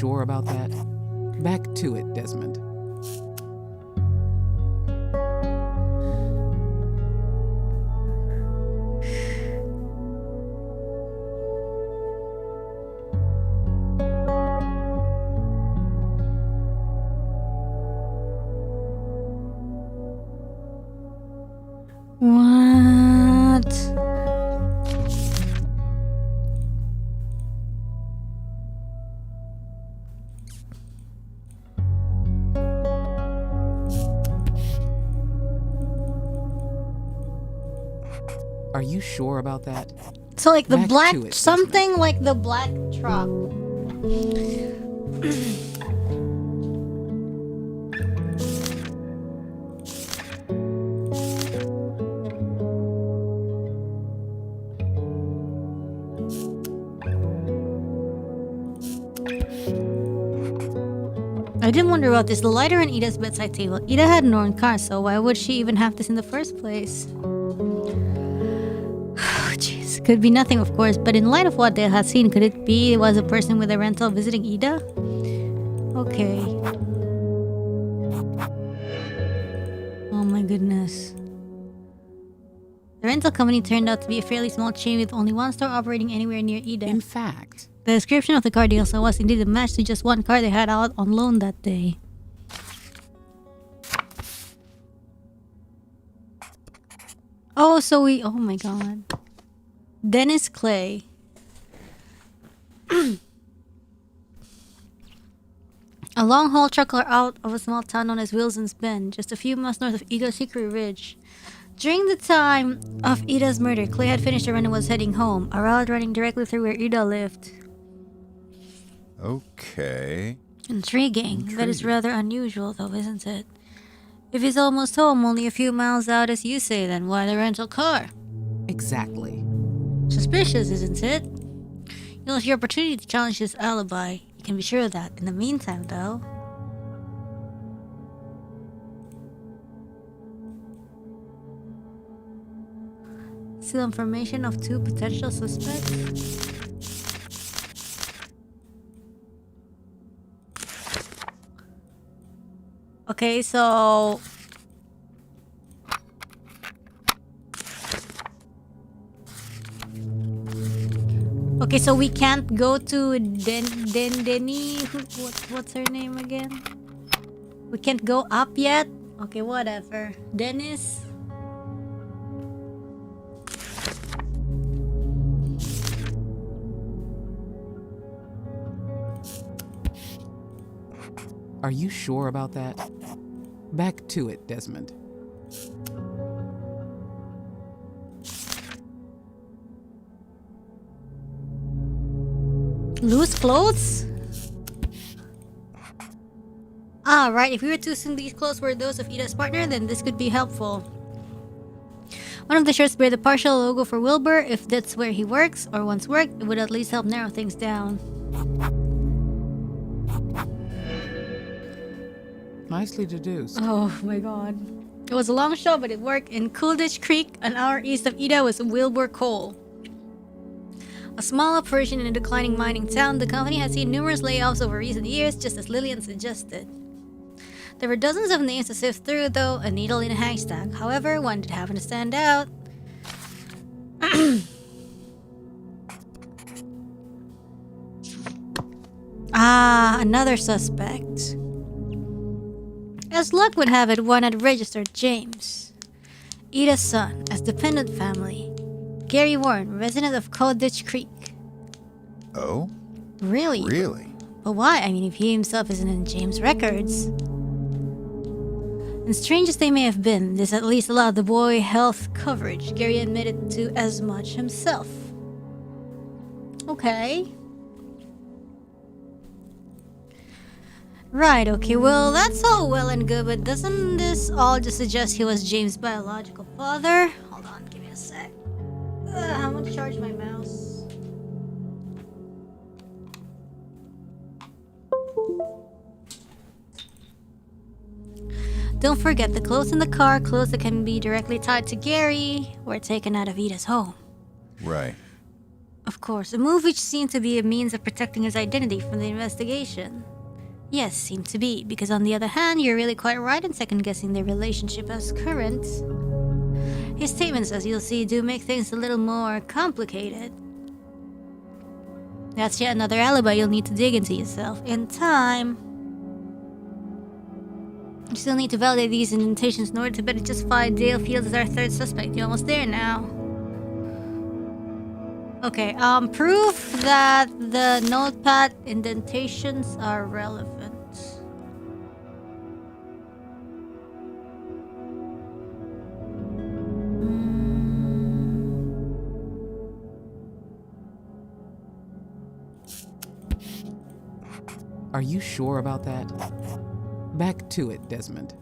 [SPEAKER 3] sure about that? Back to it, Desmond.
[SPEAKER 1] What?
[SPEAKER 3] Are you sure about that?
[SPEAKER 1] So like the
[SPEAKER 3] Back
[SPEAKER 1] black
[SPEAKER 3] to it,
[SPEAKER 1] something like the black truck. I did wonder about this. The lighter on Ida's bedside table. Ida had an own car, so why would she even have this in the first place? Jeez, could be nothing, of course, but in light of what Dale had seen, could it be it was a person with a rental visiting Ida? Okay. Oh my goodness. The rental company turned out to be a fairly small chain with only one store operating anywhere near Ida.
[SPEAKER 3] In fact,
[SPEAKER 1] The description of the car deal was indeed a match to just one car they had out on loan that day. Oh, so oh my god. Dennis Clay. A long-haul trucker out of a small town known as Wilson's Bend, just a few miles north of Ida's Hickory Ridge. During the time of Ida's murder, Clay had finished a run and was heading home, a route running directly through where Ida lived.
[SPEAKER 2] Okay.
[SPEAKER 1] Intriguing. That is rather unusual, though, isn't it? If he's almost home, only a few miles out, as you say, then why the rental car?
[SPEAKER 3] exactly.
[SPEAKER 1] Suspicious, isn't it? You'll have your opportunity to challenge his alibi. You can be sure of that. In the meantime, though... Still information of two potential suspects? Okay, so... Okay, so we can't go to Denny. What's her name again? We can't go up yet? Okay, whatever. Dennis?
[SPEAKER 3] Are you sure about that? Back to it, Desmond.
[SPEAKER 1] Loose clothes? Ah, right. If we were to assume these clothes were those of Ida's partner, then this could be helpful. One of the shirts bear the partial logo for Wilbur. If that's where he works, or once worked, it would at least help narrow things down.
[SPEAKER 3] Nicely deduced.
[SPEAKER 1] Oh my god. It was a long shot, but it worked. In Coolidge Creek, an hour east of Ida, was Wilbur Coal. A small operation in a declining mining town, the company had seen numerous layoffs over recent years, just as Lillian suggested. There were dozens of names to sift through, though, a needle in a haystack. However, one did happen to stand out. Ah, another suspect. As luck would have it, one had registered James, Ida's son, as dependent family. Gary Warren, resident of Colditch Creek.
[SPEAKER 2] Oh?
[SPEAKER 1] Really?
[SPEAKER 2] Really?
[SPEAKER 1] But why? I mean, if he himself isn't in James' records. And strange as they may have been, this at least allowed the boy health coverage. Gary admitted to as much himself. Okay. Right, okay, well, that's all well and good, but doesn't this all just suggest he was James' biological father? Hold on, give me a sec. I'm gonna charge my mouse. Don't forget, the clothes in the car, clothes that can be directly tied to Gary, were taken out of Ida's home.
[SPEAKER 2] Right.
[SPEAKER 1] Of course, a move which seemed to be a means of protecting his identity from the investigation. Yes, seemed to be, because on the other hand, you're really quite right in second-guessing their relationship as current. His statements, as you'll see, do make things a little more complicated. That's yet another alibi you'll need to dig into yourself in time. You still need to validate these indentations in order to better justify Dale Fields as our third suspect. You're almost there now. Okay, proof that the notepad indentations are relevant.
[SPEAKER 3] Are you sure about that? Back to it, Desmond.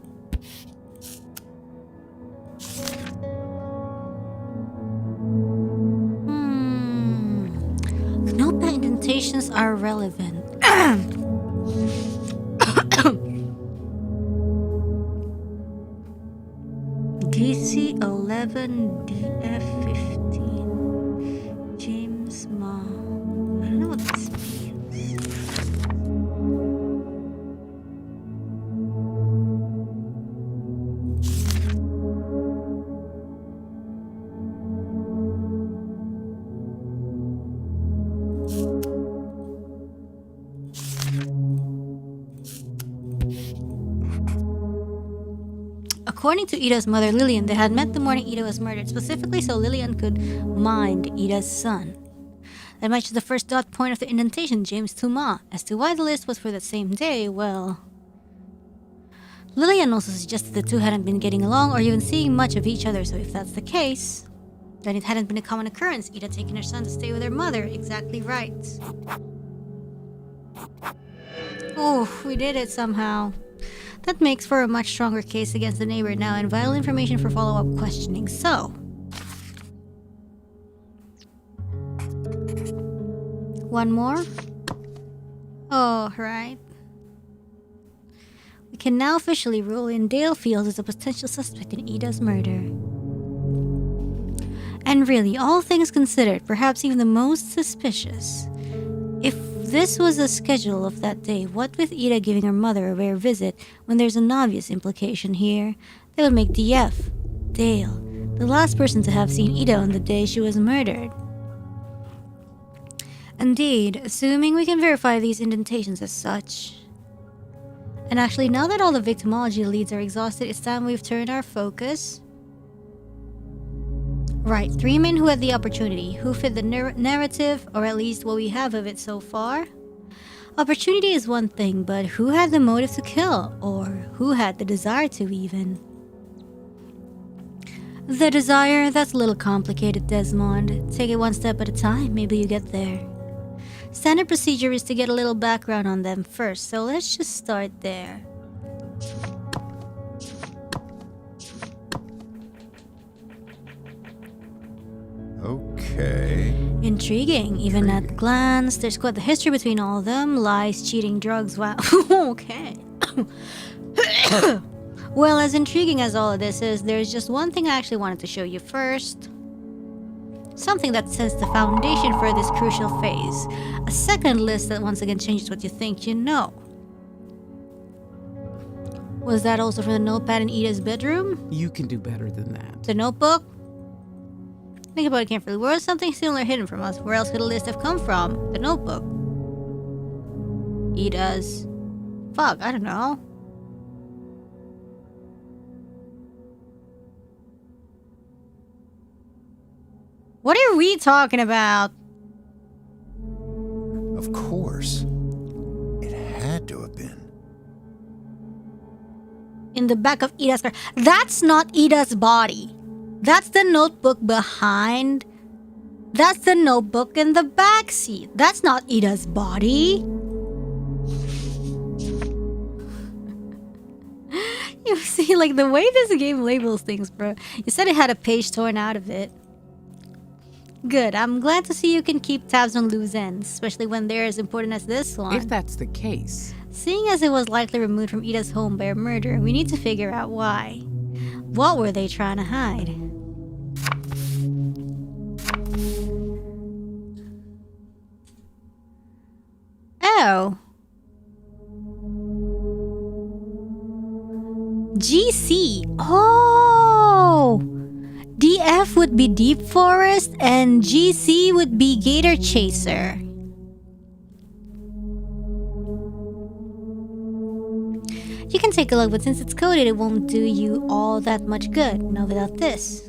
[SPEAKER 1] The notepad indentations are relevant. DC 11 DF 15 James Ma. I don't know what this means. According to Ida's mother, Lillian, they had met the morning Ida was murdered, specifically so Lillian could mind Ida's son. That matches the first dot point of the indentation, James to Ma. As to why the list was for the same day, well... Lillian also suggested the two hadn't been getting along or even seeing much of each other, so if that's the case, then it hadn't been a common occurrence, Ida taking her son to stay with her mother. Exactly right. Oh, we did it somehow. That makes for a much stronger case against the neighbor now and vital information for follow-up questioning. So, one more? Oh, right. We can now officially rule in Dale Fields as a potential suspect in Ida's murder. And really, all things considered, perhaps even the most suspicious. If this was the schedule of that day, what with Ida giving her mother a rare visit when there's an obvious implication here, that would make DF, Dale, the last person to have seen Ida on the day she was murdered. Indeed, assuming we can verify these indentations as such. And actually, now that all the victimology leads are exhausted, it's time we've turned our focus. Right, three men who had the opportunity, who fit the narrative, or at least what we have of it so far. Opportunity is one thing, but who had the motive to kill, or who had the desire to even? The desire, that's a little complicated, Desmond. Take it one step at a time, maybe you get there. Standard procedure is to get a little background on them first, so let's just start there.
[SPEAKER 2] Okay.
[SPEAKER 1] Intriguing, even at a glance. There's quite the history between all of them. Lies, cheating, drugs, wow. Okay. Well, as intriguing as all of this is, there's just one thing I actually wanted to show you first. Something that sets the foundation for this crucial phase. A second list that once again changes what you think you know. Was that also for the notepad in Ida's bedroom?
[SPEAKER 3] You can do better than that.
[SPEAKER 1] The notebook? Think about it carefully. Where is something similar hidden from us? Where else could a list have come from? The notebook. Ida's... Fuck, I don't know. What are we talking about?
[SPEAKER 2] Of course. It had to have been.
[SPEAKER 1] In the back of Ida's car. That's not Ida's body. That's the notebook behind. That's the notebook in the back seat. That's not Ida's body. You see, like the way this game labels things, bro. You said it had a page torn out of it. Good. I'm glad to see you can keep tabs on loose ends, especially when they're as important as this one.
[SPEAKER 3] If that's the case.
[SPEAKER 1] Seeing as it was likely removed from Ida's home by a murder, we need to figure out why. What were they trying to hide? know. GC. Oh! DF would be deep forest and GC would be gator chaser. You can take a look, but since it's coded, it won't do you all that much good. Not without this.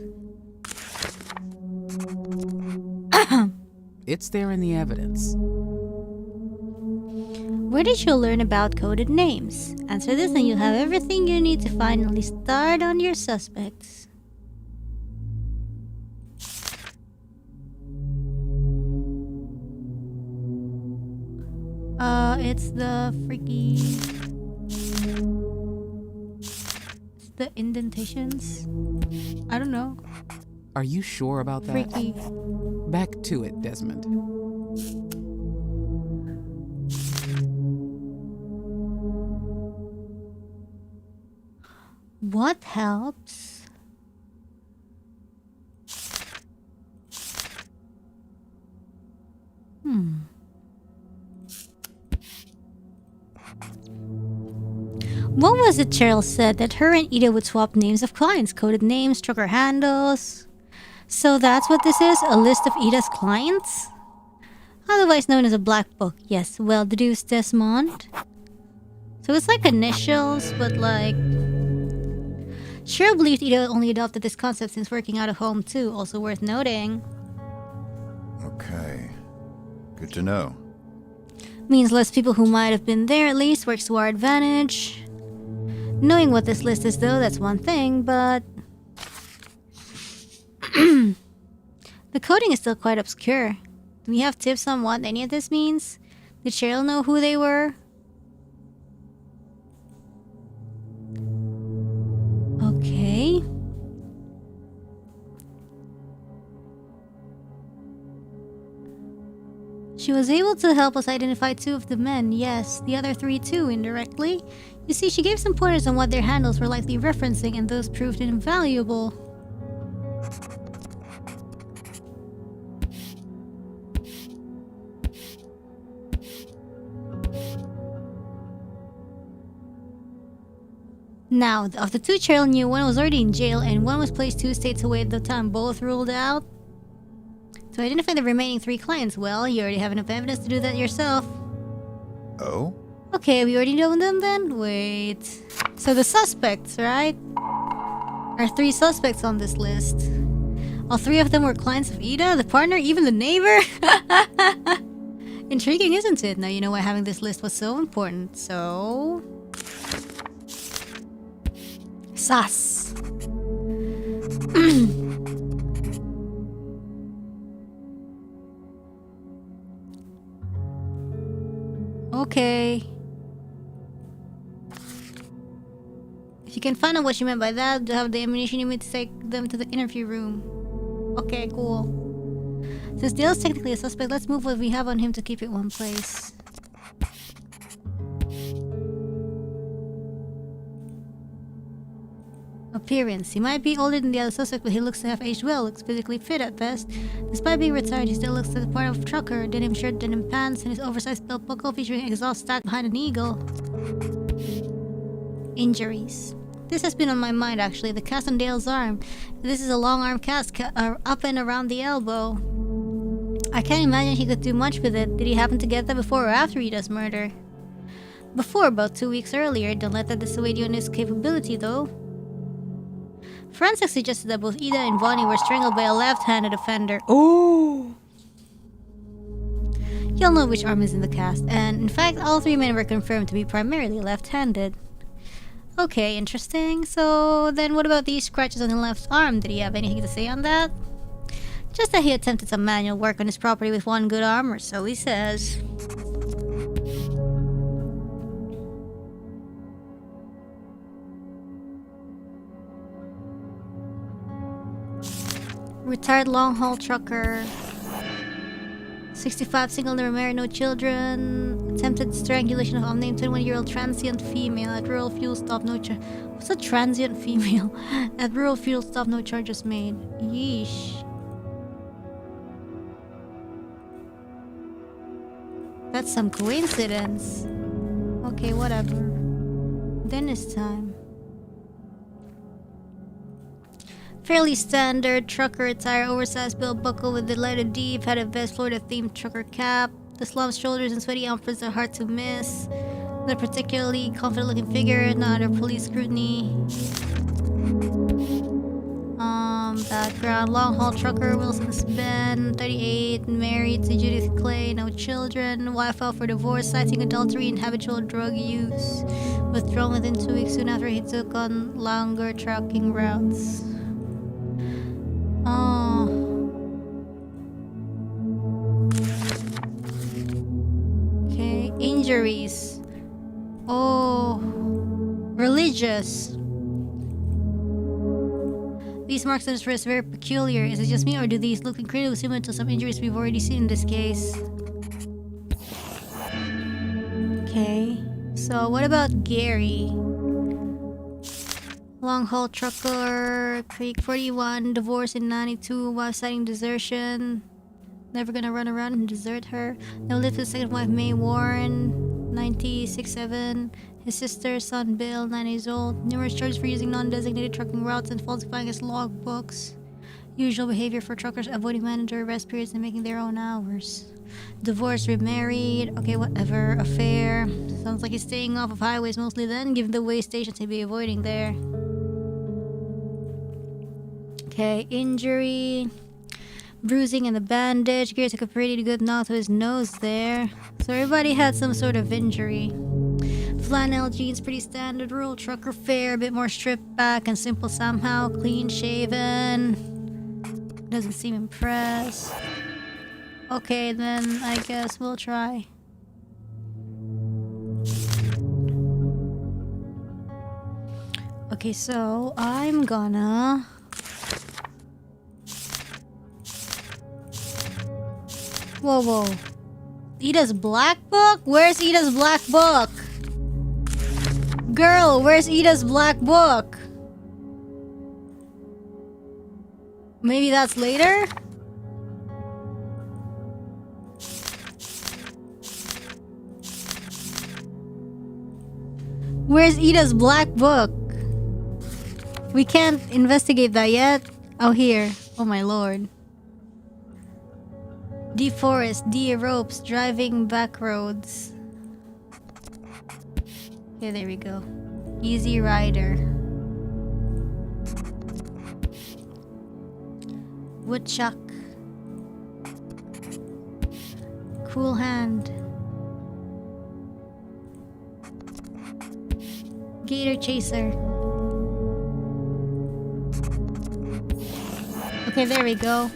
[SPEAKER 3] It's there in the evidence.
[SPEAKER 1] Where did you learn about coded names? Answer this and you'll have everything you need to finally start on your suspects. It's the freaky... It's the indentations? I don't know.
[SPEAKER 3] Are you sure about that?
[SPEAKER 1] Freaky.
[SPEAKER 3] Back to it, Desmond.
[SPEAKER 1] What helps? What was it Cheryl said that her and Ida would swap names of clients, coded names, trucker handles? So that's what this is? A list of Ida's clients? Otherwise known as a black book. Yes, well deduced, Desmond. So it's like initials, but like... Cheryl believed Ida only adopted this concept since working out of home too. Also worth noting.
[SPEAKER 2] Okay. Good to know.
[SPEAKER 1] Means less people who might have been there at least works to our advantage. Knowing what this list is though, that's one thing, but... the coding is still quite obscure. Do we have tips on what any of this means? Did Cheryl know who they were? Okay. She was able to help us identify 2 of the men, yes, the other 3 too, indirectly. You see, she gave some pointers on what their handles were likely referencing, and those proved invaluable. Now, of the 2 Cheryl knew, one was already in jail and one was placed 2 states away at the time, both ruled out. To identify the remaining 3 clients, well, you already have enough evidence to do that yourself.
[SPEAKER 2] Oh?
[SPEAKER 1] Okay, we already know them then? Wait. So the suspects, right? Are 3 suspects on this list. All 3 of them were clients of Ida, the partner, even the neighbor? Intriguing, isn't it? Now you know why having this list was so important, so... Sus. Okay. If you can find out what she meant by that, you'll have the ammunition you need to take them to the interview room. Okay, cool. Since Dale's technically a suspect, let's move what we have on him to keep it one place. Appearance. He might be older than the other suspect, but he looks to have aged well, looks physically fit at best. Despite being retired, he still looks like the part of a trucker. Denim shirt, denim pants, and his oversized belt buckle featuring exhaust stacked behind an eagle. Injuries. This has been on my mind actually, the cast on Dale's arm. This is a long arm cast up and around the elbow. I can't imagine he could do much with it. Did he happen to get that before or after Ida's murder? Before, about 2 weeks earlier. Don't let that dissuade you on his capability though. Forensics suggested that both Ida and Bonnie were strangled by a left-handed offender. Oh! You'll know which arm is in the cast, and in fact, all 3 men were confirmed to be primarily left-handed. Okay, interesting. So then what about these scratches on the left arm? Did he have anything to say on that? Just that he attempted some manual work on his property with one good arm, or so he says. Retired long-haul trucker. 65, single, never married, no children. Attempted strangulation of unnamed 21-year-old transient female at rural fuel stop, no What's a transient female? At rural fuel stop, no charges made. Yeesh. That's some coincidence. Okay, whatever. Then it's time. Fairly standard trucker attire, oversized belt buckle with the letter D, padded vest, Florida-themed trucker cap. The slumped shoulders and sweaty outfits are hard to miss. Not particularly confident-looking figure, not under police scrutiny. Background, long-haul trucker, Wilson's Ben, 38, married to Judith Clay, no children, wife filed for divorce, citing adultery and habitual drug use. Withdrawn within 2 weeks soon after he took on longer trucking routes. Oh. Okay, injuries. Oh, religious. These marks on his wrist are very peculiar. Is it just me, or do these look incredibly similar to some injuries we've already seen in this case? Okay, so what about Gary? Long haul trucker, Creek 41, divorced in 92, wife citing desertion. Never gonna run around and desert her. Now lived with second wife May Warren, 96-7. His sister, son Bill, 9 years old. Numerous charges for using non-designated trucking routes and falsifying his log books. Usual behavior for truckers, avoiding mandatory rest periods and making their own hours. Divorced, remarried, okay, whatever. Affair. Sounds like he's staying off of highways mostly then, given the way stations he'd be avoiding there. Okay, injury. Bruising and the bandage. Gary took a pretty good knock to his nose there. So everybody had some sort of injury. Flannel jeans, pretty standard. Rural trucker fare, a bit more stripped back and simple somehow. Clean shaven. Doesn't seem impressed. Okay, then I guess we'll try. Okay, so I'm gonna... Whoa. Ida's black book? Where's Ida's black book? Girl, where's Ida's black book? Maybe that's later? Where's Ida's black book? We can't investigate that yet. Oh, here. Oh my lord. Deforest, ropes, driving back roads. Okay, there we go. Easy rider. Woodchuck. Cool hand. Gator chaser. Okay, there we go.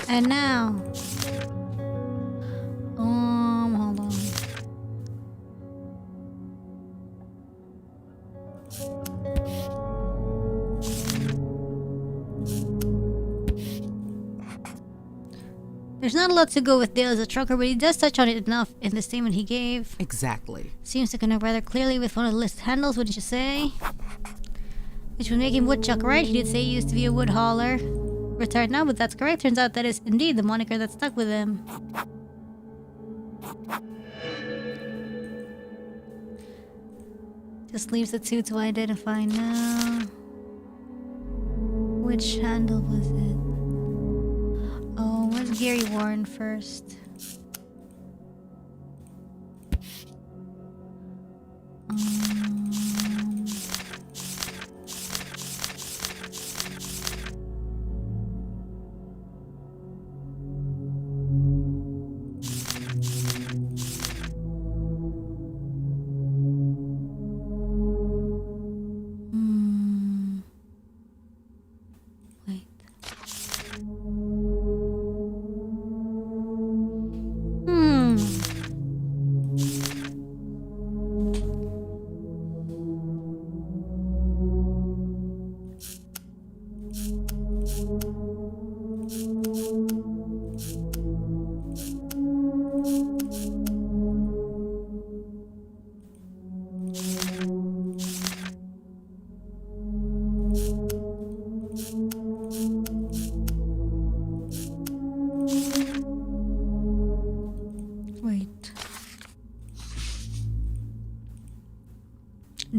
[SPEAKER 1] And now, hold on. There's not a lot to go with Dale as a trucker, but he does touch on it enough in the statement he gave.
[SPEAKER 3] Exactly.
[SPEAKER 1] Seems to connect rather clearly with one of the list handles, wouldn't you say? Which would make him Woodchuck, right? He did say he used to be a wood hauler. Retired now, but that's correct. Turns out that is indeed the moniker that stuck with him. Just leaves the two to identify now. Which handle was it? Oh, where's Gary Warren first? Wait.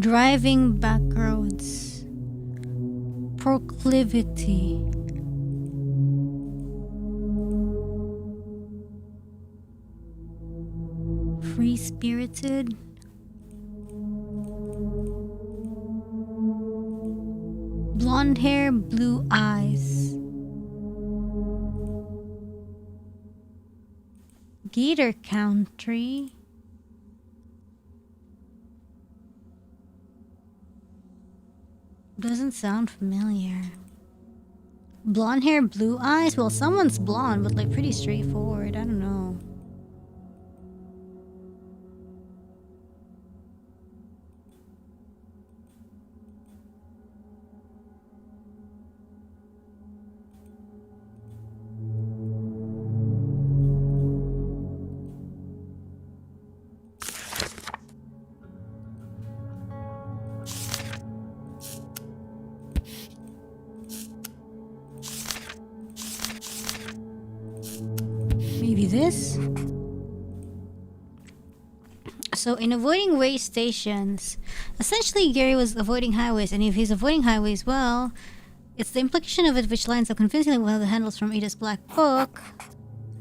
[SPEAKER 1] Driving back roads. Proclivity. Free-spirited. Blonde hair, blue eyes. Gator country. Doesn't sound familiar. Blonde hair, blue eyes? Well, someone's blonde, but like pretty straightforward. I don't know. Maybe this? So in avoiding way stations, essentially Gary was avoiding highways, and if he's avoiding highways, well, it's the implication of it which lines up convincingly with the handles from Ada's black book.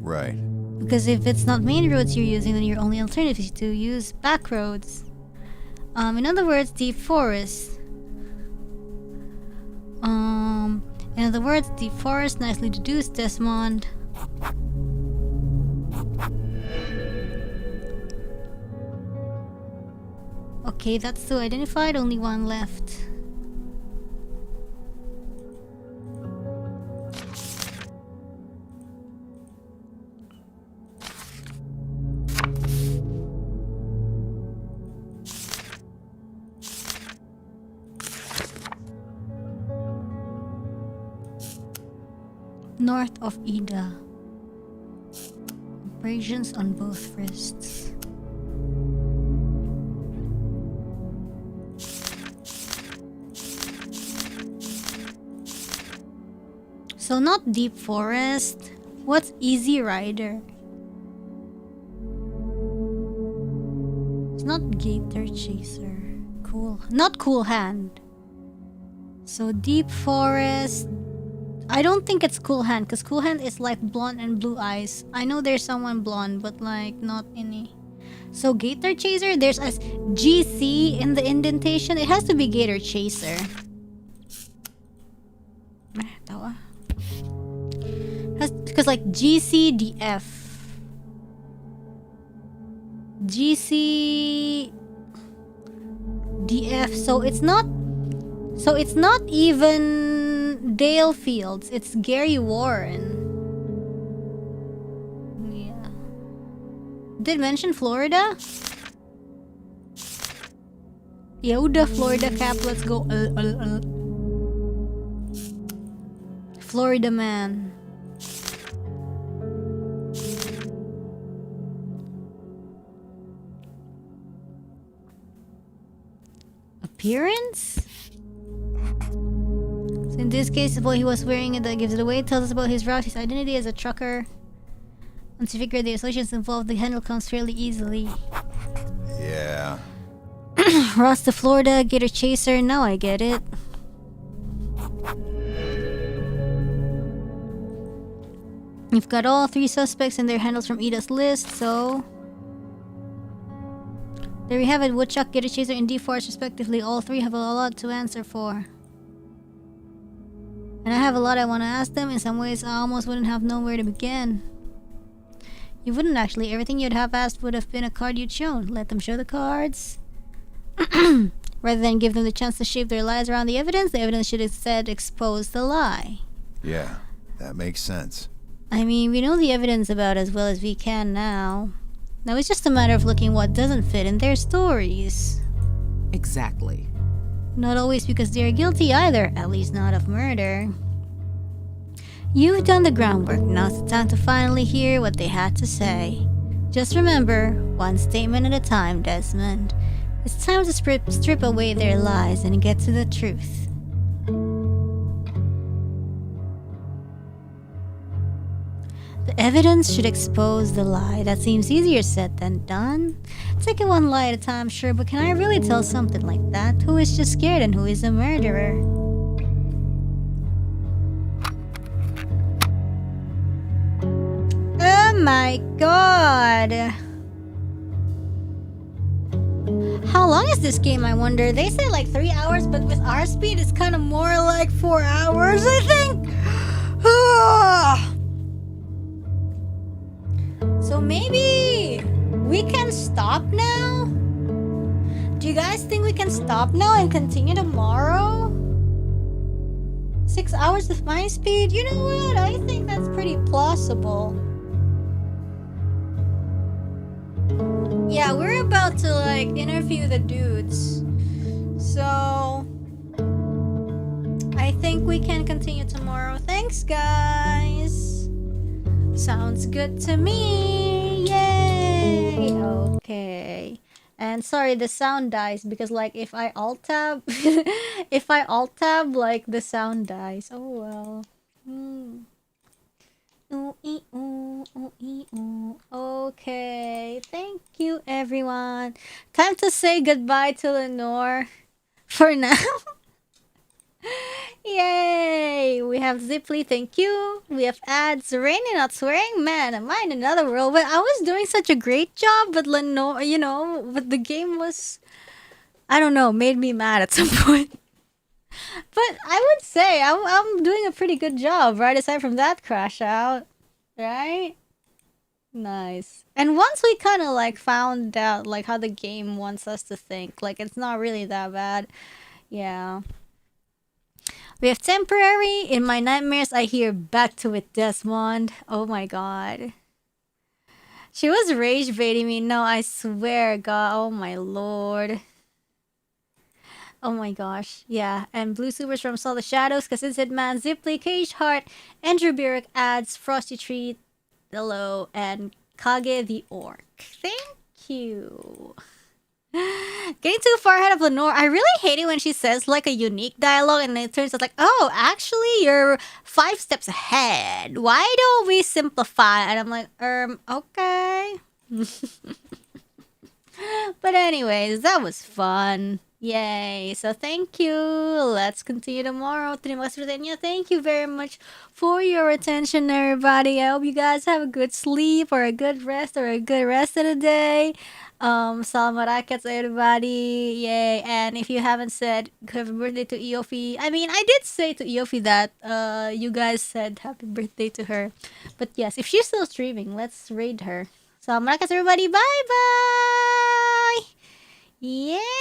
[SPEAKER 2] Right.
[SPEAKER 1] Because if it's not main roads you're using, then your only alternative is to use back roads. In other words, deep forest. In other words, deep forest, nicely deduced, Desmond. Okay, that's two identified, only one left. North of Ida. Abrasions on both wrists. So not deep forest. What's Easy Rider? It's not Gator Chaser. Cool. Not Cool Hand. So deep forest. I don't think it's Cool Hand, because Cool Hand is like blonde and blue eyes. I know there's someone blonde, but like not any. So Gator Chaser, there's a GC in the indentation. It has to be Gator Chaser. Tawa. Because like GCDF. GCDF. So it's not even Dale Fields. It's Gary Warren. Yeah. Did mention Florida? Yaudah, Florida Cap. Let's go. Florida man. Appearance? So in this case, what he was wearing it that gives it away. It tells us about his route, his identity as a trucker. Once you figure the associations involved, the handle comes fairly easily.
[SPEAKER 2] Yeah.
[SPEAKER 1] Ross to Florida, Gator Chaser. Now I get it. You've got all three suspects and their handles from Ida's list, so... There we have it, Woodchuck, Gator Chaser, and D-Force respectively. All three have a lot to answer for. And I have a lot I want to ask them. In some ways, I almost wouldn't have known where to begin. You wouldn't actually. Everything you'd have asked would have been a card you'd shown. Let them show the cards. Rather than give them the chance to shape their lies around the evidence should instead expose the lie.
[SPEAKER 2] Yeah, that makes sense.
[SPEAKER 1] I mean, we know the evidence about as well as we can now. Now it's just a matter of looking what doesn't fit in their stories.
[SPEAKER 3] Exactly.
[SPEAKER 1] Not always because they're guilty either, at least not of murder. You've done the groundwork, now's the time to finally hear what they had to say. Just remember, one statement at a time, Desmond. It's time to strip away their lies and get to the truth. The evidence should expose the lie. That seems easier said than done. Take it one lie at a time, sure, but can I really tell something like that? Who is just scared and who is a murderer? Oh my god! How long is this game, I wonder? They say like 3 hours, but with our speed, it's kind of more like 4 hours, I think. So maybe we can stop now? Do you guys think we can stop now and continue tomorrow? 6 hours with my speed? You know what? I think that's pretty plausible. Yeah, we're about to like interview the dudes. So I think we can continue tomorrow. Thanks, guys. Sounds good to me. Yay. Okay. And sorry, the sound dies because like if I alt tab if I alt tab, like the sound dies. Oh well. Okay, thank you everyone. Time to say goodbye to Lenore for now. Yay! We have Ziply, thank you. We have ads. Rainy not swearing. Man, am I in another world? But I was doing such a great job, but Lenore, you know, but the game was, I don't know, made me mad at some point. But I would say I'm doing a pretty good job, right? Aside from that crash out, right? Nice. And once we kind of like found out like how the game wants us to think, like it's not really that bad. Yeah. We have temporary. In my nightmares, I hear back to it, Desmond. Oh my god. She was rage baiting me. No, I swear, God. Oh my lord. Oh my gosh. Yeah. And Blue Supers from Saw the Shadows, because it said Man, Ziply, Cage Heart, Andrew Burek adds, Frosty Treat, hello, and Kage the Orc. Thank you. Getting too far ahead of Lenore. I really hate it when she says like a unique dialogue and it turns out like, oh, actually you're 5 steps ahead. Why don't we simplify? And I'm like, okay. But anyways, that was fun. Yay. So thank you. Let's continue tomorrow. Terima kasih sudah. Thank you very much for your attention, everybody. I hope you guys have a good sleep or a good rest or a good rest of the day. Selamat rakyat everybody. Yay. And if you haven't said happy birthday to Iofi, I mean, I did say to Iofi that you guys said happy birthday to her. But yes, if she's still streaming, let's raid her. Selamat rakyat everybody. Bye bye. Yay.